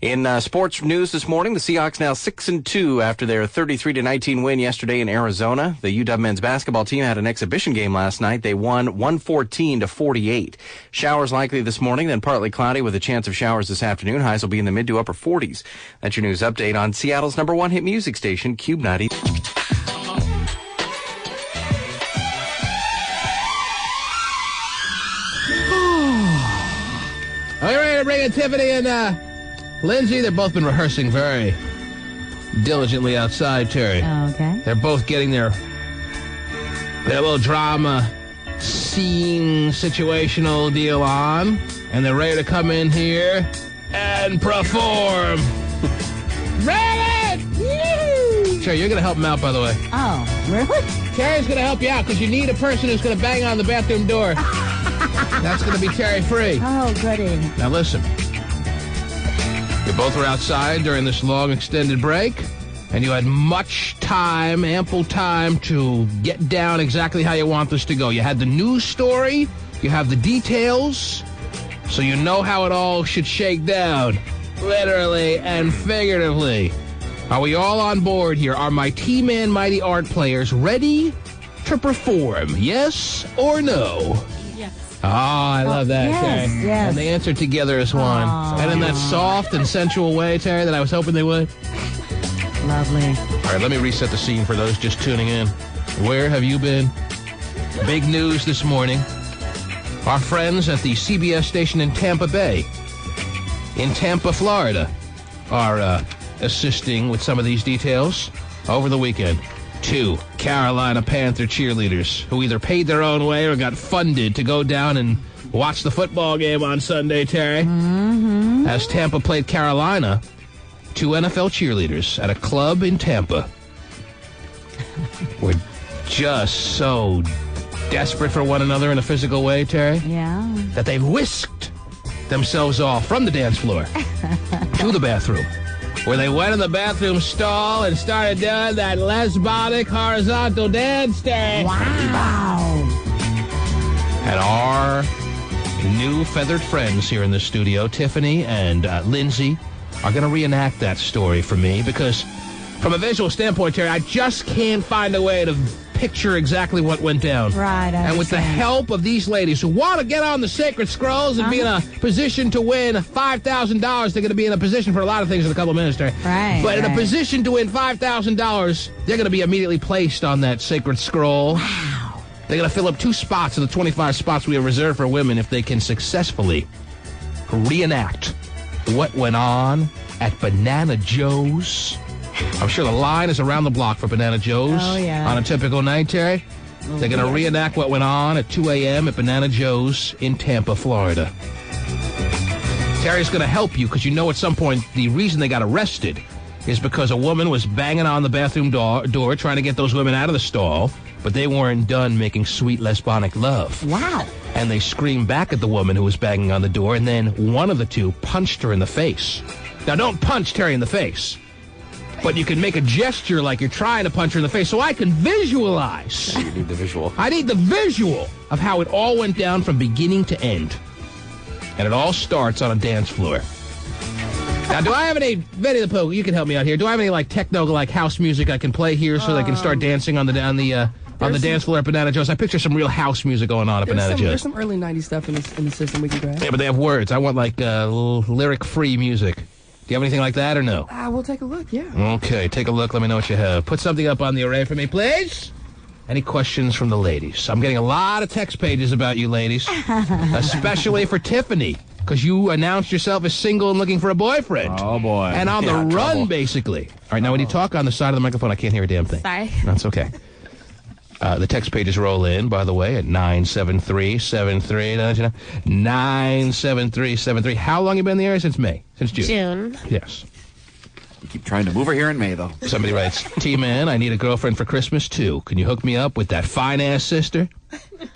In sports news this morning, the Seahawks now 6-2 after their 33-19 win yesterday in Arizona. The UW men's basketball team had an exhibition game last night. They won 114-48. Showers likely this morning, then partly cloudy with a chance of showers this afternoon. Highs will be in the mid to upper 40s. That's your news update on Seattle's #1 hit music station, Cube 90. Are you ready to bring in Tiffany and Lindsay? They've both been rehearsing very diligently outside, Terry. Okay. They're both getting their little drama scene situational deal on, and they're ready to come in here and perform. Ready? Terry, you're going to help them out, by the way. Oh, really? Terry's going to help you out because you need a person who's going to bang on the bathroom door. That's going to be Terry Free. Oh, goody. Now listen. You both were outside during this long extended break, and you had much time, ample time to get down exactly how you want this to go. You had the news story, you have the details, so you know how it all should shake down, literally and figuratively. Are we all on board here? Are my T-Man Mighty Art players ready to perform? Yes or no? Oh, I love that, yes, Terry. yes. And they answered together as one. Aww. And in that soft and sensual way, Terry, that I was hoping they would. Lovely. All right, let me reset the scene for those just tuning in. Where have you been? Big news this morning. Our friends at the CBS station in Tampa Bay, in Tampa, Florida, are assisting with some of these details over the weekend. 2 Carolina Panther cheerleaders who either paid their own way or got funded to go down and watch the football game on Sunday, Terry. Mm-hmm. As Tampa played Carolina, 2 NFL cheerleaders at a club in Tampa were just so desperate for one another in a physical way, Terry, that they whisked themselves off from the dance floor to the bathroom, where they went in the bathroom stall and started doing that lesbonic horizontal dance, Terry. Wow. And our new feathered friends here in the studio, Tiffany and Lindsay, are going to reenact that story for me because from a visual standpoint, Terry, I just can't find a way to picture exactly what went down. Right, and with the help of these ladies who want to get on the Sacred Scrolls and be in a position to win $5,000, they're going to be in a position for a lot of things in a couple of minutes, Terry. Right. But in a position to win $5,000, they're going to be immediately placed on that Sacred Scroll. Wow. They're going to fill up 2 spots of the 25 spots we have reserved for women if they can successfully reenact what went on at Banana Joe's. I'm sure the line is around the block for Banana Joe's on a typical night, Terry. They're going to reenact what went on at 2 a.m. at Banana Joe's in Tampa, Florida. Terry's going to help you because you know at some point the reason they got arrested is because a woman was banging on the bathroom door trying to get those women out of the stall, but they weren't done making sweet lesbonic love. Wow. And they screamed back at the woman who was banging on the door, and then one of the 2 punched her in the face. Now, don't punch Terry in the face, but you can make a gesture like you're trying to punch her in the face so I can visualize. You need the visual. I need the visual of how it all went down from beginning to end. And it all starts on a dance floor. Now, do I have any, Betty the Pooh, you can help me out here. Do I have any, like, techno, like, house music I can play here so they can start dancing on the dance floor at Banana Joe's? I picture some real house music going on at Banana Joe's. There's some early 90s stuff in the system we can grab. Yeah, but they have words. I want, like, lyric-free music. Do you have anything like that or no? We'll take a look, yeah. Okay, take a look. Let me know what you have. Put something up on the array for me, please. Any questions from the ladies? I'm getting a lot of text pages about you ladies, especially for Tiffany, because you announced yourself as single and looking for a boyfriend. Oh, boy. And on the run, trouble. Basically. All right, now when you talk on the side of the microphone, I can't hear a damn thing. Sorry. That's okay. The text pages roll in, by the way, at 97373. 97373. How long you been in the area? Since May? Since June? June. Yes. We keep trying to move her here in May, though. Somebody writes, T-Man, I need a girlfriend for Christmas, too. Can you hook me up with that fine-ass sister? Is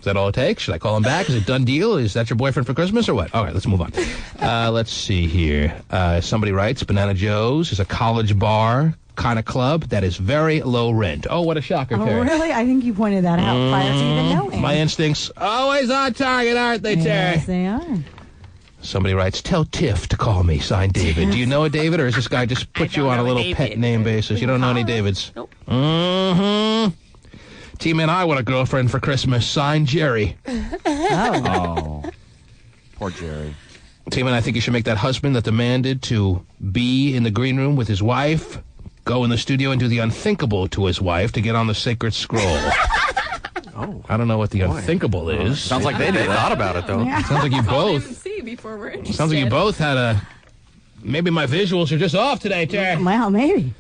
that all it takes? Should I call him back? Is it done deal? Is that your boyfriend for Christmas or what? All right, let's move on. Let's see here. Somebody writes, Banana Joe's is a college bar kind of club that is very low rent. Oh, what a shocker, Oh, Terry. really? I think you pointed that out prior to even knowing. My instincts always on target, aren't they, Terry? Yes, they are. Somebody writes, tell Tiff to call me, signed David. Do you know a David, or is this guy just put you on a little pet name basis? You don't know any Davids? Nope. Mm-hmm. T-Man, I want a girlfriend for Christmas, signed Jerry. Oh. Poor Jerry. T-Man, I think you should make that husband that demanded to be in the green room with his wife, go in the studio and do the unthinkable to his wife to get on the sacred scroll. Oh. I don't know what the unthinkable is. Sounds like they thought about it, though. Yeah. Sounds like you both. See before we're Sounds like you both had a... Maybe my visuals are just off today, Terry. Well, maybe.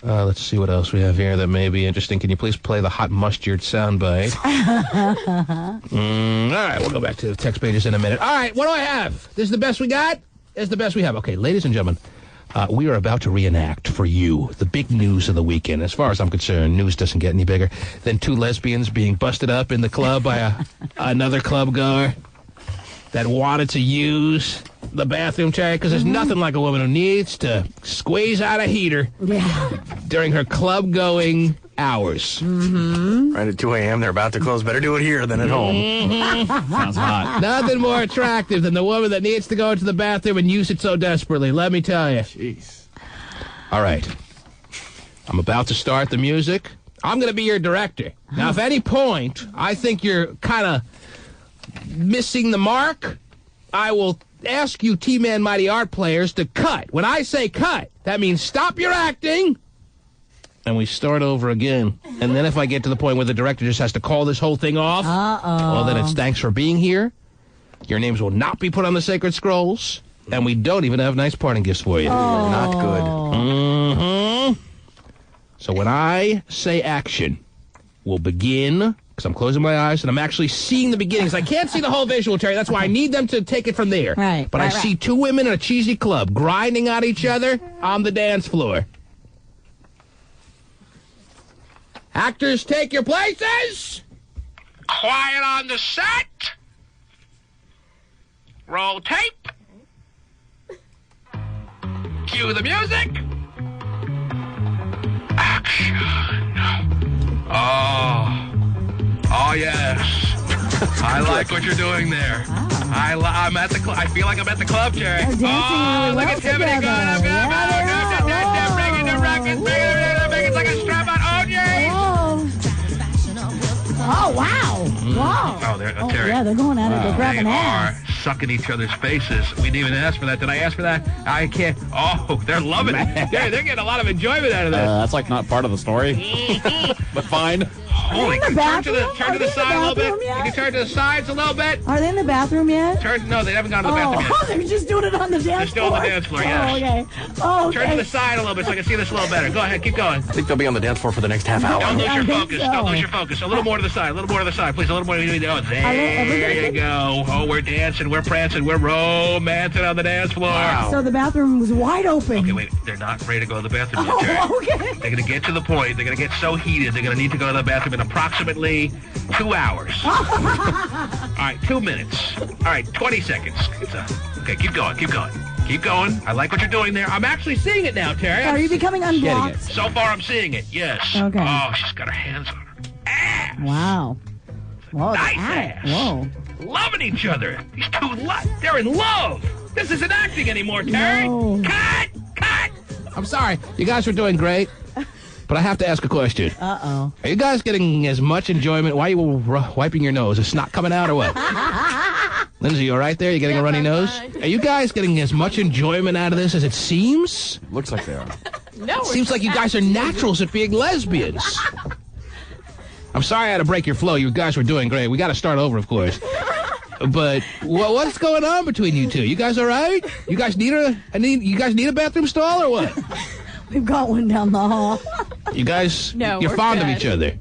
Let's see what else we have here that may be interesting. Can you please play the hot mustard soundbite? All right, we'll go back to the text pages in a minute. All right, what do I have? This is the best we got? This is the best we have. Okay, ladies and gentlemen, we are about to reenact for you the big news of the weekend. As far as I'm concerned, news doesn't get any bigger than two lesbians being busted up in the club by another club goer that wanted to use the bathroom chair, because there's nothing like a woman who needs to squeeze out a heater during her club-going hours. Right at 2 a.m., they're about to close. Better do it here than at home. Sounds hot. Nothing more attractive than the woman that needs to go into the bathroom and use it so desperately, let me tell you. Jeez. All right. I'm about to start the music. I'm going to be your director. Now, if at any point I think you're kind of missing the mark, I will ask you T-Man Mighty Art players to cut. When I say cut, that means stop your acting, and we start over again. And then if I get to the point where the director just has to call this whole thing off, well, then it's thanks for being here. Your names will not be put on the sacred scrolls, and we don't even have nice parting gifts for you. Not good. Mm-hmm. So when I say action, we'll begin... because I'm closing my eyes and I'm actually seeing the beginnings. I can't see the whole visual, Terry. That's why I need them to take it from there. Right. But I see two women in a cheesy club grinding at each other on the dance floor. Actors, take your places. Quiet on the set. Roll tape. Cue the music. Action. Oh, yes. I like what you're doing there. I'm at the club. I feel like I'm at the club, Jerry. They're dancing really look well at Tiffany together. going. Bringing the records, make it like a strap on. Oh, Jerry. Oh, wow. Wow. Oh, Terry. Yeah, they're going at it. They're grabbing ass. They are sucking each other's faces. We didn't even ask for that. Did I ask for that? I can't. Oh, they're loving it. They're getting a lot of enjoyment out of this. That's like not part of the story. But fine. Holy, in the turn to the bathroom? side a little bit. Yet? You can turn to the sides a little bit. Are they in the bathroom yet? No, they haven't gone to the bathroom yet. Oh, they're just doing it on the dance They're still floor. on the dance floor, yes. Oh, okay. Oh, okay. Turn to the side a little bit so I can see this a little better. Go ahead, keep going. I think they'll be on the dance floor for the next half hour. Don't lose your I think focus. so. Don't lose your focus. A little more to the side. A little more to the side, please. A little more. Oh, there you go. Oh, we're dancing. We're prancing. We're romancing on the dance floor. Wow. So the bathroom was wide open. Okay, wait. They're not ready to go to the bathroom yet, Terry. Oh, okay. They're going to get to the point. They're going to get so heated. They're going to need to go to the bathroom in approximately 2 hours. All right, 2 minutes. All right, 20 seconds. Okay, keep going. Keep going. Keep going. I like what you're doing there. I'm actually seeing it now, Terry. Are you becoming unblocked? So far, I'm seeing it. Yes. Okay. Oh, she's got her hands on her ass. Wow. Whoa, Nice ass. ass. Whoa. Loving each other. These two, they're in love. This isn't acting anymore, Terry. No. Cut! I'm sorry. You guys are doing great. But I have to ask a question. Uh-oh. Are you guys getting as much enjoyment? Why are you wiping your nose? Is snot coming out or what? Lindsay, you all right there? You getting a runny nose? Are you guys getting as much enjoyment out of this as it seems? Looks like they are. No, It seems like you guys are naturals at being lesbians. I'm sorry I had to break your flow. You guys were doing great. We got to start over, of course. But what's going on between you two? You guys all right? You guys need a bathroom stall or what? We've got one down the hall. You guys, No, you're we're fond of good. each other.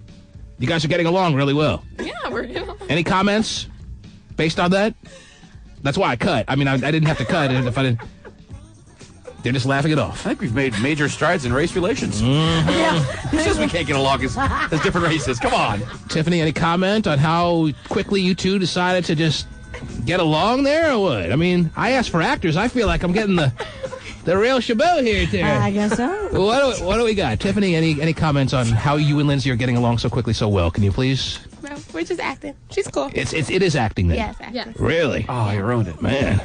You guys are getting along really well. Yeah, we're good. Any comments based on that? That's why I cut. I mean, I didn't have to cut if I didn't. They're just laughing it off. I think we've made major strides in race relations. Mm-hmm. It's just we can't get along as different races. Come on. Tiffany, any comment on how quickly you two decided to just get along there or what? I mean, I asked for actors. I feel like I'm getting the The real Shaboo here, Terry. I guess so. What do we got? Tiffany, any comments on how you and Lindsay are getting along so quickly, so well? Can you please? No, we're just acting. She's cool. It is acting then? Yes, acting. Yes. Really? Oh, you ruined it. Man.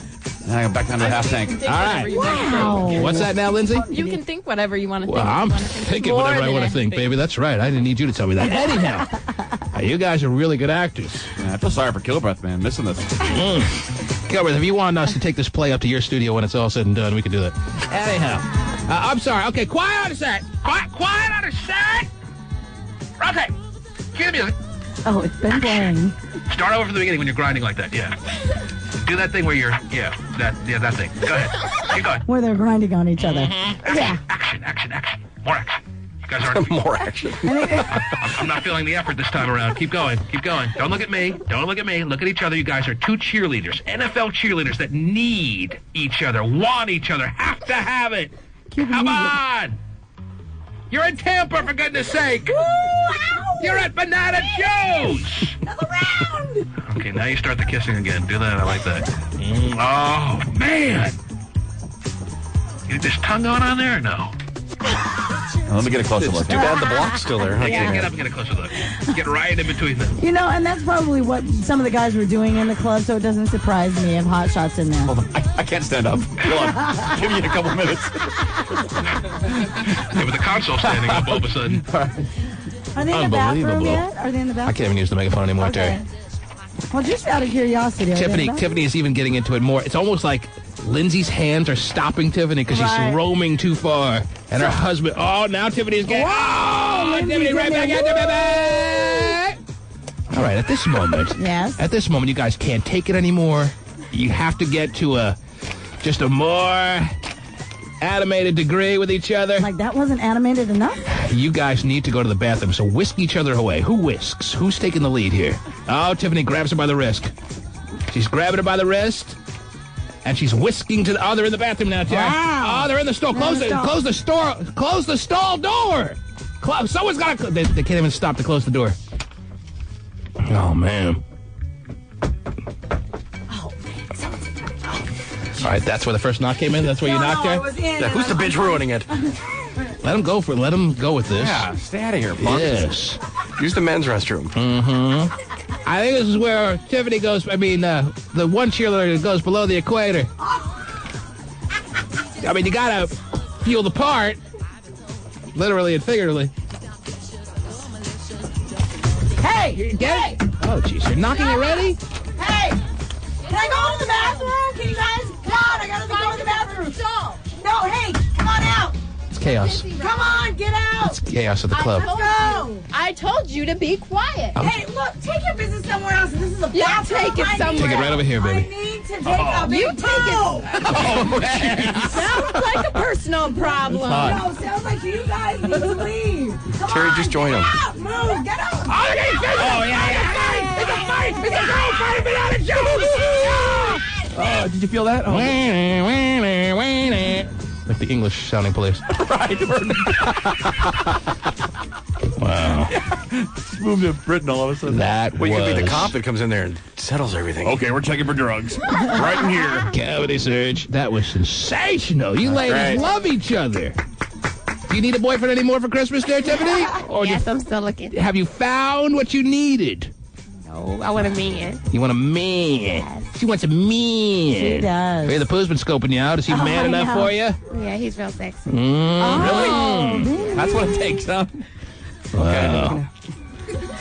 Now I'm back down to the half tank. All right. Wow. What's that now, Lindsay? You can think whatever you want to think. Well, I'm thinking whatever I want to think, baby. That's right. I didn't need you to tell me that. Anyhow, you guys are really good actors. Yeah, I feel sorry for Kilbreath, man. Missing this. Kilbreath, if you want us to take this play up to your studio when it's all said and done, we can do that. Anyhow, I'm sorry. Okay, quiet on the set. Quiet on the set. Okay, cue the music. Oh, it's been playing. Start over from the beginning when you're grinding like that. Yeah. Do that thing where you're, that thing. Go ahead. Keep going. Where they're grinding on each other. Yeah. Action. More action. You guys aren't... More action. I'm not feeling the effort this time around. Keep going. Don't look at me. Look at each other. You guys are two cheerleaders. NFL cheerleaders that need each other, want each other, have to have it. Come on. You're in Tampa, for goodness sake. You're at Banana Joe's. Another round. Okay, now you start the kissing again. Do that. I like that. Oh, man. You think there's tongue going on there or no? Let me get a closer look. Too bad the block's still there. Yeah, get up and get a closer look. Get right in between them. You know, and that's probably what some of the guys were doing in the club, so it doesn't surprise me if Hot Shot's in there. Hold on. I can't stand up. Hold on. Give me a couple minutes. Yeah, with the console standing up all of a sudden. Are they in the bathroom yet? Are they in the bathroom? I can't even use the megaphone anymore, Terry. Well, just out of curiosity. Tiffany is even getting into it more. It's almost like Lindsay's hands are stopping Tiffany because she's roaming too far. And her husband... Oh, now Tiffany's getting... Oh, Tiffany, right back at the baby! All right, at this moment... Yes? At this moment, you guys can't take it anymore. You have to get to just a more animated degree with each other. Like that wasn't animated enough? You guys need to go to the bathroom, so whisk each other away. Who whisks? Who's taking the lead here? Oh, Tiffany grabs her by the wrist. She's grabbing her by the wrist, and she's whisking to the... Oh, they're in the bathroom now, Terry. Wow. Oh, they're in the stall. Close the stall door. Someone's got to... They can't even stop to close the door. Oh, man. All right, that's where the first knock came in? That's where you knocked her? Yeah, who's the bitch ruining it? Let him go with this. Yeah, stay out of here, punk. Yes. Use the men's restroom. Mm-hmm. I think this is where Tiffany goes, the one cheerleader goes below the equator. I mean, you gotta feel the part. Literally and figuratively. Hey! Get it? Oh, jeez, you're knocking already? Hey! Can I go to the bathroom? Can you guys? Come on, I gotta go to the bathroom. No, hey, come on out. It's chaos. Come on, get out. It's chaos at the club. I told you to be quiet. Hey, look, take your business somewhere else. This is a You bathroom. take it somewhere. Take it right over here, baby. I need to take a big You take it. Oh, man. Sounds like a personal problem. No, sounds like you guys need to leave. Come Terry, on, just join him. Move, get out. Oh, yeah. It's a fight. It's a girl fight Banana Joe's. Oh, did you feel that? Oh. Like the English-sounding police. Right. Wow. Just moved to Britain all of a sudden. Well, you could be the cop that comes in there and settles everything. Okay, we're checking for drugs. Right in here. Cavity search. That was sensational. You ladies love each other. Do you need a boyfriend anymore for Christmas there, Tiffany? Or Yes, I'm still looking. have you found what you needed? No, I want a man. You want a man? Yes. She wants a man. She does. Hey, the poo's been scoping you out. Is he man enough for you? Yeah, he's real sexy. Really? That's what it takes, huh? Wow.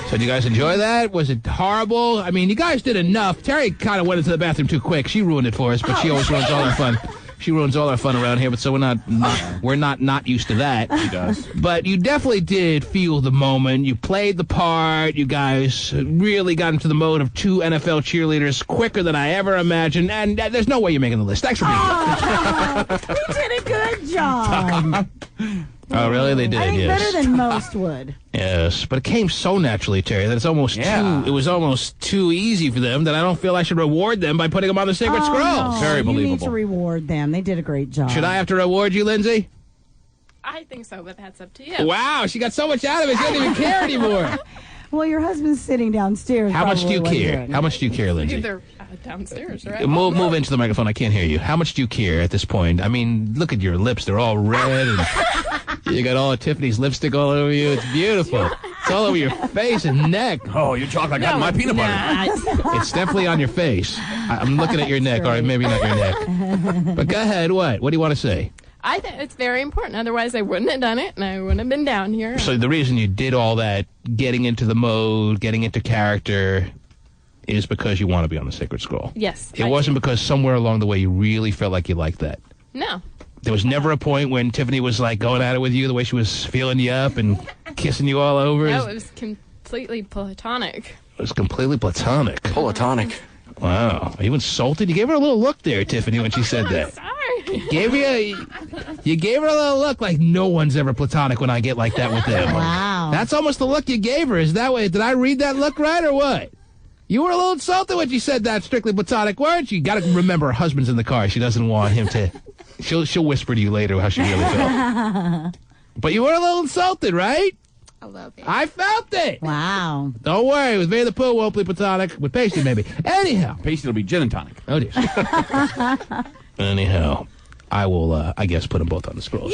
So did you guys enjoy that? Was it horrible? I mean, you guys did enough. Terry kind of went into the bathroom too quick. She ruined it for us, but she always ruins all our fun. She ruins all our fun around here, but so we're not used to that. She does. But you definitely did feel the moment. You played the part. You guys really got into the mode of two NFL cheerleaders quicker than I ever imagined. And there's no way you're making the list. Thanks for being here. We did a good job. Oh, really? They did, I think yes. better than most would. Yes, but it came so naturally, Terry, that it's almost it was almost too easy for them that I don't feel I should reward them by putting them on the Sacred Scrolls. No, Very you need believable. to reward them. They did a great job. Should I have to reward you, Lindsay? I think so, but that's up to you. Wow, she got so much out of it, she doesn't even care anymore. Well, your husband's sitting downstairs. How much do you probably care? wasn't How much do you care, Lindsay? Either downstairs, right? Move into the microphone. I can't hear you. How much do you care at this point? I mean, look at your lips. They're all red. And you got all of Tiffany's lipstick all over you. It's beautiful. It's all over your face and neck. Oh, your chocolate got in my peanut butter. It's definitely on your face. I'm looking at your neck. All right, maybe not your neck. But go ahead. What? What do you want to say? I think it's very important. Otherwise, I wouldn't have done it, and I wouldn't have been down here. So the reason you did all that, getting into the mode, getting into character, is because you want to be on the Sacred Scroll. Yes. It wasn't because somewhere along the way you really felt like you liked that. No. There was never a point when Tiffany was like going at it with you, the way she was feeling you up and kissing you all over. No, it was completely platonic. It was completely platonic. Platonic. Wow. Are you insulted? You gave her a little look there, Tiffany, when she said that. Sorry. You gave her a little look like no one's ever platonic when I get like that with them. Wow. That's almost the look you gave her. Is that way? Did I read that look right or what? You were a little insulted when she said that strictly platonic, weren't you? You got to remember her husband's in the car. She doesn't want him to. She'll whisper to you later how she really felt. But you were a little insulted, right? I love it. I felt it. Wow. Don't worry. With Winnie the Pooh, won't be platonic. With Pasty, maybe. Anyhow. Pasty will be gin and tonic. Oh, dear. Anyhow, I will, I guess, put them both on the scrolls.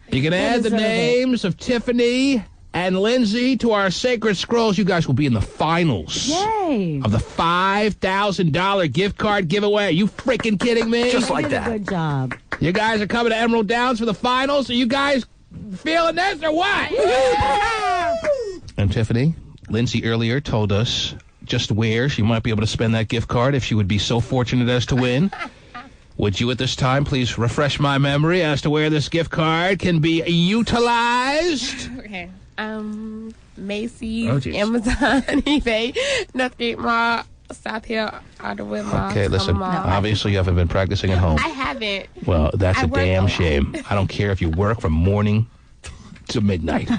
You can add the names of Tiffany and Lindsay to our Sacred Scrolls. You guys will be in the finals. Yay. Of the $5,000 gift card giveaway. Are you freaking kidding me? Just like You did that. a good job. You guys are coming to Emerald Downs for the finals. Are you guys feeling this or what? And Tiffany, Lindsay earlier told us just where she might be able to spend that gift card if she would be so fortunate as to win. Would you at this time please refresh my memory as to where this gift card can be utilized? Okay. Macy's, Oh, geez. Amazon, eBay, Northgate Mall, South Hill, Alderwood Mall. Okay, listen, Mall. obviously you haven't been practicing at home. I haven't. Well, that's I a work a damn lot. shame. I don't care if you work from morning to midnight.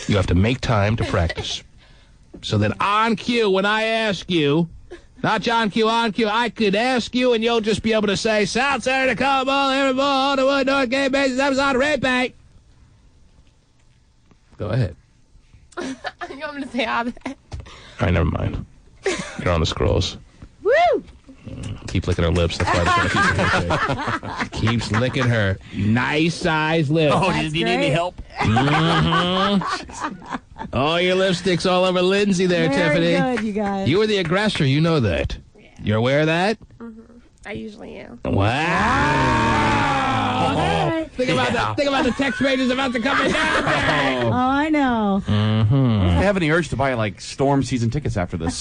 You have to make time to practice. So that on cue, when I ask you, not John Q, on cue, I could ask you and you'll just be able to say, South Center, Tacoma Mall, Everett Mall, Alderwood, Northgate, Macy's, Amazon, Red Bank. Go ahead. You want me to say all that? All right, never mind. You're on the scrolls. Woo! Keep licking her lips. That's why I just keep keeps licking her nice size lips. Oh, do you need any help? Mm-hmm. All your lipsticks all over Lindsay there, Very Tiffany. good, you guys. You were the aggressor. You know that. You're aware of that? I usually am. Wow. Think about the text pages about to come in down. Oh, I know. I have any urge to buy like Storm season tickets after this.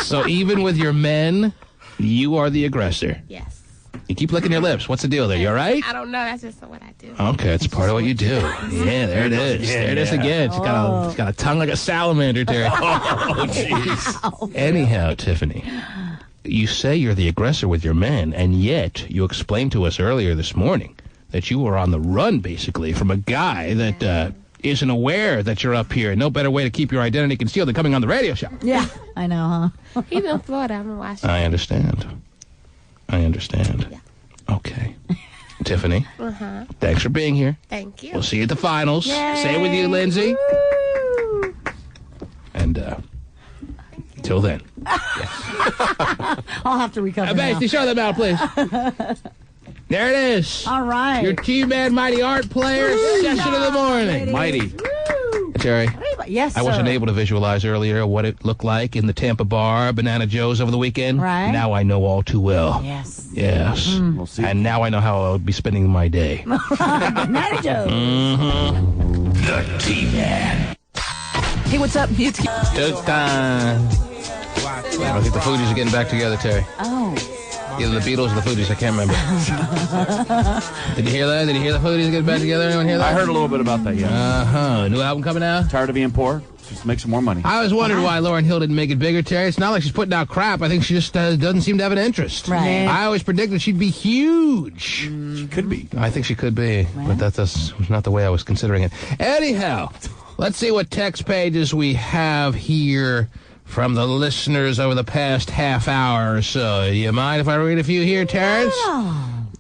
So even with your men, you are the aggressor. Yes. You keep licking your lips. What's the deal there? You all right? I don't know. That's just what I do. Okay, it's part of what you do. Yeah, there it is. There it is again. She's got a tongue like a salamander, Terry. Oh, jeez. Anyhow, Tiffany, you say you're the aggressor with your men, and yet you explained to us earlier this morning that you were on the run, basically, from a guy that isn't aware that you're up here. No better way to keep your identity concealed than coming on the radio show. Yeah, I know, huh? He's in Florida. I'm in Washington. I understand. Yeah. Okay. Tiffany, Uh-huh. thanks for being here. Thank you. We'll see you at the finals. Yay. Same with you, Lindsay. Woo! And till then. I'll have to recover now. Basty, show them out, please. There it is. All right. Your T-Man Mighty Art Player session of the morning. Mighty. Jerry, Yes, sir. I wasn't able to visualize earlier what it looked like in the Tampa bar, Banana Joe's over the weekend. Right. Now I know all too well. Yes. Yes. We'll see. And now I know how I'll be spending my day. Banana Joe. The T-Man. Hey, what's up? It's Toast time. I think the Fugees are getting back together, Terry. Oh. Either the Beatles or the Fugees, I can't remember. Did you hear that? Did you hear the Fugees getting back together? Anyone hear that? I heard a little bit about that, yeah. Uh-huh. New album coming out? Tired of being poor? Just make some more money. I always wondered why Lauryn Hill didn't make it bigger, Terry. It's not like she's putting out crap. I think she just doesn't seem to have an interest. Right. I always predicted she'd be huge. She could be. I think she could be, but that's not the way I was considering it. Anyhow, let's see what text pages we have here from the listeners over the past half hour or so. You mind if I read a few here, Terrence? All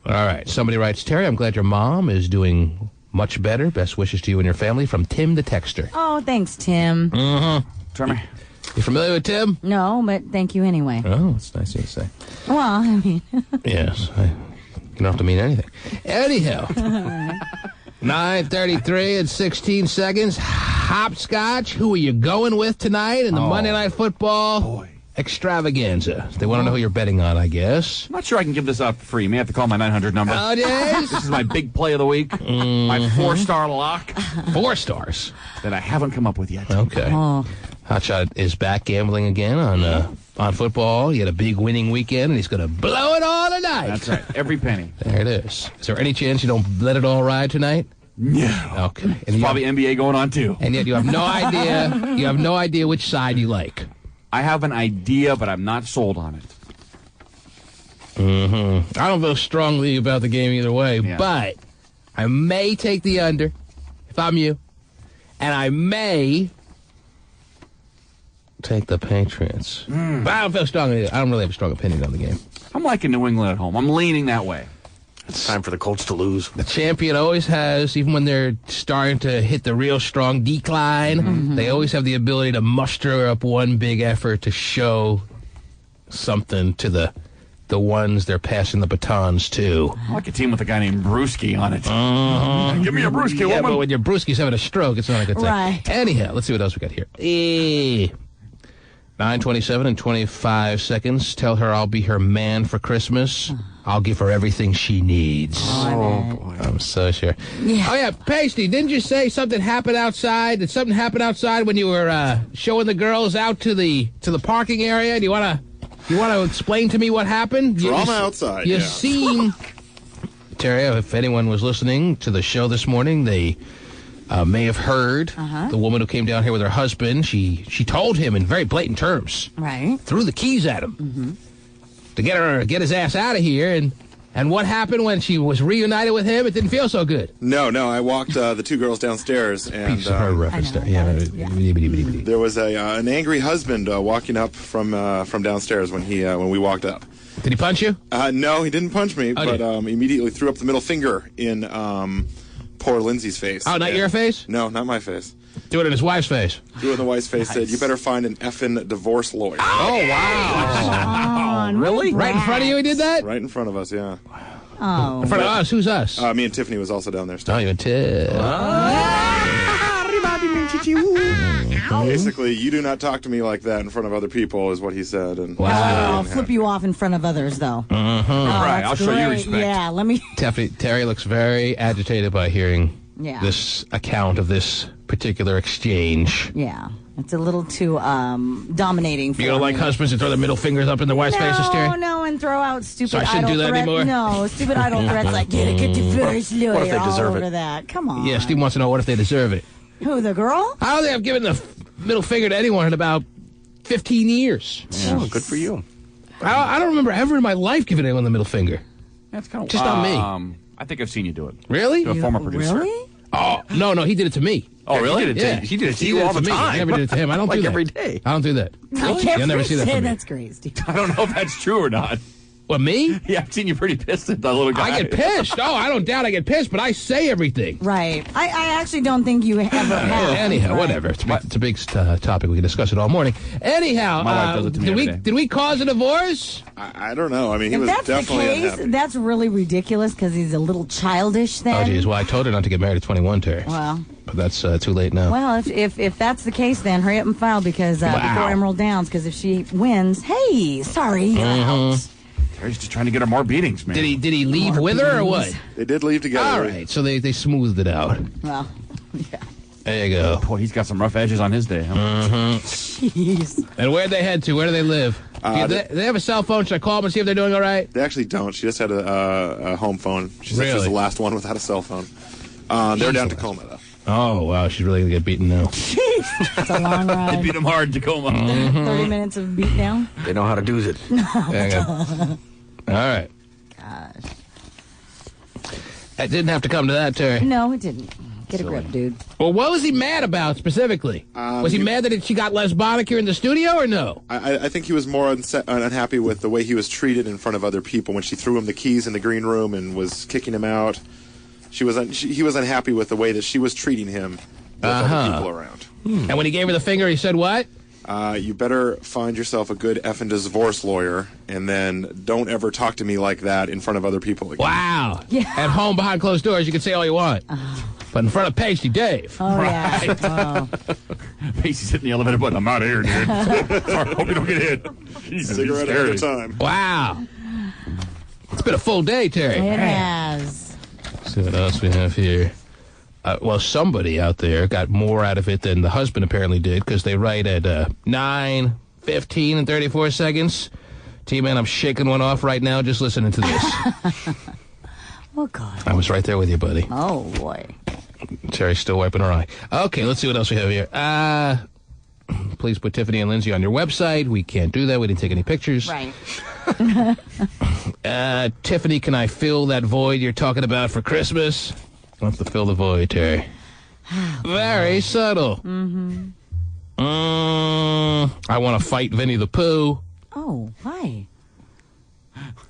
right. Somebody writes, Terry, I'm glad your mom is doing much better. Best wishes to you and your family from Tim the Texter. Oh, thanks, Tim. Trimmer. You familiar with Tim? No, but thank you anyway. Oh, it's nice of you to say. Well, I mean. Yes. You don't have to mean anything. Anyhow. 9:33 and 16 seconds. Hopscotch. Who are you going with tonight in the Monday Night Football extravaganza? They want to know who you're betting on, I guess. I'm not sure I can give this out for free. You may have to call my 900 number. Nowadays? This is my big play of the week. My 4-star lock. 4 stars? That I haven't come up with yet. Okay. Hotshot is back gambling again on football. He had a big winning weekend, and he's going to blow it all tonight. That's right. Every penny. There it is. Is there any chance you don't let it all ride tonight? No. Okay. And There's probably NBA going on, too. And yet you have no idea. You have no idea which side you like. I have an idea, but I'm not sold on it. I don't feel strongly about the game either way, but I may take the under if I'm you, and I may take the Patriots. But I don't feel strongly. I don't really have a strong opinion on the game. I'm liking New England at home. I'm leaning that way. It's time for the Colts to lose. The champion always has, even when they're starting to hit the real strong decline, they always have the ability to muster up one big effort to show something to the ones they're passing the batons to. I like a team with a guy named Brewski on it. Give me a Brewski, woman. Yeah, but when your Brewski's having a stroke, it's not a good thing. Right. Anyhow, let's see what else we got here. 9:27 and 25 seconds. Tell her I'll be her man for Christmas. I'll give her everything she needs. Oh, boy. I'm so sure. Yeah. Oh, yeah, Pasty, didn't you say something happened outside? Did something happen outside when you were showing the girls out to the parking area? Do you want to explain to me what happened? Drama outside, You yeah. seen... Terry, if anyone was listening to the show this morning, they... may have heard the woman who came down here with her husband. She told him in very blatant terms. Right. Threw the keys at him to get his ass out of here. And what happened when she was reunited with him? It didn't feel so good. No, I walked the two girls downstairs, and her reference there. Yeah. there was an angry husband walking up from downstairs when we walked up. Did he punch you? No, he didn't punch me, but immediately threw up the middle finger in poor Lindsay's face. Oh, not your face? No, not my face. Do it in his wife's face. Do it in the wife's face. Said, "You better find an effing divorce lawyer." Oh, wow. Really? Right in front of you he did that? Right in front of us, yeah. Oh. In front of us? Who's us? Me and Tiffany was also down there. Oh, you and Tiff. Basically, you do not talk to me like that in front of other people, is what he said. And I'll flip you off in front of others, though. Right, I'll show you Great. respect. Yeah, let me. Terry looks very agitated by hearing this account of this particular exchange. Yeah, it's a little too dominating for You don't like husbands that throw their middle fingers up in their wife's faces, Terry? No, and throw out stupid So I shouldn't idle do that threats. anymore? No, stupid idle threats like, get a divorce lawyer What if they all deserve over it? that. Come on. Yeah, Steve wants to know what if they deserve it. Who, the girl? I don't think I've given the middle finger to anyone in about 15 years. Oh, good for you. I don't remember ever in my life giving anyone the middle finger. That's kind of Just not me. I think I've seen you do it. Really? To a former producer. Really? Oh, no, he did it to me. Oh, really? He did it to you all the me. time. I never did it to him. I don't Like do that. every day. I don't do that. I You'll never see that from me. That's great, Steve. I don't know if that's true or not. What, me? Yeah, I've seen you pretty pissed at the little guy. I get pissed. Oh, I don't doubt I get pissed, but I say everything. Right. I actually don't think you ever have. Anyhow, Right. whatever. It's a big topic. We can discuss it all morning. Anyhow, My wife does it to me every day. did we cause a divorce? I don't know. I mean, he If was that's the definitely case, unhappy. that's really ridiculous because he's a little childish then. Oh, geez. Well, I told her not to get married at 21, Terry. Well, But that's too late now. well, if that's the case, then hurry up and file because before Emerald Downs, because if she wins, hey, sorry, you're out. Terry's just trying to get her more beatings, man. Did he leave with her or what? They did leave together. All right, so they smoothed it out. Well, yeah. There you go. Boy, he's got some rough edges on his day, huh? Jeez. And where'd they head to? Where do they live? Do they have a cell phone? Should I call them and see if they're doing all right? They actually don't. She just had a home phone. She said she was Really? the last one without a cell phone. They're down Tacoma, though. Oh, wow. She's really going to get beaten now. It's a long They ride. beat him hard, Tacoma. 30 minutes of beatdown. They know how to do it. There you go. All right. Gosh. It didn't have to come to that, Terry. No, it didn't. Get a grip, dude. Well, what was he mad about specifically? Was he mad that she got lesbonic here in the studio or no? I think he was more unhappy with the way he was treated in front of other people when she threw him the keys in the green room and was kicking him out. he was unhappy with the way that she was treating him with other people around. And when he gave her the finger, he said what? You better find yourself a good effing divorce lawyer, and then don't ever talk to me like that in front of other people again. Wow. Yeah. At home, behind closed doors, you can say all you want. But in front of Pasty Dave. Oh, right. yeah. Oh. Pasty's hitting the elevator button. I'm out of here, dude. Sorry, hope you don't get hit. Jesus, cigarette at a time. Wow. It's been a full day, Terry. It has. Let's see what else we have here. Well, somebody out there got more out of it than the husband apparently did, because they write at 9, 15, and 34 seconds. T-Man, I'm shaking one off right now just listening to this. Oh, God. I was right there with you, buddy. Oh, boy. Terry's still wiping her eye. Okay, let's see what else we have here. Please put Tiffany and Lindsay on your website. We can't do that. We didn't take any pictures. Right. Tiffany, can I fill that void you're talking about for Christmas? Wants to fill the void, Terry. Very subtle. Mm-hmm. I want to fight Winnie the Pooh. Oh, why?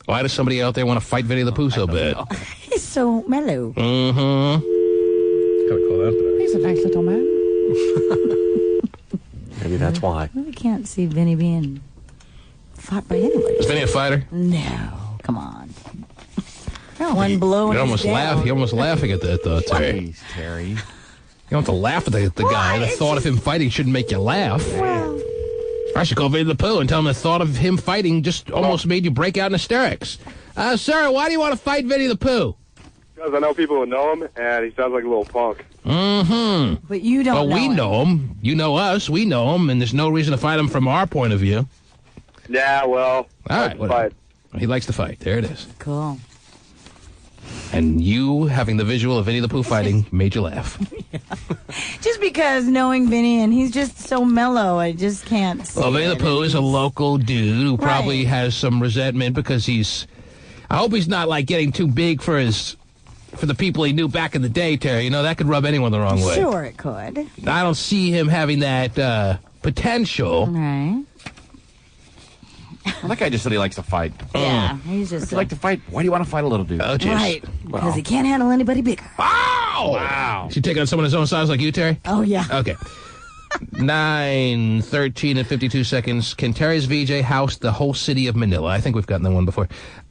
Why does somebody out there want to fight Winnie the Pooh so bad? He's so mellow. Mm-hmm. Gotta call that back. He's a nice little man. Maybe that's why. We can't see Vinny being fought by anybody. Is Vinny a fighter? No. Come on. One blow and he's down. You're almost laughing at that, though, Terry. Jeez, Terry. You don't have to laugh at the guy. The thought of him fighting shouldn't make you laugh. Well, I should call Vinny the Pooh and tell him the thought of him fighting just almost made you break out in hysterics. Sir, why do you want to fight Vinny the Pooh? Because I know people who know him, and he sounds like a little punk. Mm-hmm. But you don't know we him. know him. You know us. We know him, and there's no reason to fight him from our point of view. Yeah, well, all right. Fight. He likes to fight. There it is. Cool. And you having the visual of Vinny the Pooh fighting made you laugh. Just because knowing Vinny, and he's just so mellow, I just can't see Well, Vinny the Pooh is a local dude who probably has some resentment because he's... I hope he's not, like, getting too big for the people he knew back in the day, Terry. You know, that could rub anyone the wrong way. Sure, it could. I don't see him having that potential. Right. Well, that guy just said he likes to fight. Yeah, he's just... If you like to fight, why do you want to fight a little dude? Oh, jeez. Right, because he can't handle anybody bigger. Oh! Wow. Should take on someone his own size like you, Terry? Oh, yeah. Okay. 9:13 and 52 seconds. Can Terry's VJ house the whole city of Manila? I think we've gotten that one before.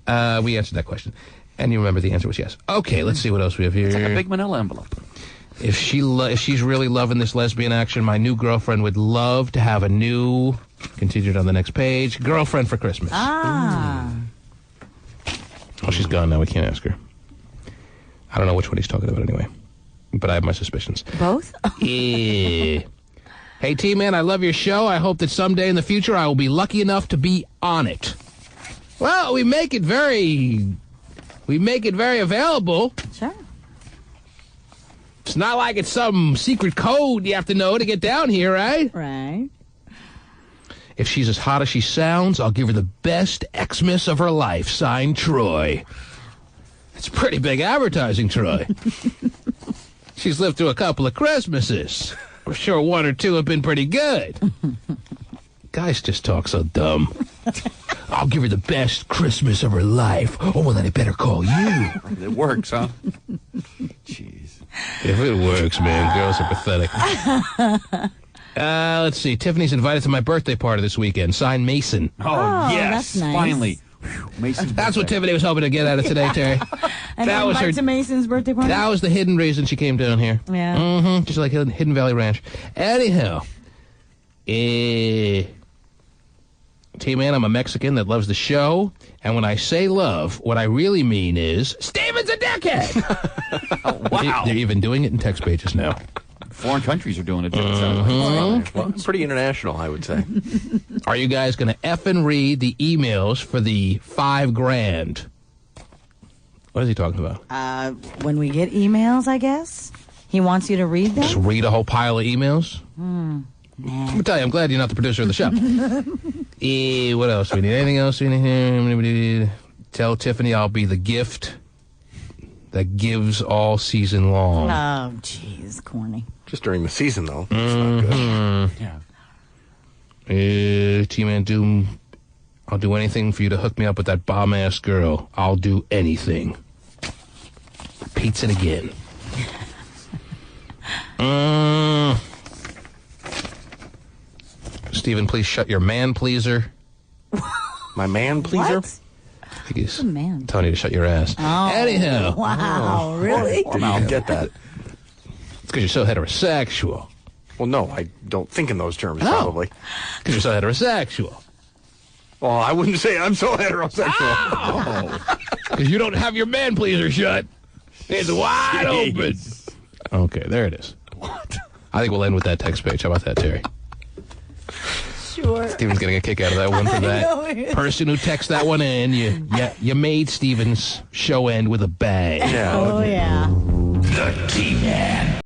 We answered that question. And you remember the answer was yes. Okay, let's see what else we have here. It's like a big manila envelope. If she's really loving this lesbian action, my new girlfriend would love to have a new, continued on the next page, girlfriend for Christmas. Ah. Oh, she's gone now. We can't ask her. I don't know which one he's talking about anyway. But I have my suspicions. Both? Yeah. Hey, T-Man, I love your show. I hope that someday in the future I will be lucky enough to be on it. Well, we make it very available. Sure. It's not like it's some secret code you have to know to get down here, right? Right. If she's as hot as she sounds, I'll give her the best Xmas of her life. Signed, Troy. It's pretty big advertising, Troy. She's lived through a couple of Christmases. I'm sure one or two have been pretty good. Guys just talk so dumb. I'll give her the best Christmas of her life. Oh, well, then I better call you. It works, huh? Jeez. If it works, man, girls are pathetic. Let's see. Tiffany's invited to my birthday party this weekend. Signed, Mason. Oh, yes. That's nice. Finally. Mason's That's what Tiffany was hoping to get out of today, Terry. And that was her to Mason's birthday party? That was the hidden reason she came down here. Yeah. Mm-hmm. Just like Hidden Valley Ranch. Anyhow. T-Man, I'm a Mexican that loves the show. And when I say love, what I really mean is, Steven's a dickhead! Wow. They're even doing it in text pages now. Foreign countries are doing it, too. Well, pretty international, I would say. Are you guys going to effing read the emails for the $5,000? What is he talking about? When we get emails, I guess. He wants you to read them? Just read a whole pile of emails? Nah. I'm going to tell you, I'm glad you're not the producer of the show. What else? We need anything else? We need tell Tiffany I'll be the gift that gives all season long. Oh, jeez, corny. Just during the season, though. It's not good. Yeah. T-Man, I'll do anything for you to hook me up with that bomb-ass girl. I'll do anything. repeats it again. Stephen, please shut your man pleaser. My man pleaser? What? I think he's man. telling you to shut your ass. Oh, Anyhow. wow, really? Didn't get that. It's because you're so heterosexual. Well, no, I don't think in those terms, probably. Because you're so heterosexual. Well, I wouldn't say I'm so heterosexual. Because you don't have your man pleaser shut. It's wide open. Okay, there it is. What? I think we'll end with that text page. How about that, Terry? Sure. Steven's getting a kick out of that one for that person who texted that one in. You made Steven's show end with a bang. Yeah. Oh, yeah. The T-Man.